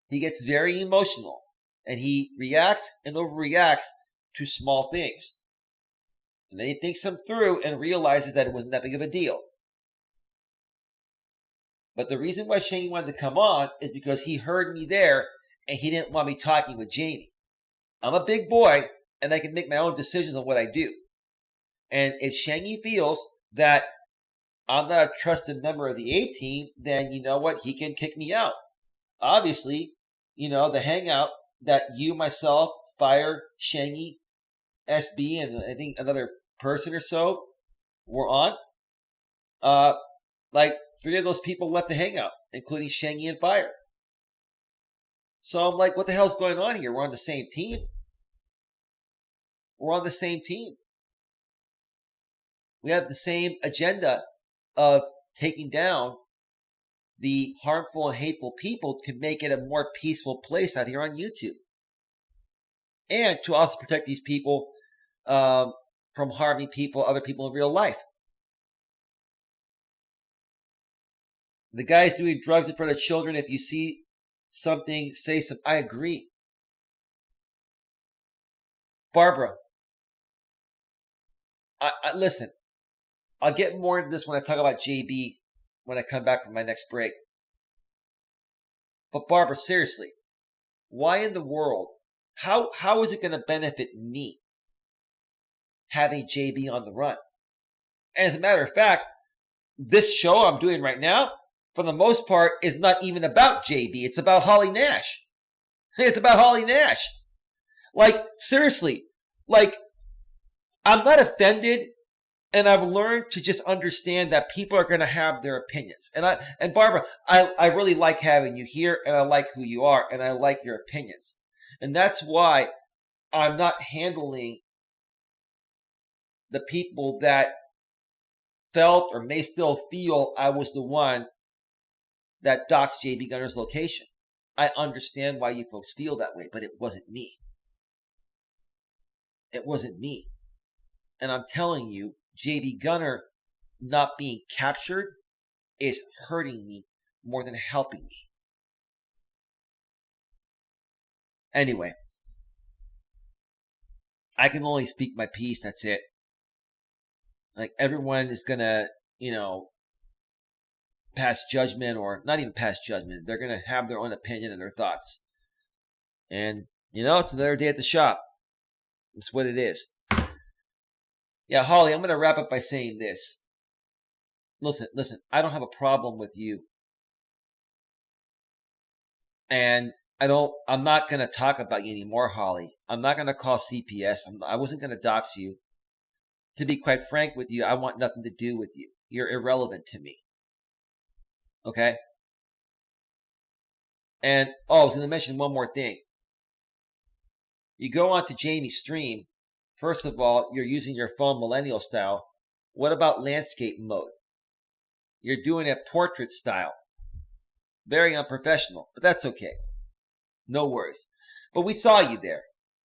He gets very emotional, and he reacts and overreacts to small things. And then he thinks them through and realizes that it wasn't that big of a deal. But the reason why Shangy wanted to come on is because he heard me there and he didn't want me talking with Jamie. I'm a big boy and I can make my own decisions on what I do. And if Shangy feels that I'm not a trusted member of the A-team, then you know what? He can kick me out. Obviously, the hangout that you, myself, Fire, Shangy, SB, and I think another person or so were on, like 3 of those people left the hangout, including Shangy and Fire. So I'm like, what the hell's going on here? We're on the same team. We're on the same team. We have the same agenda of taking down the harmful and hateful people to make it a more peaceful place out here on YouTube. And to also protect these people from harming people, other people in real life. The guys doing drugs in front of children, if you see something, say something. I agree. Barbara, I listen, I'll get more into this when I talk about JB when I come back from my next break. But Barbara, seriously, why in the world, how is it going to benefit me having JB on the run? And as a matter of fact, this show I'm doing right now, for the most part, is not even about JB. It's about Holly Nash. It's about Holly Nash. Like, seriously, like, I'm not offended, and I've learned to just understand that people are going to have their opinions. And Barbara, I really like having you here, and I like who you are, and I like your opinions. And that's why I'm not handling the people that felt or may still feel I was the one that doxed JD Gunnar's location. I understand why you folks feel that way, but it wasn't me. It wasn't me. And I'm telling you, JD Gunnar not being captured is hurting me more than helping me. Anyway, I can only speak my piece, that's it. Like, everyone is gonna, pass judgment, or not even pass judgment. They're gonna have their own opinion and their thoughts. And, it's another day at the shop. It's what it is. Yeah, Holly, I'm going to wrap up by saying this. Listen, I don't have a problem with you. And I'm not going to talk about you anymore, Holly. I'm not going to call CPS. I wasn't going to dox you. To be quite frank with you, I want nothing to do with you. You're irrelevant to me. Okay? And, I was going to mention one more thing. You go onto Jamie's stream. First of all, you're using your phone millennial style. What about landscape mode? You're doing it portrait style. Very unprofessional, but that's okay. No worries. But we saw you there.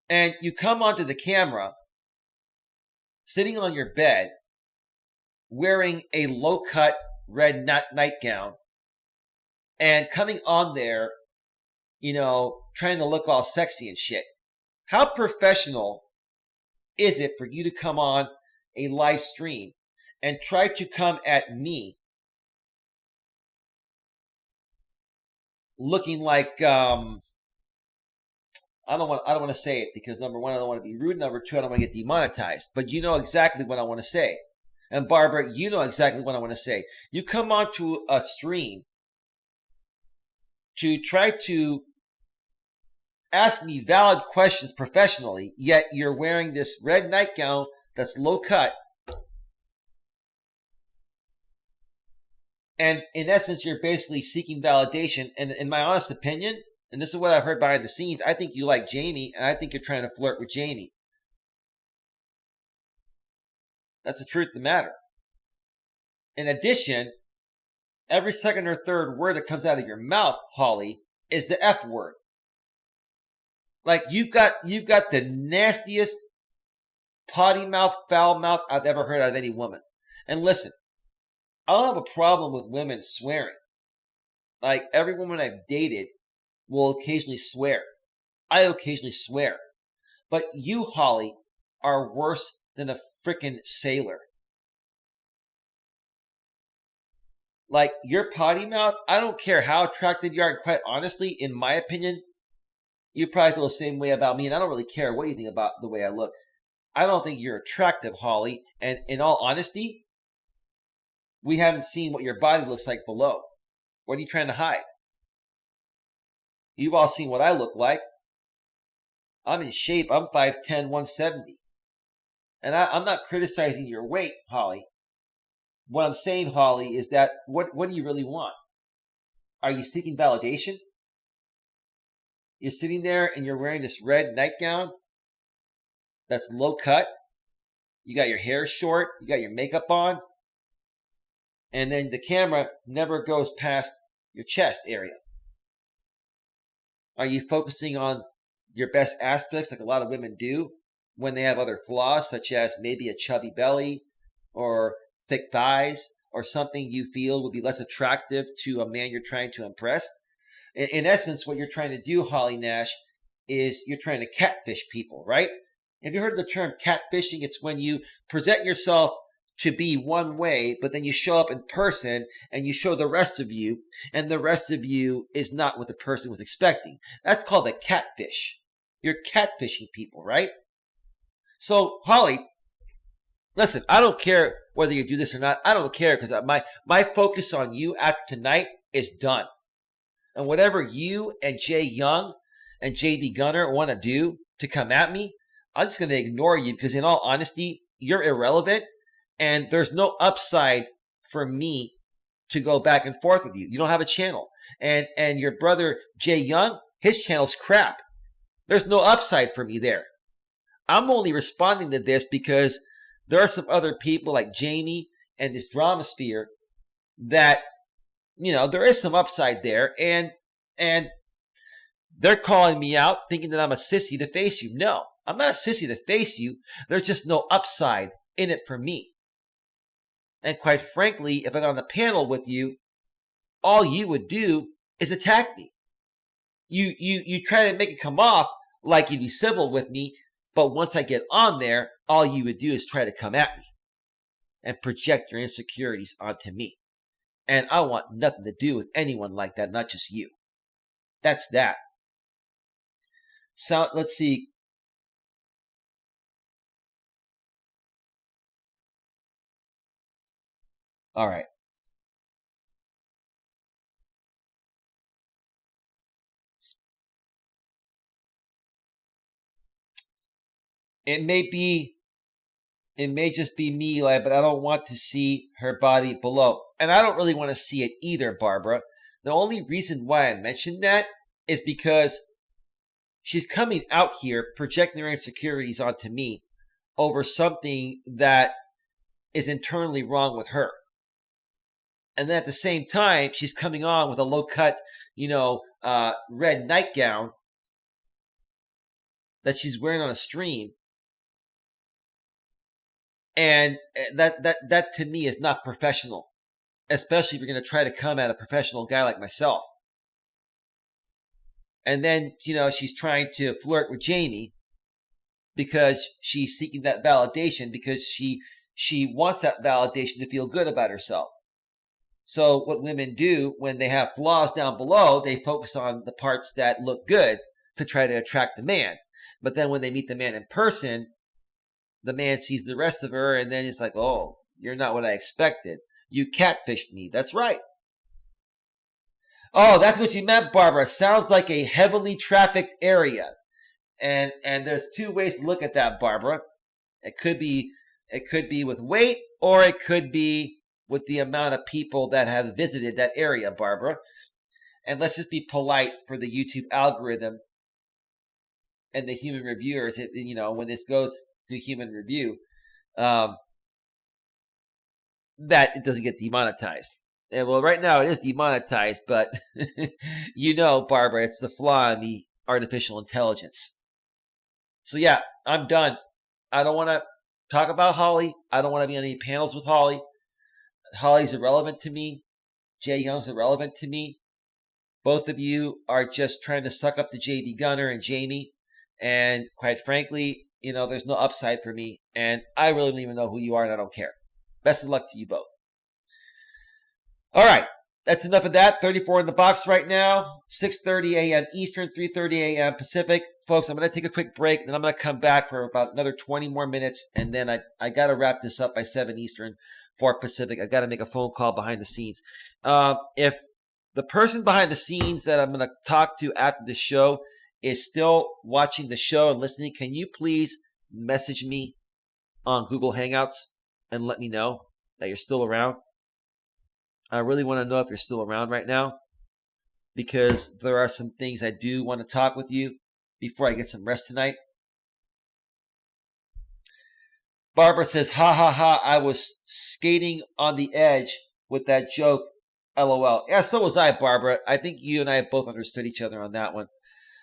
And you come onto the camera, sitting on your bed, wearing a low-cut red nightgown, and coming on there, trying to look all sexy and shit. How professional is it for you to come on a live stream and try to come at me looking like I don't want to say it because number one, I don't want to be rude. Number two, I don't want to get demonetized. But you know exactly what I want to say. And Barbara, you know exactly what I want to say. You come onto a stream to try to ask me valid questions professionally, yet you're wearing this red nightgown that's low cut. And in essence, you're basically seeking validation. And in my honest opinion, and this is what I've heard behind the scenes, I think you like Jamie, and I think you're trying to flirt with Jamie. That's the truth of the matter. In addition, every second or third word that comes out of your mouth, Holly, is the F word. Like you've got the nastiest potty mouth, foul mouth I've ever heard out of any woman. And listen, I don't have a problem with women swearing. Like every woman I've dated will occasionally swear. I occasionally swear. But you, Holly, are worse than a freaking sailor. Like, your potty mouth, I don't care how attractive you are. And quite honestly, in my opinion, you probably feel the same way about me. And I don't really care what you think about the way I look. I don't think you're attractive, Holly. And in all honesty, we haven't seen what your body looks like below. What are you trying to hide? You've all seen what I look like. I'm in shape. I'm 5'10", 170. And I'm not criticizing your weight, Holly. What I'm saying, Holly, is that what do you really want? Are you seeking validation? You're sitting there and you're wearing this red nightgown that's low cut. You got your hair short. You got your makeup on. And then the camera never goes past your chest area. Are you focusing on your best aspects like a lot of women do when they have other flaws, such as maybe a chubby belly or thick thighs or something you feel would be less attractive to a man you're trying to impress? In essence, what you're trying to do, Holly Nash, is you're trying to catfish people, right? Have you heard the term catfishing? It's when you present yourself to be one way, but then you show up in person and you show the rest of you, and the rest of you is not what the person was expecting. That's called a catfish. You're catfishing people, right? So, Holly, listen, I don't care whether you do this or not. I don't care, because my focus on you after tonight is done. And whatever you and Jay Young and JD Gunnar want to do to come at me, I'm just going to ignore you, because in all honesty, you're irrelevant. And there's no upside for me to go back and forth with you. You don't have a channel. And your brother, Jay Young, his channel's crap. There's no upside for me there. I'm only responding to this because there are some other people like Jamie and this drama sphere that, there is some upside there. And they're calling me out thinking that I'm a sissy to face you. No, I'm not a sissy to face you. There's just no upside in it for me. And quite frankly, if I got on the panel with you, all you would do is attack me. You try to make it come off like you'd be civil with me, but once I get on there, all you would do is try to come at me and project your insecurities onto me. And I want nothing to do with anyone like that, not just you. That's that. So let's see. All right. It may just be me, Eli, but I don't want to see her body below. And I don't really want to see it either, Barbara. The only reason why I mentioned that is because she's coming out here projecting her insecurities onto me over something that is internally wrong with her. And then at the same time, she's coming on with a low-cut, red nightgown that she's wearing on a stream. And that to me is not professional, especially if you're going to try to come at a professional guy like myself. And then, she's trying to flirt with Jamie because she's seeking that validation, because she wants that validation to feel good about herself. So what women do when they have flaws down below, they focus on the parts that look good to try to attract the man. But then when they meet the man in person, the man sees the rest of her, and then it's like, oh, you're not what I expected. You catfished me. That's right. Oh, that's what you meant, Barbara. Sounds like a heavily trafficked area. And there's two ways to look at that, Barbara. It could be with weight, or it could be with the amount of people that have visited that area, Barbara. And let's just be polite for the YouTube algorithm and the human reviewers. When this goes to human review, that it doesn't get demonetized. And well, right now it is demonetized, but Barbara, it's the flaw in the artificial intelligence. So yeah, I'm done. I don't want to talk about Holly. I don't want to be on any panels with Holly. Holly's irrelevant to me. Jay Young's irrelevant to me. Both of you are just trying to suck up to JD Gunnar and Jamie And quite frankly, there's no upside for me. And I really don't even know who you are, and I don't care. Best of luck to you both. All right. That's enough of that. 34 in the box right now. 6:30 a.m. Eastern, 3:30 a.m. Pacific. Folks, I'm going to take a quick break, and then I'm going to come back for about another 20 more minutes, and then I got to wrap this up by 7 Eastern, 4 Pacific. I got to make a phone call behind the scenes. If the person behind the scenes that I'm going to talk to after the show is still watching the show and listening, can you please message me on Google Hangouts and let me know that you're still around? I really want to know if you're still around right now, because there are some things I do want to talk with you before I get some rest tonight. Barbara says, ha ha ha, I was skating on the edge with that joke, LOL. Yeah, so was I, Barbara. I think you and I both understood each other on that one.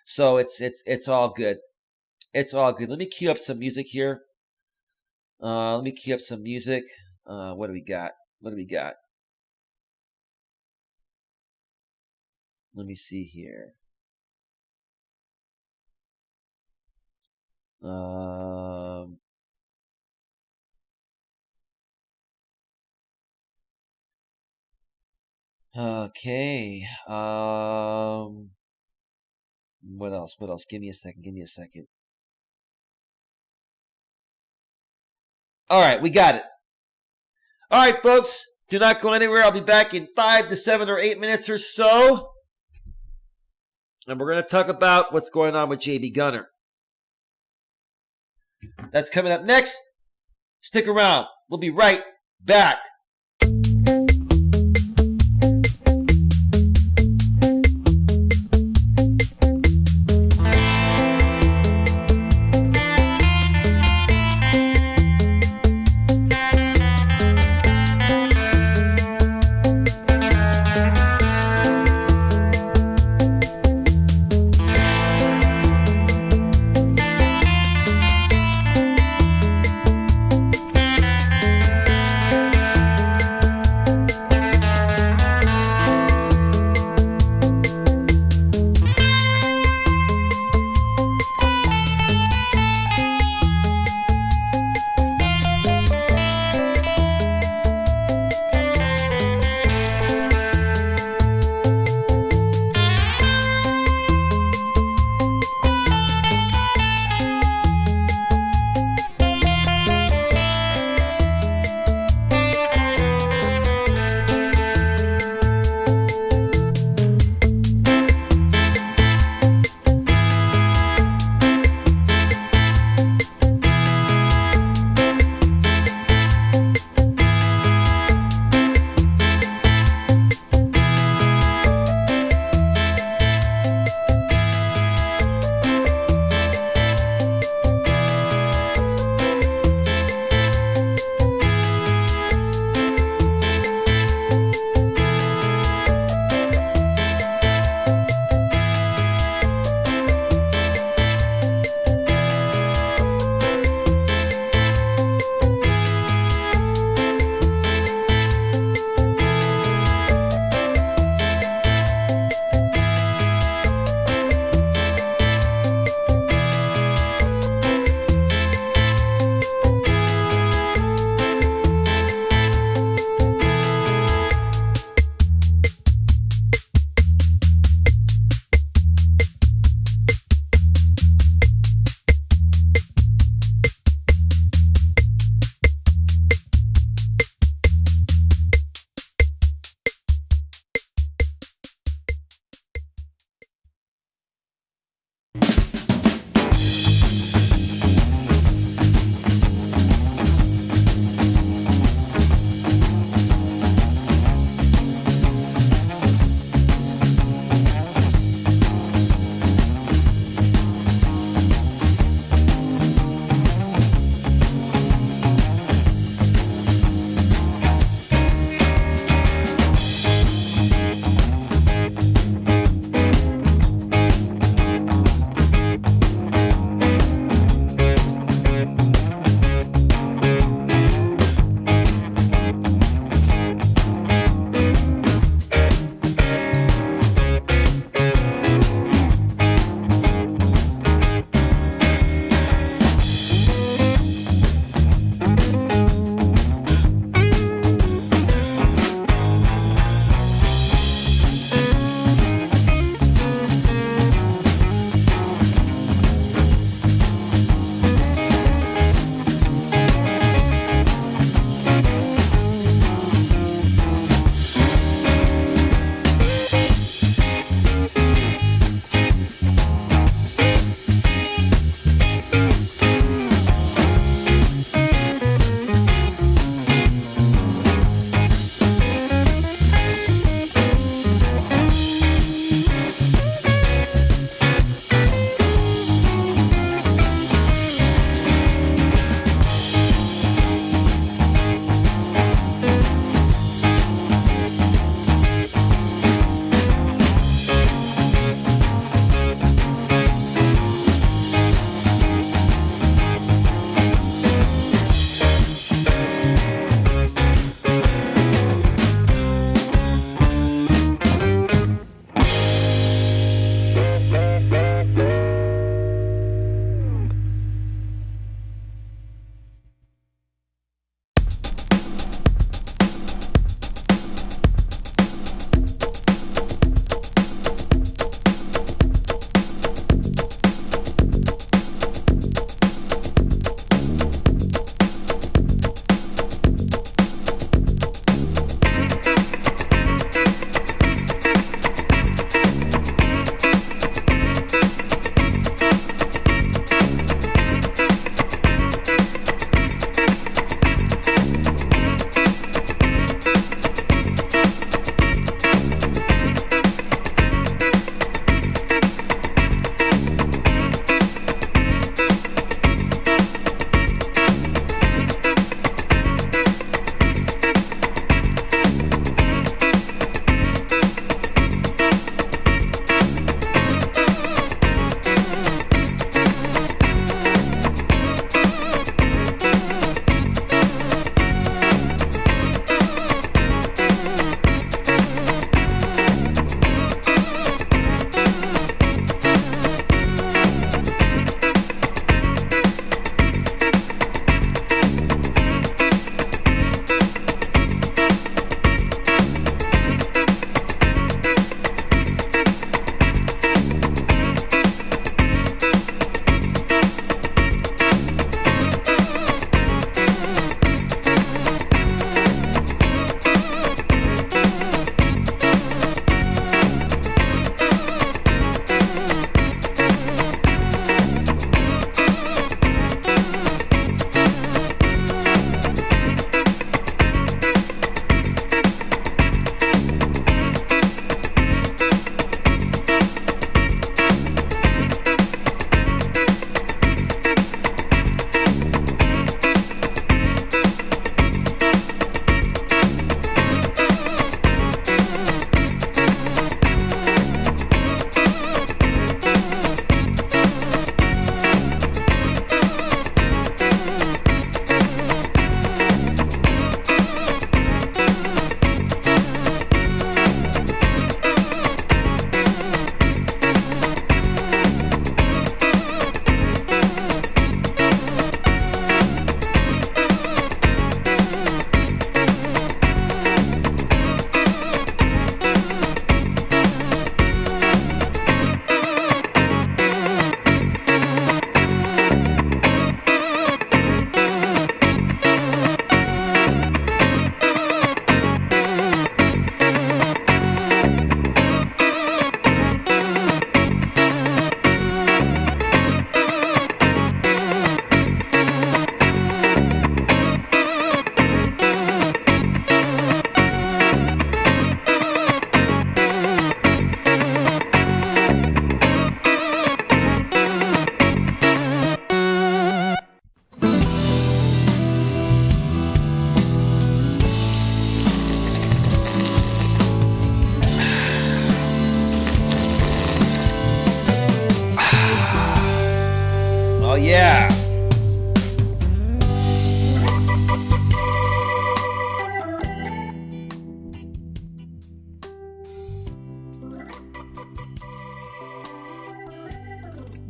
So it's all good. It's all good. Let me cue up some music here. What do we got? Let me see here. Okay. What else? Give me a second. All right, we got it. All right, folks, do not go anywhere. I'll be back in 5 to 7 or 8 minutes or so. And we're going to talk about what's going on with JD Gunnar. That's coming up next. Stick around. We'll be right back.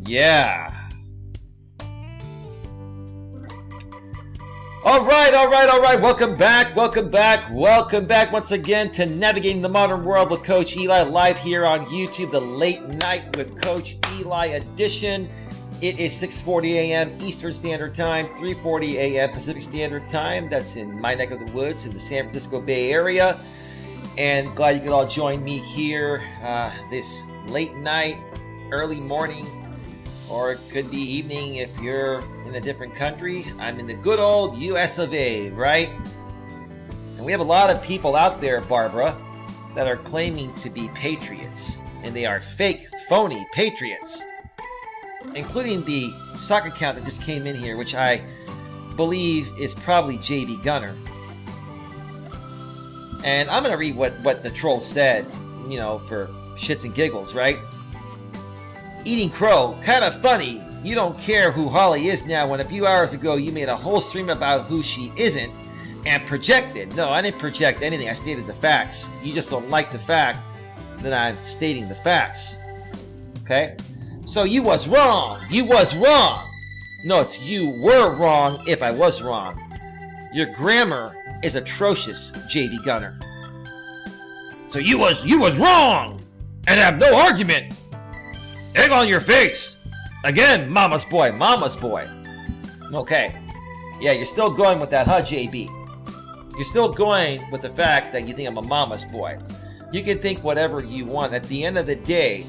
Yeah. All right. Welcome back once again to Navigating the Modern World with Coach Eli, live here on YouTube, the Late Night with Coach Eli edition. It is 6:40 a.m. Eastern Standard Time, 3:40 a.m. Pacific Standard Time. That's in my neck of the woods in the San Francisco Bay Area. And glad you could all join me here this late night, early morning, or it could be evening if you're in a different country. I'm in the good old US of A, right? And we have a lot of people out there, Barbara, that are claiming to be patriots. And they are fake, phony patriots. Including the soccer account that just came in here, which I believe is probably JD Gunnar. And I'm going to read what the troll said, for shits and giggles, right? Eating crow, kind of funny. You don't care who Holly is now when a few hours ago you made a whole stream about who she isn't and projected. No, I didn't project anything. I stated the facts. You just don't like the fact that I'm stating the facts. Okay? So you was wrong. You was wrong. No, it's you were wrong if I was wrong. Your grammar is atrocious, JD Gunnar. So you was wrong and have no argument. Egg on your face! Again, mama's boy. Okay. Yeah, you're still going with that, huh, JB? You're still going with the fact that you think I'm a mama's boy. You can think whatever you want. At the end of the day,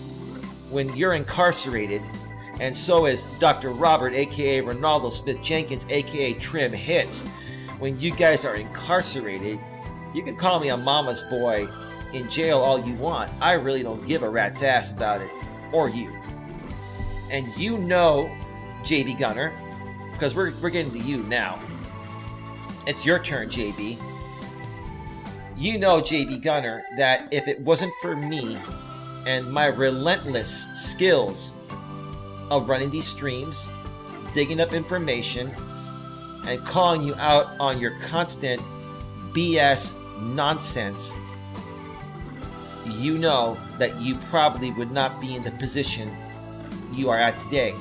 when you're incarcerated, and so is Dr. Robert, a.k.a. Ronaldo Smith-Jenkins, a.k.a. Trim Hits, when you guys are incarcerated, you can call me a mama's boy in jail all you want. I really don't give a rat's ass about it. Or you. And you know, JB Gunnar, because we're getting to you now. It's your turn, JB. You know, JB Gunnar, that if it wasn't for me and my relentless skills of running these streams, digging up information, and calling you out on your constant BS nonsense, you know that you probably would not be in the position you are at today.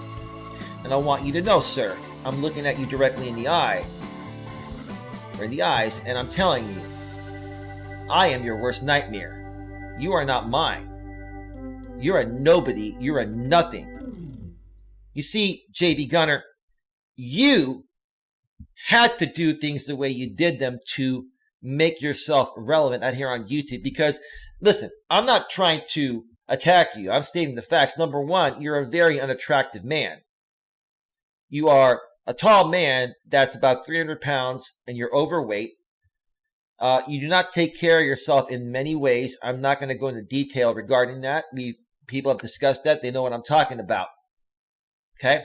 And I want you to know, sir, I'm looking at you directly in the eye, or in the eyes, and I'm telling you, I am your worst nightmare. You are not mine. You're a nobody. You're a nothing. You see, JB Gunnar, you had to do things the way you did them to make yourself relevant out here on YouTube, because listen, I'm not trying to attack you. I'm stating the facts. Number one, you're a very unattractive man. You are a tall man that's about 300 pounds and you're overweight. You do not take care of yourself in many ways. I'm not going to go into detail regarding that. People have discussed that. They know what I'm talking about. Okay?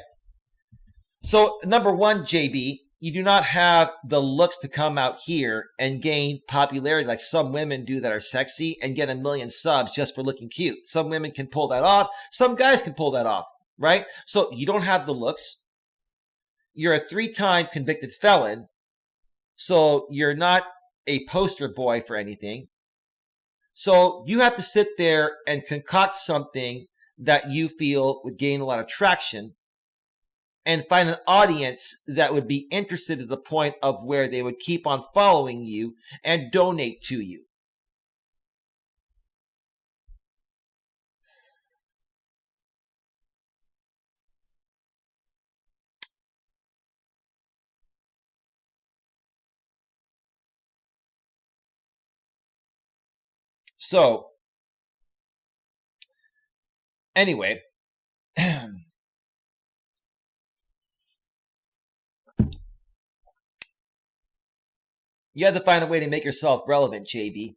So, number one, JB, you do not have the looks to come out here and gain popularity like some women do that are sexy and get 1 million subs just for looking cute. Some women can pull that off. Some guys can pull that off, right? So you don't have the looks. You're a 3-time convicted felon. So you're not a poster boy for anything. So you have to sit there and concoct something that you feel would gain a lot of traction and find an audience that would be interested to the point of where they would keep on following you and donate to you. So, anyway, you have to find a way to make yourself relevant, JB.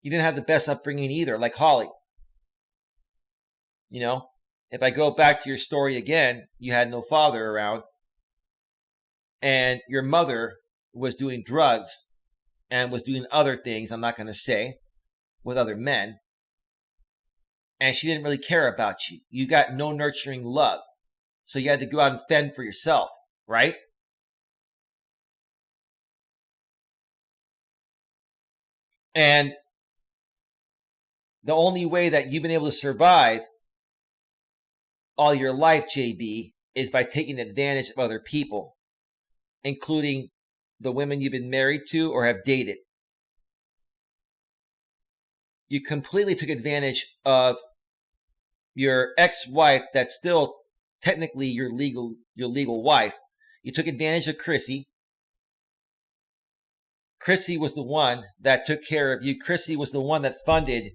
You didn't have the best upbringing either, like Holly. If I go back to your story again, you had no father around, and your mother was doing drugs and was doing other things, I'm not going to say, with other men, and she didn't really care about you. You got no nurturing love, so you had to go out and fend for yourself, right? And the only way that you've been able to survive all your life, JB, is by taking advantage of other people, including the women you've been married to or have dated. You completely took advantage of your ex-wife that's still technically your legal wife. You took advantage of Chrissy. Chrissy was the one that took care of you. Chrissy was the one that funded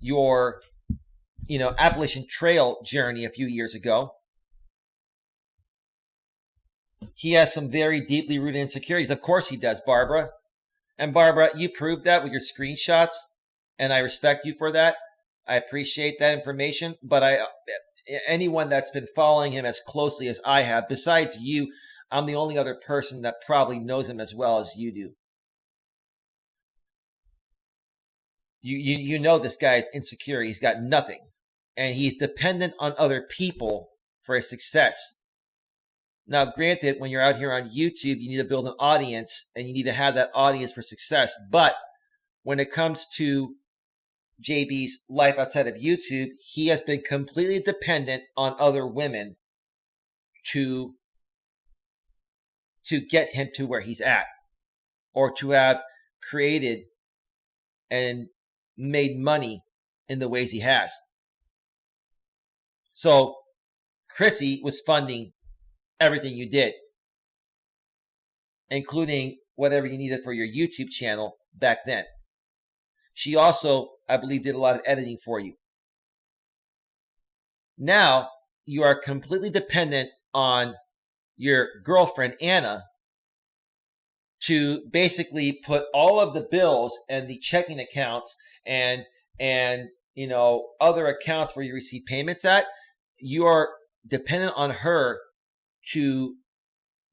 your, Appalachian Trail journey a few years ago. He has some very deeply rooted insecurities. Of course he does, Barbara. And Barbara, you proved that with your screenshots, and I respect you for that. I appreciate that information, but anyone that's been following him as closely as I have, besides you, I'm the only other person that probably knows him as well as you do. You know this guy's insecure. He's got nothing. And he's dependent on other people for his success. Now, granted, when you're out here on YouTube, you need to build an audience, and you need to have that audience for success. But when it comes to JB's life outside of YouTube, he has been completely dependent on other women to get him to where he's at, or to have created and made money in the ways he has. So Chrissy was funding everything you did, including whatever you needed for your YouTube channel back then. She also, I believe, did a lot of editing for you. Now you are completely dependent on your girlfriend, Anna, to basically put all of the bills and the checking accounts and other accounts where you receive payments at. You are dependent on her to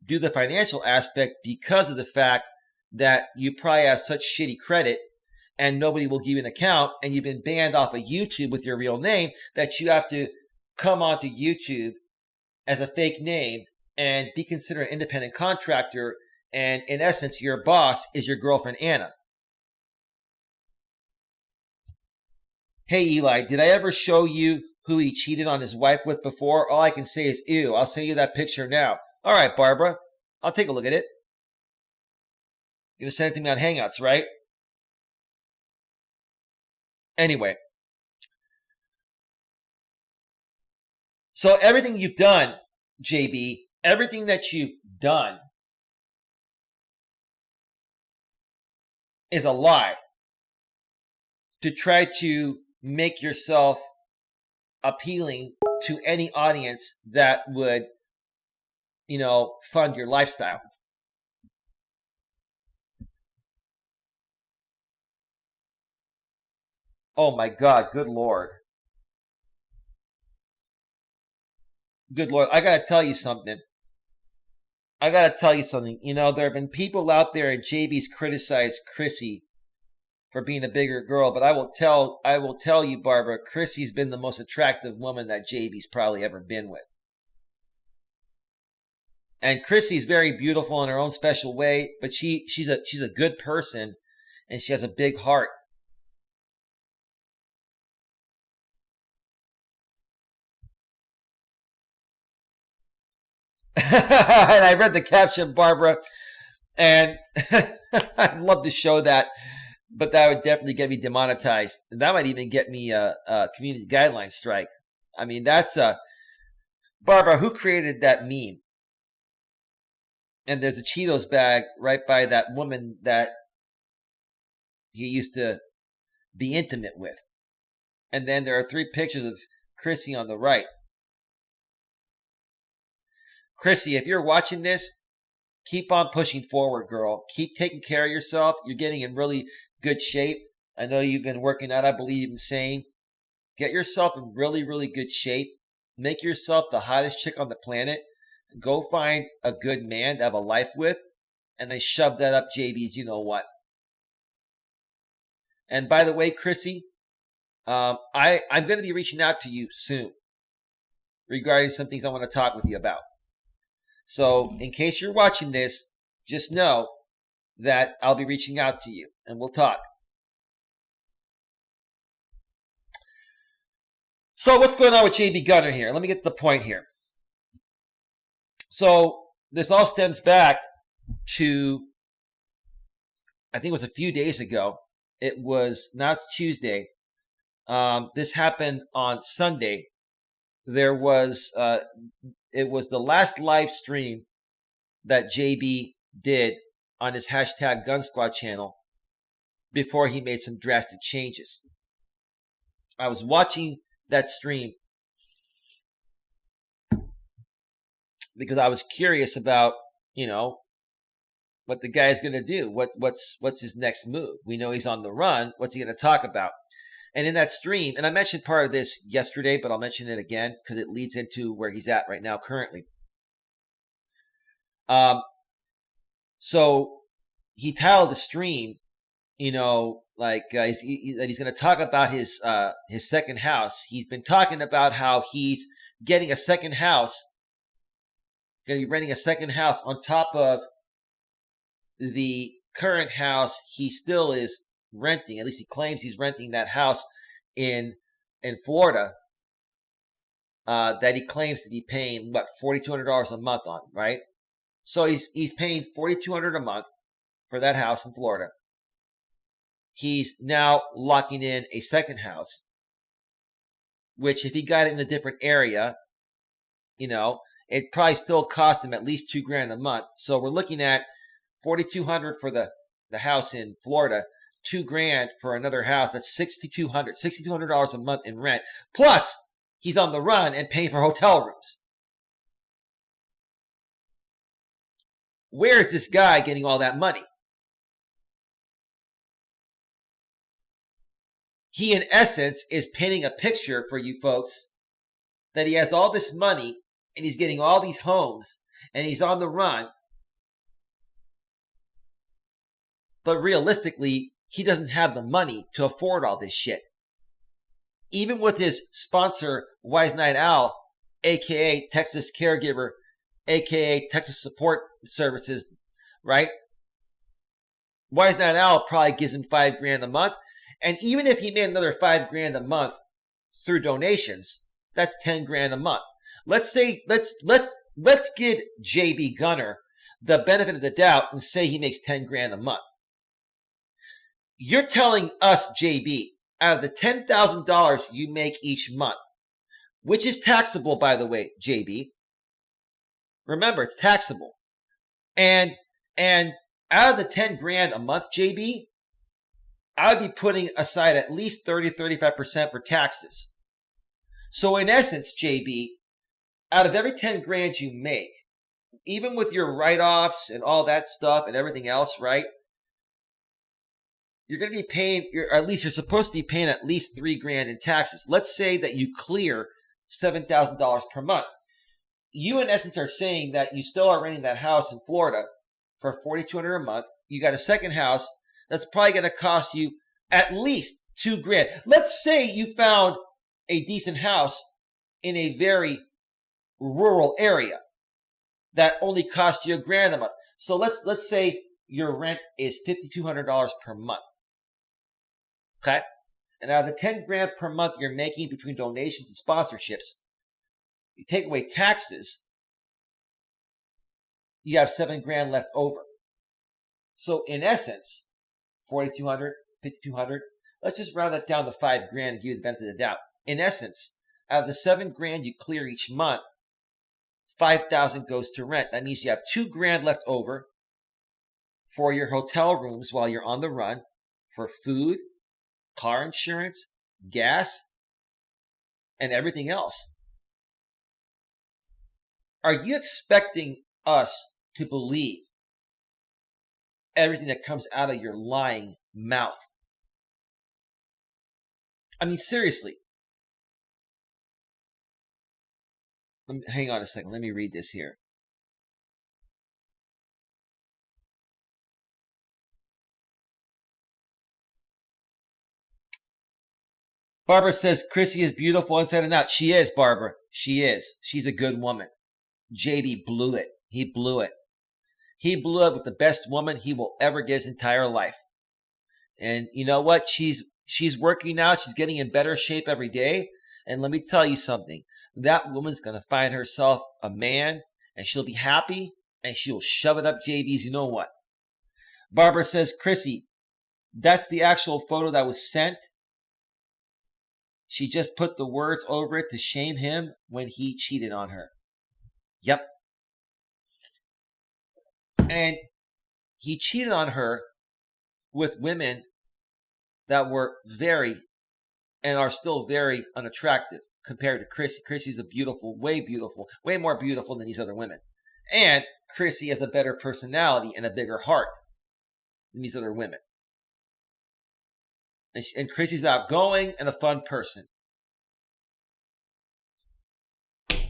do the financial aspect because of the fact that you probably have such shitty credit and nobody will give you an account, and you've been banned off of YouTube with your real name, that you have to come onto YouTube as a fake name and be considered an independent contractor. And in essence, your boss is your girlfriend, Anna. Hey, Eli, did I ever show you who he cheated on his wife with before? All I can say is, ew. I'll send you that picture now. All right, Barbara. I'll take a look at it. You're going to send it to me on Hangouts, right? Anyway. So everything you've done, JB, everything that you've done is a lie to try to make yourself appealing to any audience that would, fund your lifestyle. Oh my God, good Lord. Good Lord, I gotta tell you something. There have been people out there, and JB's criticized Chrissy for being a bigger girl, but I will tell you, Barbara, Chrissy's been the most attractive woman that JB's probably ever been with. And Chrissy's very beautiful in her own special way, but she's a good person, and she has a big heart. And I read the caption, Barbara, and I'd love to show that, but that would definitely get me demonetized. That might even get me a community guidelines strike. I mean, that's Barbara, who created that meme? And there's a Cheetos bag right by that woman that he used to be intimate with. And then there are 3 pictures of Chrissy on the right. Chrissy, if you're watching this, keep on pushing forward, girl. Keep taking care of yourself. You're getting in really good shape. I know you've been working out, I believe you've been saying. Get yourself in really, really good shape. Make yourself the hottest chick on the planet. Go find a good man to have a life with, and then shove that up JB's you-know-what. And by the way, Chrissy, I'm going to be reaching out to you soon regarding some things I want to talk with you about. So in case you're watching this, just know that I'll be reaching out to you, and we'll talk. So what's going on with JD Gunnar here? Let me get to the point here. So this all stems back to, I think it was a few days ago. Now it's Tuesday. This happened on Sunday. It was the last live stream that JB did on his hashtag Gun Squad channel before he made some drastic changes. I was watching that stream because I was curious about, what the guy's going to do. What's his next move? We know he's on the run. What's he going to talk about? And in that stream, and I mentioned part of this yesterday, but I'll mention it again because it leads into where he's at right now currently. So he titled the stream, he's going to talk about his second house. He's been talking about how he's getting a second house, going to be renting a second house on top of the current house he still is renting. At least he claims he's renting that house in Florida that he claims to be paying $4,200 a month on, right? So he's paying $4,200 a month for that house in Florida. He's now locking in a second house, which if he got it in a different area, it probably still cost him at least $2,000 a month. So we're looking at $4,200 for the house in Florida, $2,000 for another house. That's $6,200 a month in rent. Plus, he's on the run and paying for hotel rooms. Where is this guy getting all that money? He, in essence, is painting a picture for you folks that he has all this money and he's getting all these homes and he's on the run. But realistically, he doesn't have the money to afford all this shit. Even with his sponsor, Wise Night Owl, a.k.a. Texas Caregiver, a.k.a. Texas Support Services, right? Wise Night Owl probably gives him $5,000 a month. And even if he made another $5,000 a month through donations, that's $10,000 a month. Let's give JD Gunnar the benefit of the doubt and say he makes $10,000 a month. You're telling us, JB, out of the $10,000 you make each month, which is taxable, by the way, JB. Remember, it's taxable. And out of the $10,000 a month, JB, I would be putting aside at least 30-35% for taxes. So in essence, JB, out of every $10,000 you make, even with your write-offs and all that stuff and everything else, right? You're going to be paying, you're supposed to be paying at least $3,000 in taxes. Let's say that you clear $7,000 per month. You, in essence, are saying that you still are renting that house in Florida for $4,200 a month. You got a second house that's probably going to cost you at least $2,000. Let's say you found a decent house in a very rural area that only cost you $1,000 a month. So let's say your rent is $5,200 per month. Okay? And out of the $10,000 per month you're making between donations and sponsorships, you take away taxes, you have $7,000 left over. So in essence, $4,200, $5,200, let's just round that down to $5,000 and give you the benefit of the doubt. In essence, out of the $7,000 you clear each month, $5,000 goes to rent. That means you have $2,000 left over for your hotel rooms while you're on the run, for food, car insurance, gas, and everything else. Are you expecting us to believe everything that comes out of your lying mouth? I mean, seriously. Hang on a second. Let me read this here. Barbara says Chrissy is beautiful inside and out. She is, Barbara. She is. She's a good woman. JD blew it. He blew it. He blew it with the best woman he will ever get his entire life. And you know what? She's working out. She's getting in better shape every day. And let me tell you something. That woman's going to find herself a man, and she'll be happy, and she'll shove it up JB's you know what. Barbara says, Chrissy, that's the actual photo that was sent. She just put the words over it to shame him when he cheated on her. Yep. And he cheated on her with women that were very and are still very unattractive compared to Chrissy. Chrissy's way more beautiful than these other women. And Chrissy has a better personality and a bigger heart than these other women. And Chrissy's outgoing and a fun person.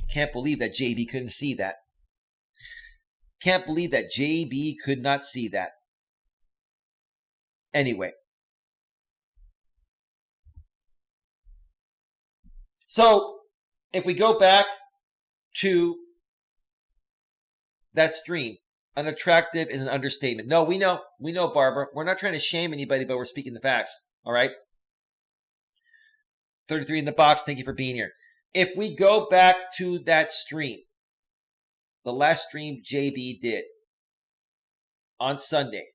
Can't believe that JB couldn't see that. Can't believe that JB could not see that. Anyway. So, if we go back to that stream, unattractive is an understatement. No, we know, Barbara. We're not trying to shame anybody, but we're speaking the facts. All right? 33 in the box. Thank you for being here. If we go back to that stream, the last stream JB did on Sunday,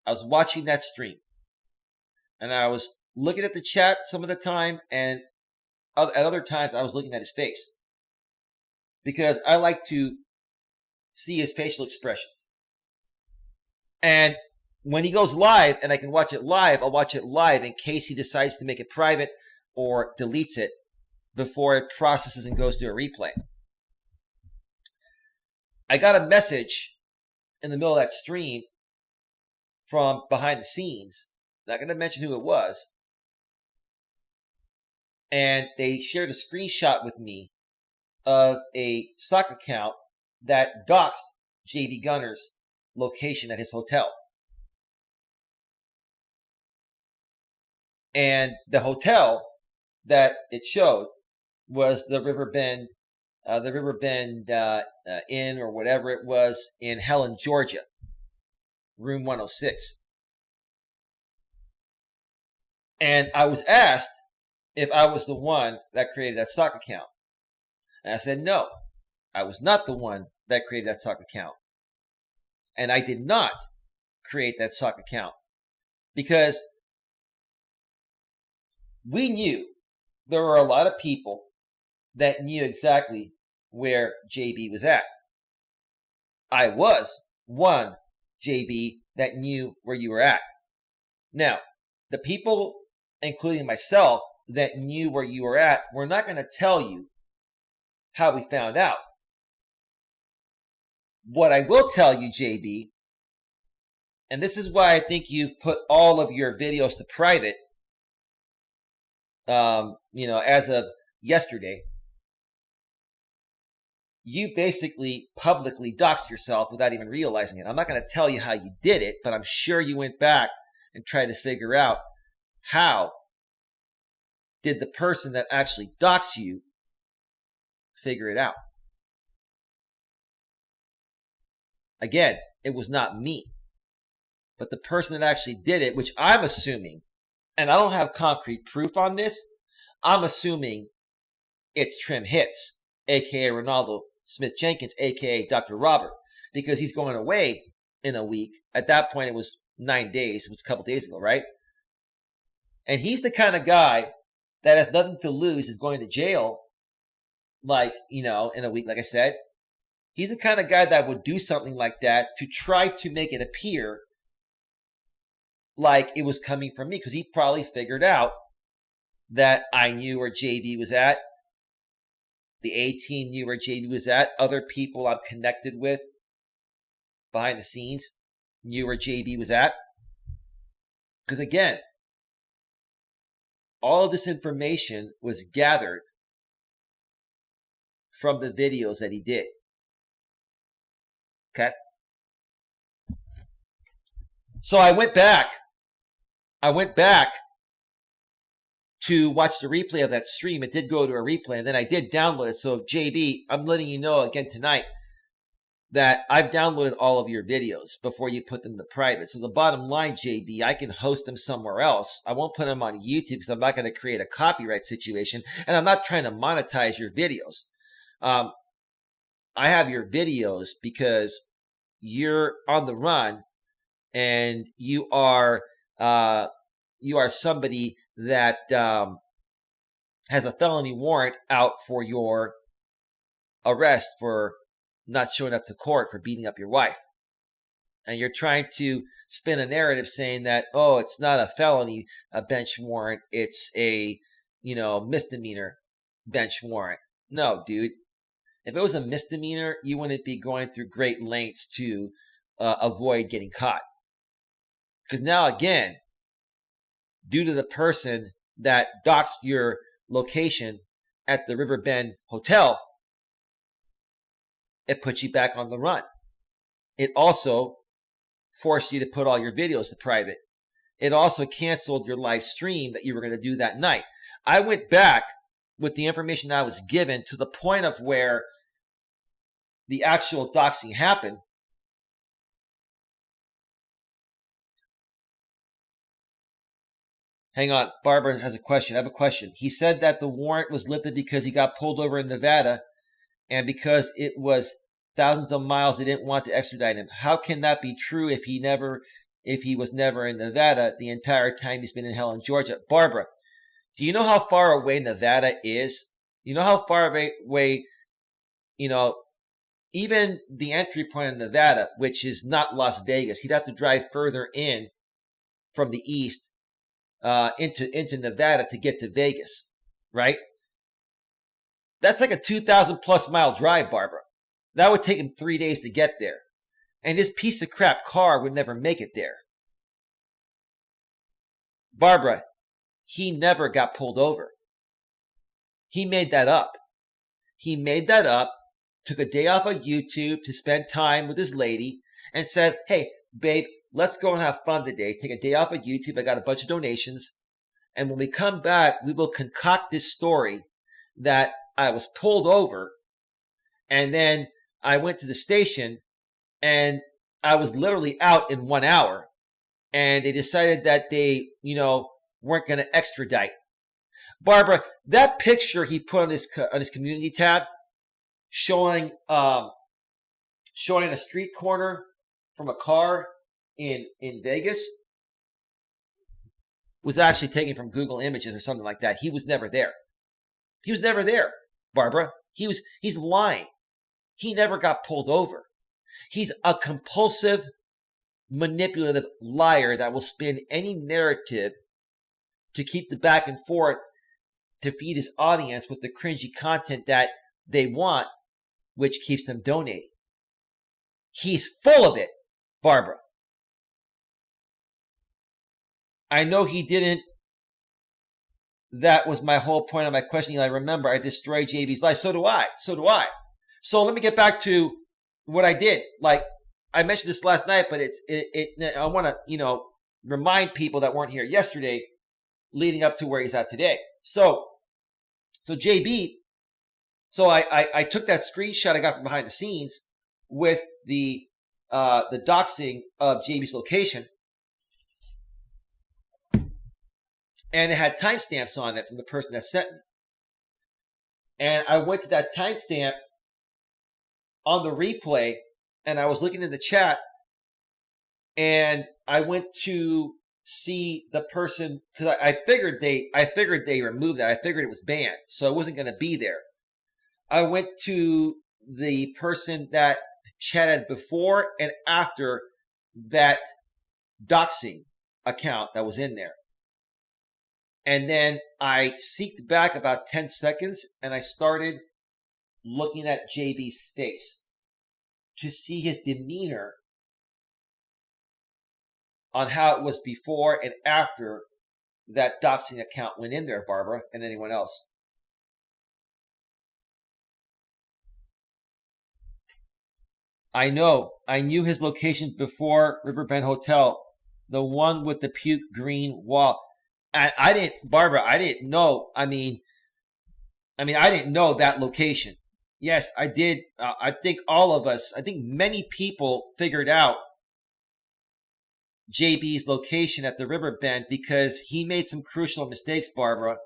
I was watching that stream, and I was looking at the chat some of the time, and at other times I was looking at his face, because I like to see his facial expressions. And when he goes live, and I can watch it live, I'll watch it live in case he decides to make it private or deletes it before it processes and goes to a replay. I got a message in the middle of that stream from behind the scenes. Not going to mention who it was. And they shared a screenshot with me of a sock account that doxed JD Gunnar's location at his hotel. And the hotel that it showed was the Riverbend Inn or whatever it was in Helen, Georgia, room 106. And I was asked if I was the one that created that sock account. And I said, no, I was not the one that created that sock account. And I did not create that sock account because we knew there were a lot of people that knew exactly where JB was at. I was one JB that knew where you were at. Now, the people, including myself, that knew where you were at, we're not going to tell you how we found out. What I will tell you, JB, and this is why I think you've put all of your videos to private, as of yesterday, you basically publicly doxed yourself without even realizing it. I'm not going to tell you how you did it, but I'm sure you went back and tried to figure out how did the person that actually doxed you figure it out. Again, it was not me, but the person that actually did it, which I'm assuming, and I don't have concrete proof on this, I'm assuming it's Trim Hits, a.k.a. Ronaldo Smith-Jenkins, a.k.a. Dr. Robert, because he's going away in a week. At that point, it was 9 days. It was a couple days ago, right? And he's the kind of guy that has nothing to lose, is going to jail, in a week, like I said. He's the kind of guy that would do something like that to try to make it appear like it was coming from me, because he probably figured out that I knew where JB was at. The A-team knew where JB was at. Other people I'm connected with behind the scenes knew where JB was at. Because again, all of this information was gathered from the videos that he did. Okay? So I went back to watch the replay of that stream. It did go to a replay, and then I did download it. So, JB, I'm letting you know again tonight, that I've downloaded all of your videos before you put them to private. So the bottom line, JB, I can host them somewhere else. I won't put them on YouTube because I'm not going to create a copyright situation, and I'm not trying to monetize your videos. I have your videos because you're on the run, and you are somebody that has a felony warrant out for your arrest for not showing up to court for beating up your wife. And you're trying to spin a narrative saying that, oh, it's not a felony bench warrant, it's a misdemeanor bench warrant. No, dude. If it was a misdemeanor, you wouldn't be going through great lengths to avoid getting caught. Because now, again, due to the person that doxed your location at the Riverbend Hotel, it puts you back on the run. It also forced you to put all your videos to private. It also canceled your live stream that you were going to do that night. I went back with the information I was given to the point of where the actual doxing happened. Hang on, Barbara has a question. I have a question. He said that the warrant was lifted because he got pulled over in Nevada, and because it was thousands of miles, they didn't want to extradite him. How can that be true if he was never in Nevada the entire time he's been in Helen, Georgia? Barbara, do you know how far away Nevada is? You know how far away, even the entry point in Nevada, which is not Las Vegas, he'd have to drive further in from the east into Nevada to get to Vegas, right? That's like a 2,000 plus mile drive, Barbara. That would take him 3 days to get there. And his piece of crap car would never make it there. Barbara, he never got pulled over. He made that up. He made that up, took a day off of YouTube to spend time with his lady, and said, hey, babe, let's go and have fun today. Take a day off of YouTube. I got a bunch of donations. And when we come back, we will concoct this story that I was pulled over, and then I went to the station, and I was literally out in 1 hour, and they decided that they, weren't going to extradite. Barbara, that picture he put on his community tab, showing a street corner from a car in Vegas, was actually taken from Google Images or something like that. He was never there. He was never there, Barbara. He's lying. He never got pulled over. He's a compulsive, manipulative liar that will spin any narrative to keep the back and forth to feed his audience with the cringy content that they want, which keeps them donating. He's full of it, Barbara. I know he didn't. That was my whole point of my question, Eli. Remember, I destroyed JB's life. So do I. So let me get back to what I did. Like, I mentioned this last night, but I want to, remind people that weren't here yesterday leading up to where he's at today. So JB, I took that screenshot I got from behind the scenes with the doxing of JB's location, and it had timestamps on it from the person that sent me. And I went to that timestamp on the replay, and I was looking in the chat, and I went to see the person, because I figured they removed that. I figured it was banned, so it wasn't going to be there. I went to the person that chatted before and after that doxing account that was in there. And then I seeked back about 10 seconds, and I started looking at JB's face to see his demeanor on how it was before and after that doxing account went in there, Barbara, and anyone else. I know. I knew his location before Riverbend Hotel, the one with the puke green wall. And I didn't, Barbara, I didn't know. I mean, I didn't know that location. Yes, I did. I think all of us, I think many people figured out JB's location at the river bend because he made some crucial mistakes, Barbara,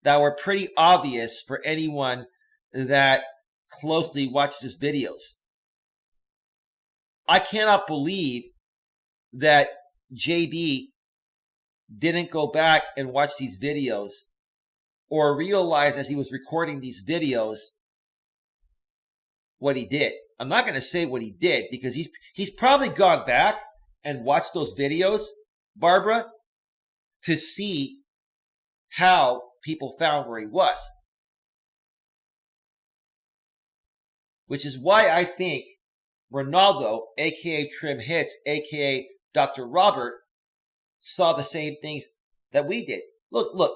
that were pretty obvious for anyone that closely watched his videos. I cannot believe that JB didn't go back and watch these videos or realize as he was recording these videos what he did. I'm not going to say what he did because he's probably gone back and watched those videos, Barbara, to see how people found where he was. Which is why I think Ronaldo, aka Trim Hits, aka Dr. Robert, saw the same things that we did. Look,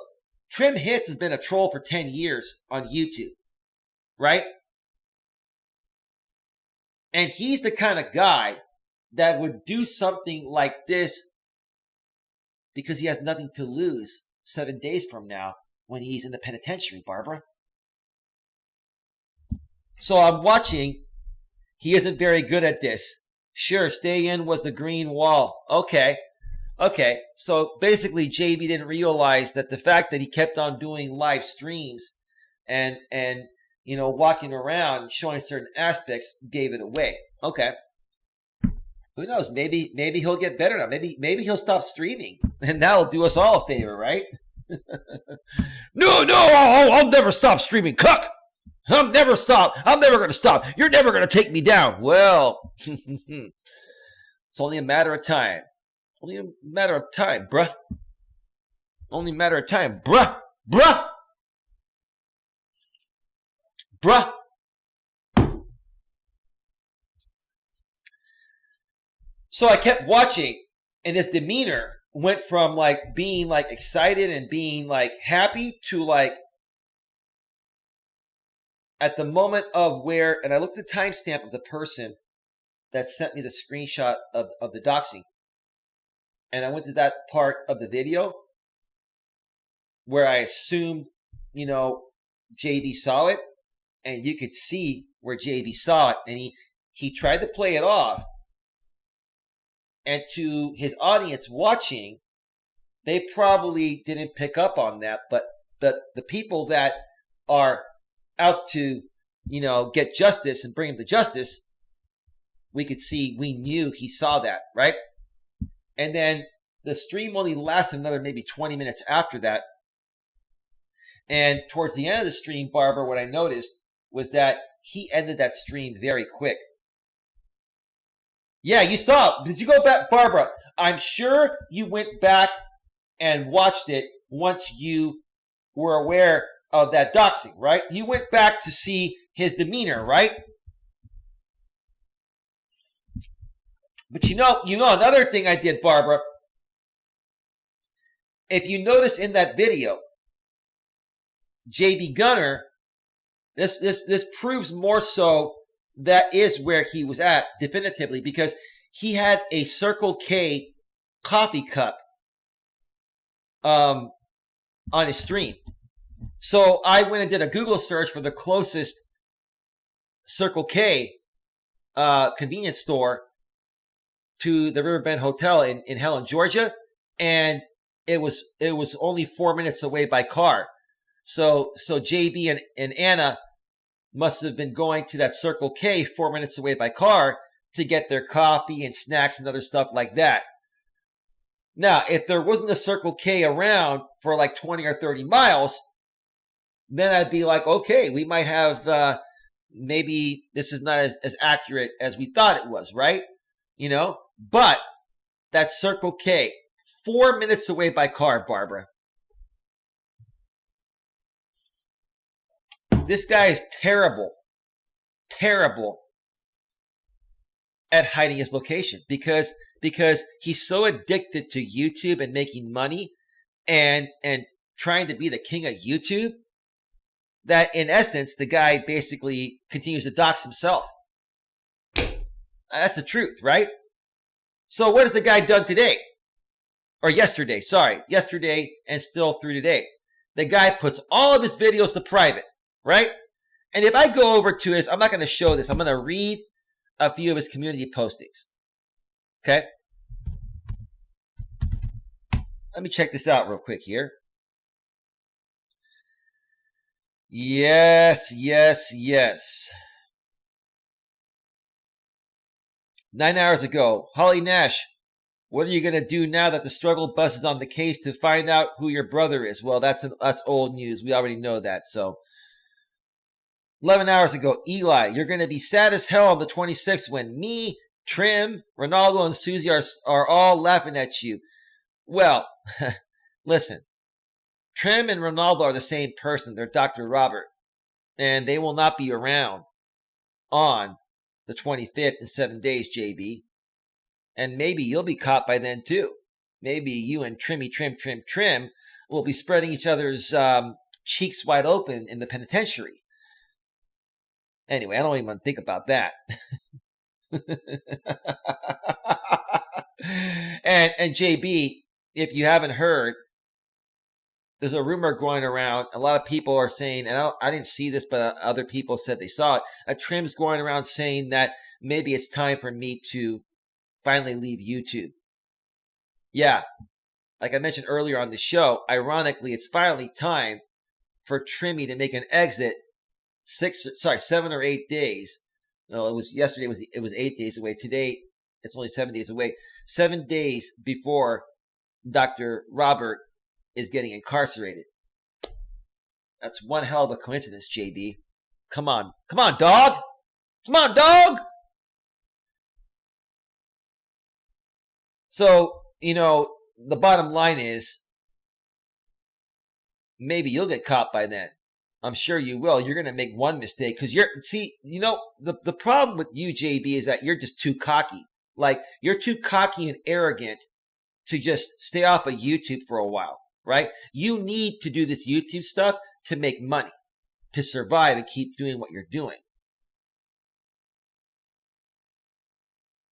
Trim Hits has been a troll for 10 years on YouTube, right? And he's the kind of guy that would do something like this because he has nothing to lose 7 days from now when he's in the penitentiary, Barbara. So I'm watching. He isn't very good at this. Sure, stay in was the green wall. Okay. So basically JB didn't realize that the fact that he kept on doing live streams and walking around showing certain aspects gave it away. Okay. Who knows? Maybe he'll get better now. Maybe he'll stop streaming, and that'll do us all a favor, right? No, I'll never stop streaming, cuck. I'll never stop. I'm never going to stop. You're never going to take me down. Well, it's only a matter of time. Only a matter of time, bruh. Only a matter of time, bruh. So I kept watching, and his demeanor went from being excited and being happy to at the moment of where, and I looked at the timestamp of the person that sent me the screenshot of the doxing. And I went to that part of the video where I assumed, JD saw it, and you could see where JD saw it, and he tried to play it off. And to his audience watching, they probably didn't pick up on that, but the people that are out to, get justice and bring him to justice, we knew he saw that, right? And then the stream only lasted another maybe 20 minutes after that. And towards the end of the stream, Barbara, what I noticed was that he ended that stream very quick. Yeah, you saw it. Did you go back, Barbara? I'm sure you went back and watched it once you were aware of that doxing, right? You went back to see his demeanor, right? But another thing I did, Barbara, if you notice in that video, JD Gunnar, this proves more so that is where he was at definitively, because he had a Circle K coffee cup on his stream. So I went and did a Google search for the closest Circle K convenience store to the Riverbend Hotel in Helen, Georgia, and it was only 4 minutes away by car. So JB and Anna must have been going to that Circle K 4 minutes away by car to get their coffee and snacks and other stuff like that. Now, if there wasn't a Circle K around for 20 or 30 miles, then I'd be like, okay, we might have, maybe this is not as accurate as we thought it was, right? But that Circle K, 4 minutes away by car, Barbara. This guy is terrible at hiding his location because he's so addicted to YouTube and making money and trying to be the king of YouTube that in essence, the guy basically continues to dox himself. That's the truth, right? So what has the guy done today? Or yesterday, and still through today. The guy puts all of his videos to private, right? And if I go over to his, I'm not going to show this. I'm going to read a few of his community postings. Okay? Let me check this out real quick here. Yes. 9 hours ago, Holly Nash, what are you going to do now that the struggle bus is on the case to find out who your brother is? Well, that's old news. We already know that. So 11 hours ago, Eli, you're going to be sad as hell on the 26th when me, Trim, Ronaldo, and Susie are all laughing at you. Well, listen, Trim and Ronaldo are the same person. They're Dr. Robert, and they will not be around on the 25th in 7 days, JB. And maybe you'll be caught by then too. Maybe you and Trim will be spreading each other's cheeks wide open in the penitentiary. Anyway, I don't even think about that. and JB, if you haven't heard, there's a rumor going around. A lot of people are saying, and I didn't see this, but other people said they saw it. Trim's going around saying that maybe it's time for me to finally leave YouTube. Yeah, like I mentioned earlier on the show, ironically, it's finally time for Trimmy to make an exit 7 or 8 days. No, it was yesterday. It was 8 days away. Today, it's only 7 days away. 7 days before Dr. Robert is getting incarcerated. That's one hell of a coincidence, JB. Come on, dog. Come on, dog. So, the bottom line is, maybe you'll get caught by then. I'm sure you will. You're going to make one mistake because the problem with you, JB, is that you're just too cocky. Like, you're too cocky and arrogant to just stay off of YouTube for a while, right? You need to do this YouTube stuff to make money, to survive and keep doing what you're doing.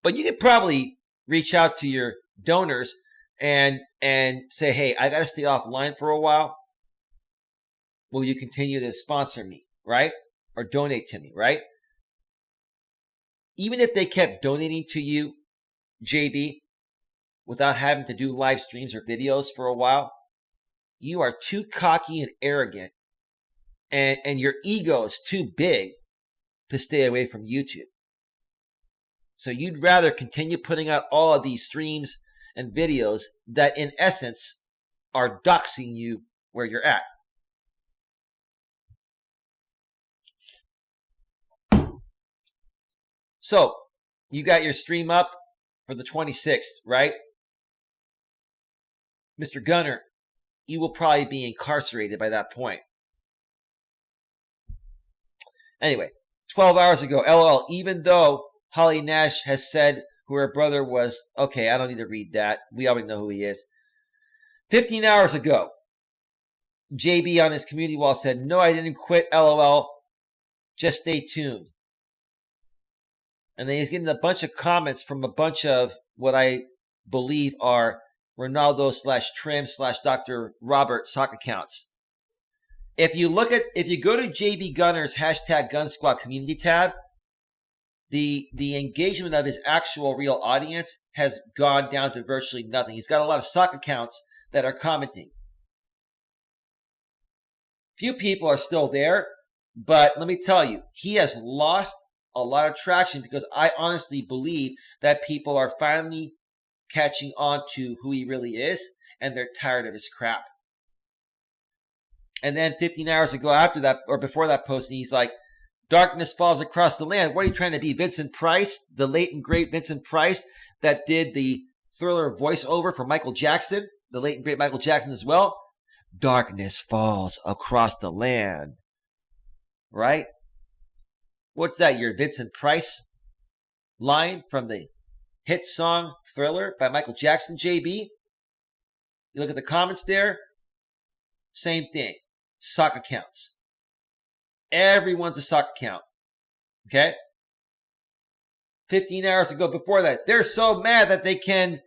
But you could probably reach out to your donors and say, hey, I got to stay offline for a while. Will you continue to sponsor me, right? Or donate to me, right? Even if they kept donating to you, JB, without having to do live streams or videos for a while, you are too cocky and arrogant, and your ego is too big to stay away from YouTube. So you'd rather continue putting out all of these streams and videos that in essence are doxing you where you're at. So you got your stream up for the 26th, right? Mr. Gunnar, you will probably be incarcerated by that point. Anyway, 12 hours ago, LOL, even though Holly Nash has said who her brother was, okay, I don't need to read that. We already know who he is. 15 hours ago, JB on his community wall said, no, I didn't quit, LOL. Just stay tuned. And then he's getting a bunch of comments from a bunch of what I believe are Ronaldo/Trim/Dr. Robert sock accounts. If you go to JB Gunnar's #Gun Squad community tab, the engagement of his actual real audience has gone down to virtually nothing. He's got a lot of sock accounts that are commenting. Few people are still there, but let me tell you, he has lost a lot of traction because I honestly believe that people are finally catching on to who he really is, and they're tired of his crap. And then 15 hours ago after that, or before that posting, he's like, darkness falls across the land. What are you trying to be, Vincent Price, the late and great Vincent Price that did the Thriller voiceover for Michael Jackson, the late and great Michael Jackson as well? Darkness falls across the land. Right? What's that, your Vincent Price line from the hit song Thriller by Michael Jackson, JB? You look at the comments there, same thing. Sock accounts. Everyone's a sock account. Okay? 15 hours ago before that, they're so mad that they can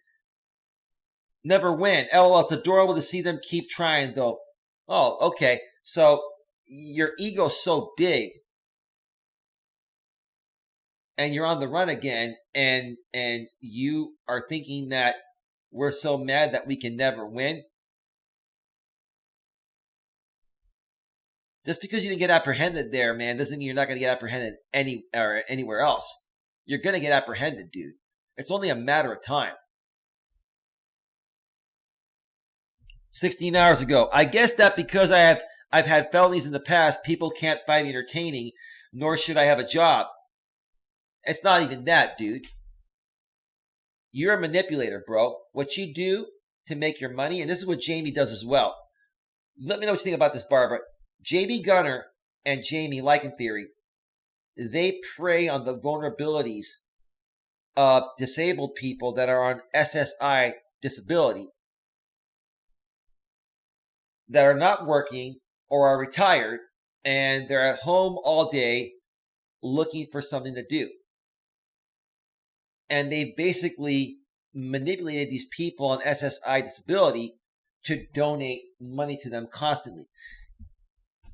never win. LOL, it's adorable to see them keep trying though. Oh, okay. So your ego's so big and you're on the run again, and you are thinking that we're so mad that we can never win. Just because you didn't get apprehended there, man, doesn't mean you're not going to get apprehended anywhere else. You're going to get apprehended, dude. It's only a matter of time. 16 hours ago. I guess that because I've had felonies in the past, people can't find me entertaining, nor should I have a job. It's not even that, dude. You're a manipulator, bro. What you do to make your money, and this is what Jamie does as well. Let me know what you think about this, Barbara. JD Gunnar and Jamie, like in theory, they prey on the vulnerabilities of disabled people that are on SSI disability, that are not working or are retired, and they're at home all day looking for something to do. And they basically manipulated these people on SSI disability to donate money to them constantly.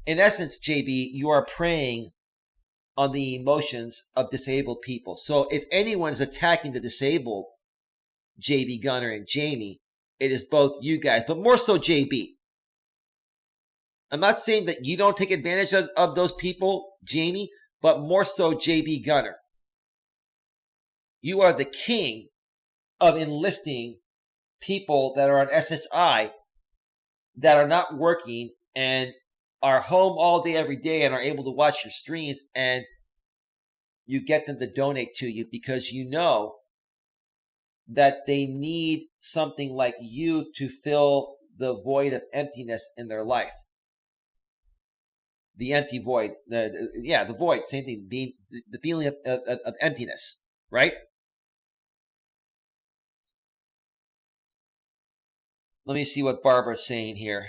In essence, JB, you are preying on the emotions of disabled people. So if anyone is attacking the disabled, JB Gunnar and Jamie, it is both you guys, but more so JB. I'm not saying that you don't take advantage of those people, Jamie, but more so JB Gunnar. You are the king of enlisting people that are on SSI that are not working and are home all day, every day, and are able to watch your streams, and you get them to donate to you because you know that they need something like you to fill the void of emptiness in their life. The empty void, the void, same thing, the feeling of emptiness, right? Let me see what Barbara's saying here.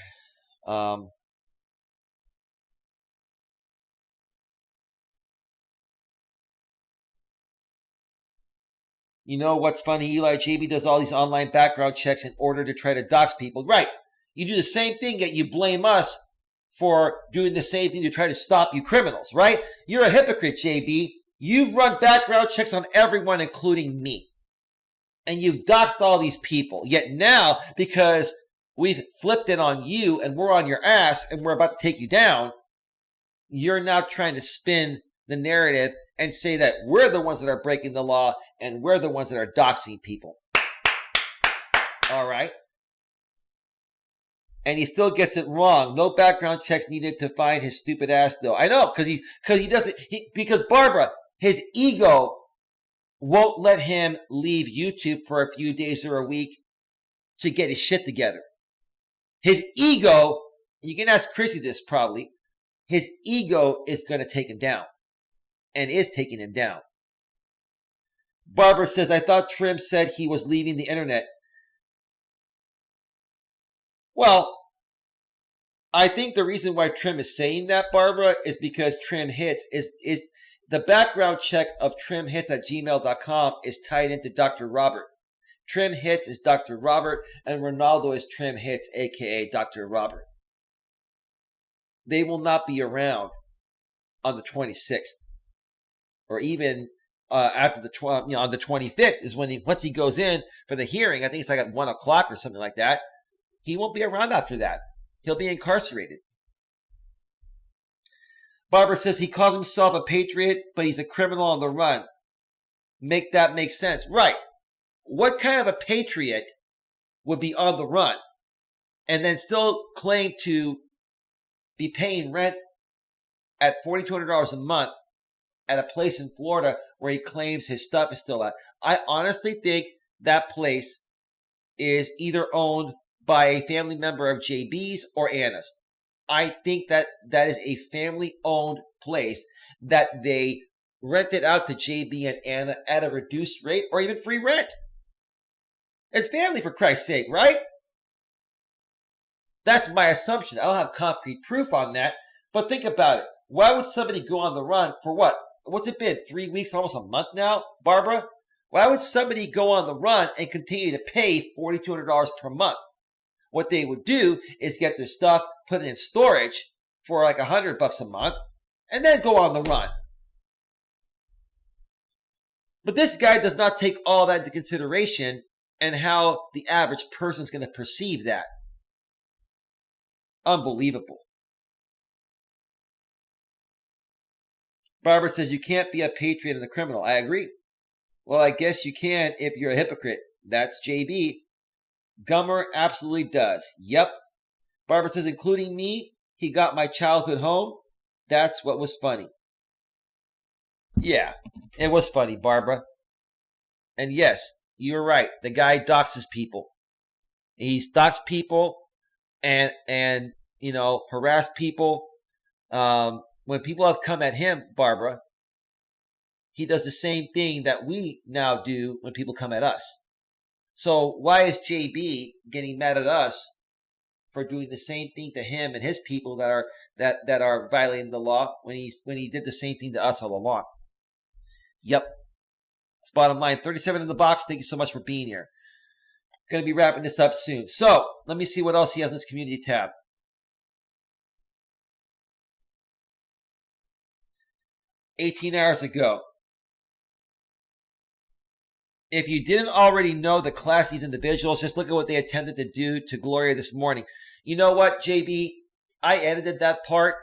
You know what's funny, Eli? JB does all these online background checks in order to try to dox people. Right. You do the same thing, yet you blame us for doing the same thing to try to stop you criminals, right? You're a hypocrite, JB. You've run background checks on everyone, including me. And you've doxed all these people. Yet now, because we've flipped it on you and we're on your ass and we're about to take you down, you're now trying to spin the narrative and say that we're the ones that are breaking the law and we're the ones that are doxing people. All right? And he still gets it wrong. No background checks needed to find his stupid ass, though. I know, because Barbara, his ego won't let him leave YouTube for a few days or a week to get his shit together. His ego, you can ask Chrissy this probably, his ego is going to take him down and is taking him down. Barbara says, I thought Trim said he was leaving the internet. Well, I think the reason why Trim is saying that, Barbara, is because Trim Hits is the background check of trimhits@gmail.com is tied into Dr. Robert. Trim Hits is Dr. Robert, and Ronaldo is Trim Hits, a.k.a. Dr. Robert. They will not be around on the 26th, or even after the on the 25th is when once he goes in for the hearing. I think it's like at 1 o'clock or something like that. He won't be around after that. He'll be incarcerated. Barbara says he calls himself a patriot, but he's a criminal on the run. Make that make sense. Right. What kind of a patriot would be on the run and then still claim to be paying rent at $4,200 a month at a place in Florida where he claims his stuff is still at? I honestly think that place is either owned by a family member of JB's or Anna's. I think that is a family-owned place that they rented out to JB and Anna at a reduced rate or even free rent. It's family, for Christ's sake, right? That's my assumption. I don't have concrete proof on that, but think about it. Why would somebody go on the run for what? What's it been? 3 weeks, almost a month now, Barbara? Why would somebody go on the run and continue to pay $4,200 per month? What they would do is get their stuff, put it in storage for like $100 a month, and then go on the run. But this guy does not take all that into consideration and how the average person is going to perceive that. Unbelievable. Barbara says, you can't be a patriot and a criminal. I agree. Well, I guess you can if you're a hypocrite. That's JB. Gunnar absolutely does. Yep. Barbara says, including me, he got my childhood home. That's what was funny. Yeah, it was funny, Barbara. And yes, you were right. The guy doxes people. He stalks people and harass people. When people have come at him, Barbara, he does the same thing that we now do when people come at us. So why is JB getting mad at us for doing the same thing to him and his people that are violating the law when he did the same thing to us all along? Yep. It's bottom line. 37 in the box. Thank you so much for being here. Going to be wrapping this up soon. So let me see what else he has in this community tab. "18 hours ago. If you didn't already know the class needs individuals, just look at what they attempted to do to Gloria this morning." You know what, JB? I edited that part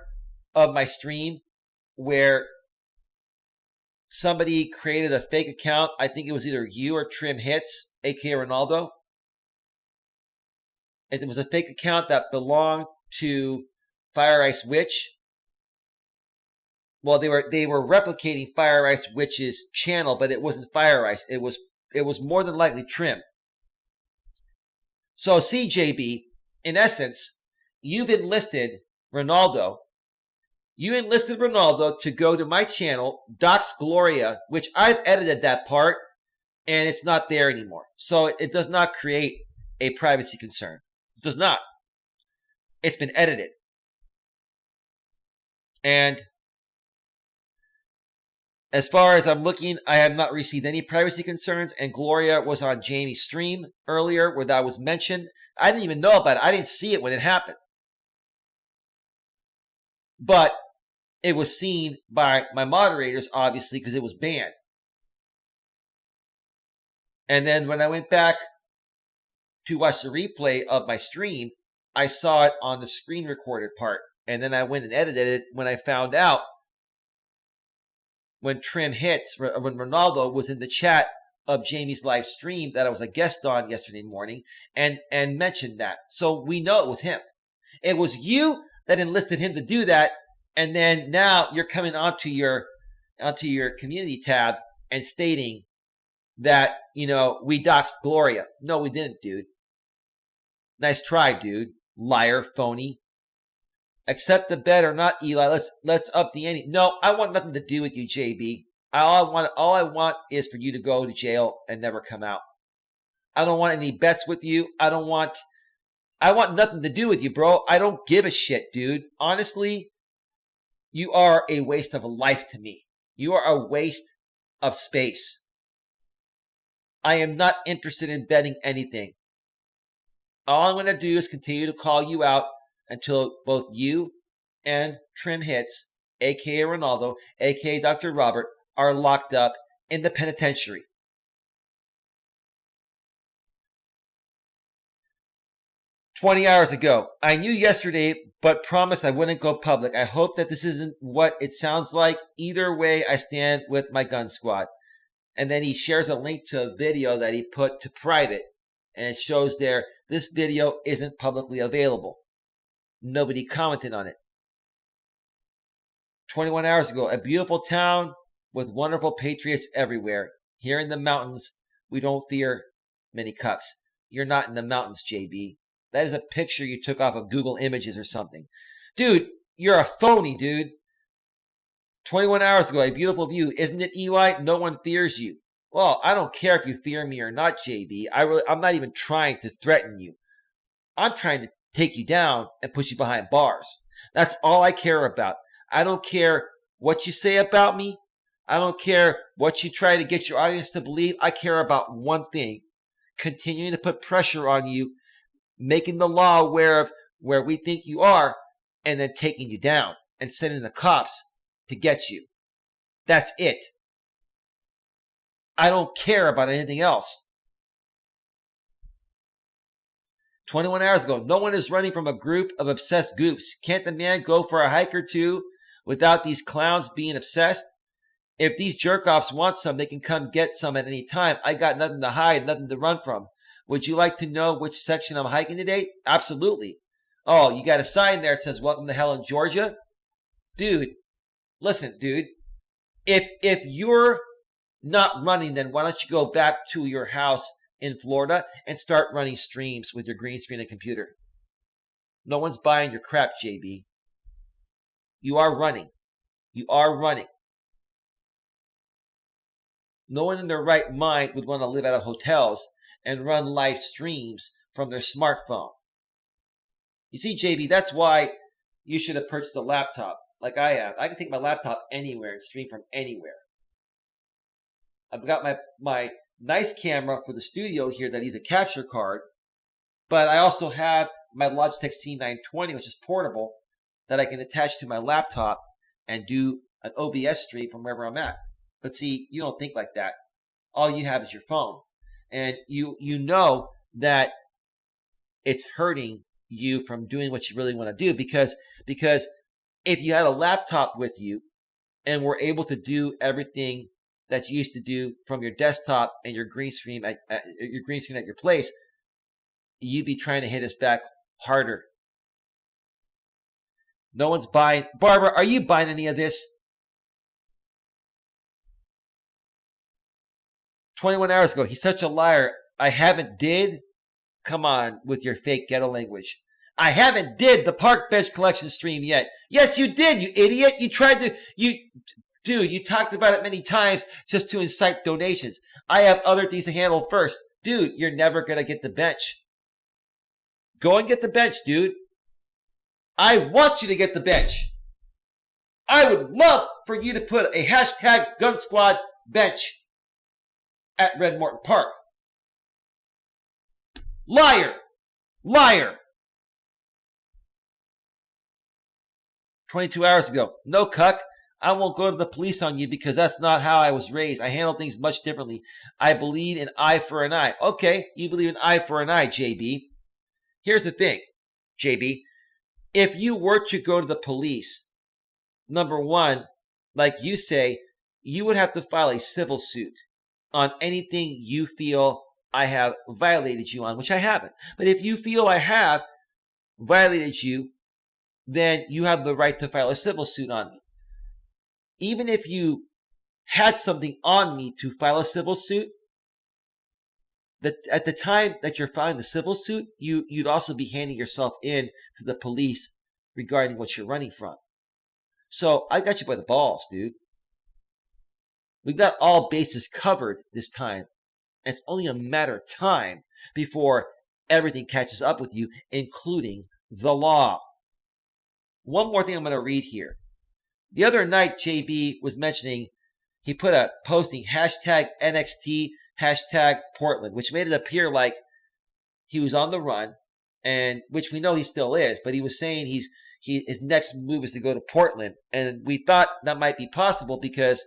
of my stream where somebody created a fake account. I think it was either you or Trim Hits, aka Ronaldo. It was a fake account that belonged to Fire Ice Witch. Well, they were replicating Fire Ice Witch's channel, but it wasn't Fire Ice. It was more than likely Trim. So CJB, in essence, you've enlisted Ronaldo. You enlisted Ronaldo to go to my channel, dox Gloria, which I've edited that part, and it's not there anymore. So it does not create a privacy concern. It does not. It's been edited. And as far as I'm looking, I have not received any privacy concerns, and Gloria was on Jamie's stream earlier where that was mentioned. I didn't even know about it. I didn't see it when it happened. But it was seen by my moderators, obviously, because it was banned. And then when I went back to watch the replay of my stream, I saw it on the screen recorded part. And then I went and edited it when I found out when Trim Hits, when Ronaldo was in the chat of Jamie's live stream that I was a guest on yesterday morning and mentioned that. So we know it was him. It was you that enlisted him to do that. And then now you're coming onto your community tab and stating that, we doxed Gloria. No, we didn't, dude. Nice try, dude. Liar, phony. Accept the bet or not, Eli. Let's up the ante. No, I want nothing to do with you, JB. All I want is for you to go to jail and never come out. I don't want any bets with you. I want nothing to do with you, bro. I don't give a shit, dude. Honestly, you are a waste of a life to me. You are a waste of space. I am not interested in betting anything. All I'm going to do is continue to call you out until both you and Trim Hits, a.k.a. Ronaldo, a.k.a. Dr. Robert, are locked up in the penitentiary. "20 hours ago. I knew yesterday, but promised I wouldn't go public. I hope that this isn't what it sounds like. Either way, I stand with my gun squad." And then he shares a link to a video that he put to private. And it shows there, this video isn't publicly available. Nobody commented on it. 21 hours ago. A beautiful town with wonderful patriots everywhere. Here in the mountains, we don't fear many cucks. You're not in the mountains, JB. That is a picture you took off of Google Images or something. Dude, you're a phony, dude. 21 hours ago, a beautiful view. Isn't it, Eli? No one fears you. Well, I don't care if you fear me or not, JB. I'm not even trying to threaten you. I'm trying to take you down and push you behind bars. That's all I care about. I don't care what you say about me. I don't care what you try to get your audience to believe. I care about one thing. Continuing to put pressure on you, making the law aware of where we think you are, and then taking you down and sending the cops to get you. That's it. I don't care about anything else. 21 hours ago, no one is running from a group of obsessed goops. Can't the man go for a hike or two without these clowns being obsessed? If these jerk-offs want some, they can come get some at any time. I got nothing to hide, nothing to run from. Would you like to know which section I'm hiking today? Absolutely. Oh, you got a sign there that says, welcome to hell in Georgia? Dude, listen, dude. If you're not running, then why don't you go back to your house in Florida and start running streams with your green screen and computer? No one's buying your crap, JB. You are running. You are running. No one in their right mind would want to live out of hotels and run live streams from their smartphone. You see, JB, that's why you should have purchased a laptop like I have. I can take my laptop anywhere and stream from anywhere. I've got my nice camera for the studio here that needs a capture card, but I also have my Logitech C920, which is portable, that I can attach to my laptop and do an OBS stream from wherever I'm at. But see, you don't think like that. All you have is your phone. And you know that it's hurting you from doing what you really want to do because if you had a laptop with you and were able to do everything that you used to do from your desktop and your green screen at your place, you'd be trying to hit us back harder. No one's buying. Barbara, are you buying any of this? 21 hours ago, he's such a liar. I haven't did. Come on with your fake ghetto language. I haven't did the park bench collection stream yet. Yes, you did, you idiot. You tried to, dude, you talked about it many times just to incite donations. I have other things to handle first. Dude, you're never going to get the bench. Go and get the bench, dude. I want you to get the bench. I would love for you to put a hashtag Gun Squad bench at Red Morton Park. Liar. Liar. 22 hours ago. No, cuck. I won't go to the police on you because that's not how I was raised. I handle things much differently. I believe in eye for an eye. Okay, you believe in eye for an eye, JB. Here's the thing, JB. If you were to go to the police, number one, like you say, you would have to file a civil suit on anything you feel I have violated you on, which I haven't. But if you feel I have violated you, then you have the right to file a civil suit on me. Even if you had something on me to file a civil suit, that at the time that you're filing the civil suit, you'd also be handing yourself in to the police regarding what you're running from. So I got you by the balls, dude. We've got all bases covered this time. And it's only a matter of time before everything catches up with you, including the law. One more thing I'm going to read here. The other night, JB was mentioning, he put a posting, hashtag NXT, hashtag Portland, which made it appear like he was on the run, and which we know he still is, but he was saying his next move is to go to Portland. And we thought that might be possible because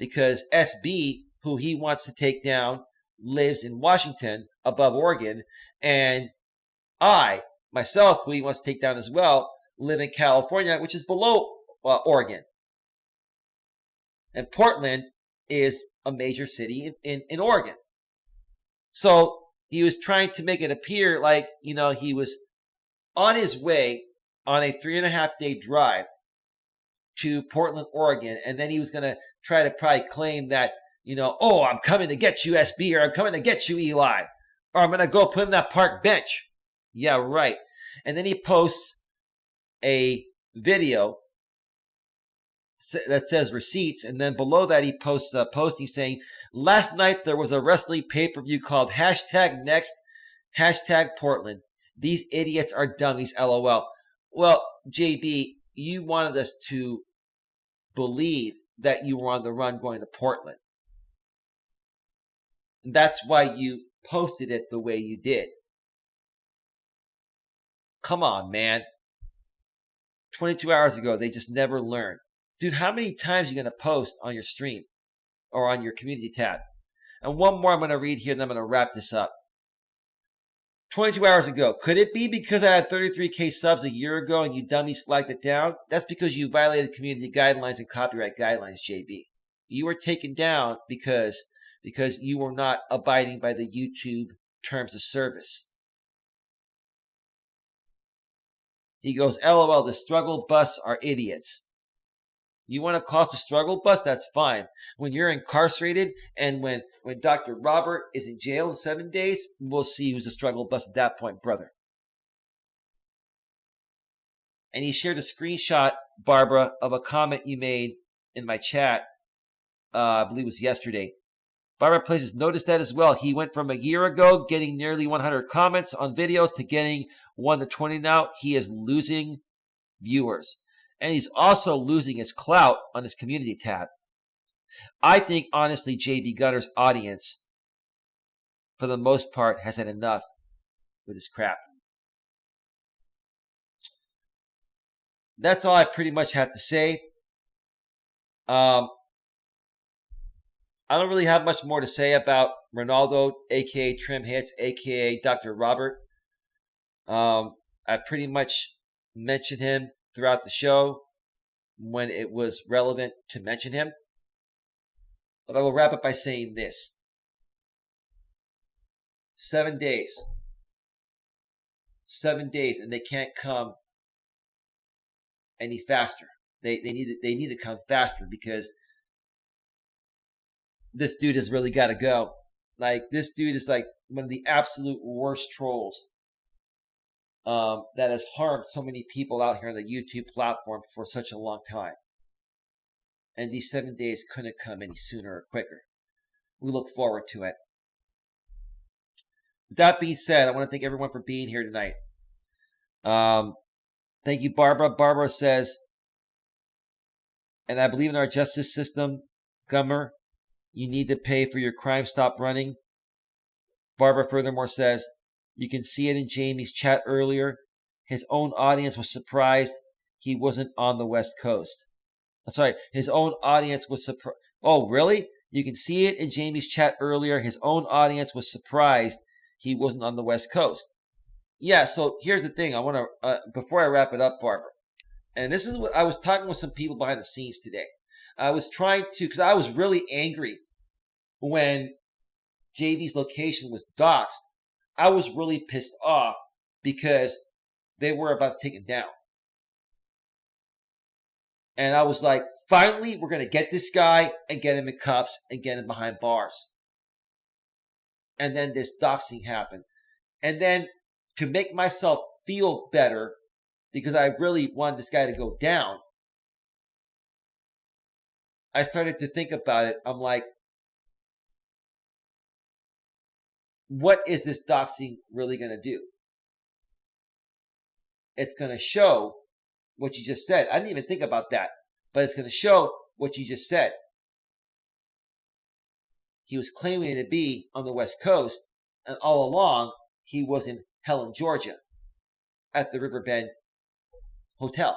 SB, who he wants to take down, lives in Washington above Oregon, and I, myself, who he wants to take down as well, live in California, which is below Oregon. And Portland is a major city in Oregon. So he was trying to make it appear like, he was on his way on a 3.5-day drive to Portland, Oregon, and then he was going to try to probably claim that, oh, I'm coming to get you, SB, or I'm coming to get you, Eli, or I'm going to go put in that park bench. Yeah, right. And then he posts a video that says receipts, and then below that he posts a posting saying, last night there was a wrestling pay-per-view called hashtag next, hashtag Portland. These idiots are dummies, LOL. Well, JB, you wanted us to believe that you were on the run going to Portland. And that's why you posted it the way you did. Come on, man. 22 hours ago, they just never learn. Dude, how many times are you going to post on your stream or on your community tab? And one more I'm going to read here, and I'm going to wrap this up. 22 hours ago. Could it be because I had 33K subs a year ago and you dummies flagged it down? That's because you violated community guidelines and copyright guidelines, JB. You were taken down because you were not abiding by the YouTube terms of service. He goes, LOL, the struggle bus are idiots. You want to cause the struggle bus? That's fine. When you're incarcerated and when Dr. Robert is in jail in 7 days, we'll see who's the struggle bus at that point, brother. And he shared a screenshot, Barbara, of a comment you made in my chat. I believe it was yesterday. Barbara Places noticed that as well. He went from a year ago getting nearly 100 comments on videos to getting 1 to 20 now. He is losing viewers. And he's also losing his clout on his community tab. I think, honestly, JD Gunnar's audience, for the most part, has had enough with his crap. That's all I pretty much have to say. I don't really have much more to say about Ronaldo, a.k.a. Trim Hits, a.k.a. Dr. Robert. I pretty much mentioned him throughout the show when it was relevant to mention him. But I will wrap up by saying this. 7 days. 7 days, and they can't come any faster. They need to come faster because this dude has really got to go. Like, this dude is like one of the absolute worst trolls that has harmed so many people out here on the YouTube platform for such a long time. And these 7 days couldn't come any sooner or quicker. We look forward to it. With that being said, I want to thank everyone for being here tonight. Thank you, Barbara. Barbara says, and I believe in our justice system, Gummer. You need to pay for your crime. Stop running. Barbara furthermore says, you can see it in Jamie's chat earlier. His own audience was surprised he wasn't on the West Coast. I'm sorry, his own audience was surprised. Oh, really? You can see it in Jamie's chat earlier. His own audience was surprised he wasn't on the West Coast. Yeah, so here's the thing. I want to, before I wrap it up, Barbara, and this is what I was talking with some people behind the scenes today. I was trying to, because I was really angry when JV's location was doxxed. I was really pissed off because they were about to take it down. And I was like, finally, we're going to get this guy and get him in cuffs and get him behind bars. And then this doxing happened. And then to make myself feel better, because I really wanted this guy to go down, I started to think about it. I'm like, what is this doxing really going to do? It's going to show what you just said. I didn't even think about that, but it's going to show what you just said. He was claiming to be on the West Coast, and all along, he was in Helen, Georgia, at the Riverbend Hotel.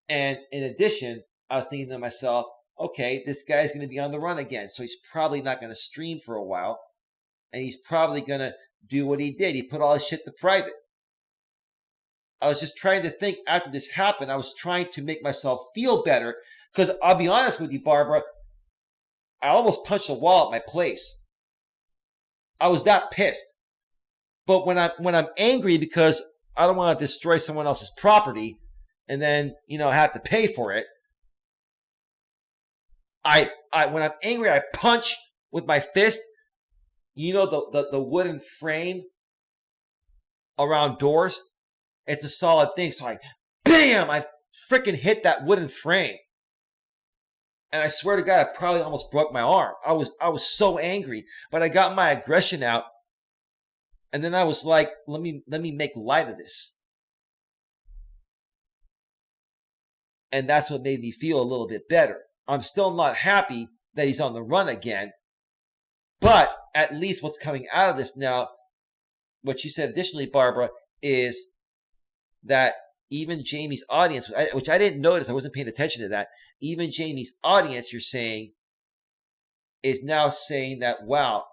And in addition, I was thinking to myself, okay, this guy's going to be on the run again, so he's probably not going to stream for a while, and he's probably going to do what he did. He put all his shit to private. I was just trying to think after this happened, I was trying to make myself feel better, because I'll be honest with you, Barbara, I almost punched a wall at my place. I was that pissed. But when I'm angry because I don't want to destroy someone else's property and then, have to pay for it, when I'm angry, I punch with my fist. The wooden frame around doors. It's a solid thing. So bam! I freaking hit that wooden frame. And I swear to God, I probably almost broke my arm. I was so angry, but I got my aggression out. And then I was like, let me make light of this. And that's what made me feel a little bit better. I'm still not happy that he's on the run again. But at least what's coming out of this now, what you said additionally, Barbara, is that even Jamie's audience, which I didn't notice, I wasn't paying attention to that. Even Jamie's audience, you're saying, is now saying that, wow,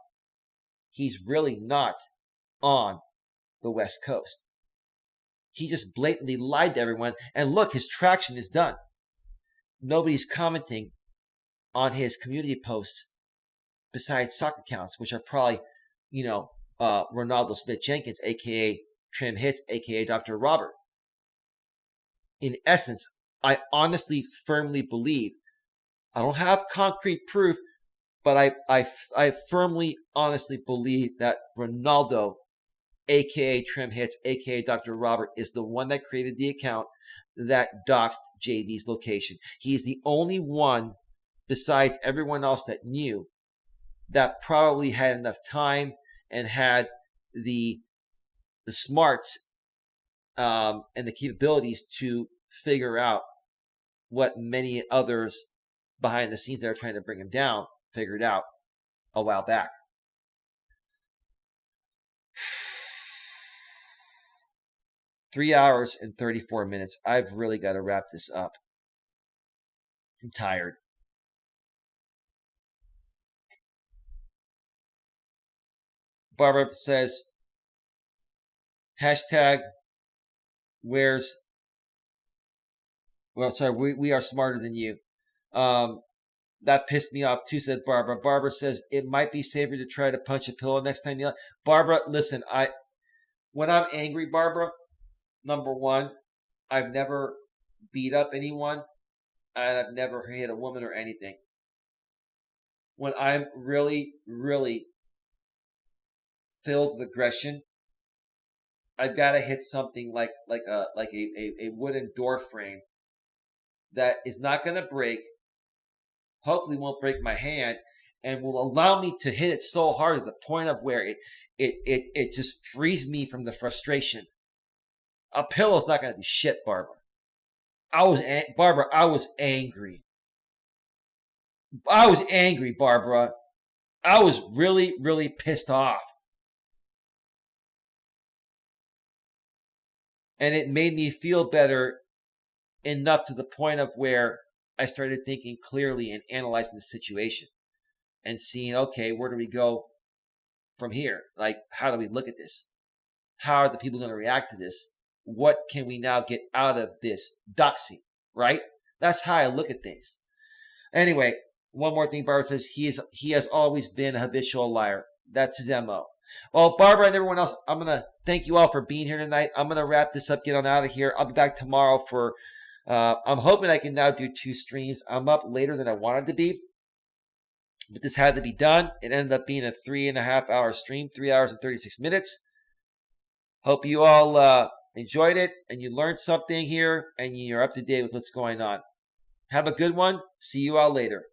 he's really not on the West Coast. He just blatantly lied to everyone. And look, his traction is done. Nobody's commenting on his community posts besides soccer accounts, which are probably, Ronaldo Smith Jenkins, a.k.a. Trim Hits, a.k.a. Dr. Robert. In essence, I honestly, firmly believe, I don't have concrete proof, but I firmly, honestly believe that Ronaldo, a.k.a. Trim Hits, a.k.a. Dr. Robert, is the one that created the account that doxed JD's location. He's the only one, besides everyone else that knew, that probably had enough time and had the smarts and the capabilities to figure out what many others behind the scenes that are trying to bring him down figured out a while back. Three hours and 34 minutes. I've really got to wrap this up. I'm tired. Barbara says, hashtag we are smarter than you. That pissed me off too, said Barbara. Barbara says, it might be safer to try to punch a pillow next time you... Barbara, listen, when I'm angry, Barbara, number one, I've never beat up anyone, and I've never hit a woman or anything. When I'm really, really filled with aggression, I've got to hit something like a wooden door frame that is not going to break, hopefully won't break my hand, and will allow me to hit it so hard to the point of where it just frees me from the frustration. A pillow's not going to do shit, Barbara. I was angry. I was angry, Barbara. I was really, really pissed off. And it made me feel better enough to the point of where I started thinking clearly and analyzing the situation and seeing, okay, where do we go from here? Like, how do we look at this? How are the people going to react to this? What can we now get out of this doxing, right? That's how I look at things. Anyway, one more thing Barbara says, he has always been a habitual liar. That's his MO. Well, Barbara and everyone else, I'm going to thank you all for being here tonight. I'm going to wrap this up, get on out of here. I'll be back tomorrow for, I'm hoping I can now do 2 streams. I'm up later than I wanted to be, but this had to be done. It ended up being a 3.5 hour stream, 3 hours and 36 minutes. Hope you all enjoyed it and you learned something here and you're up to date with what's going on. Have a good one. See you all later.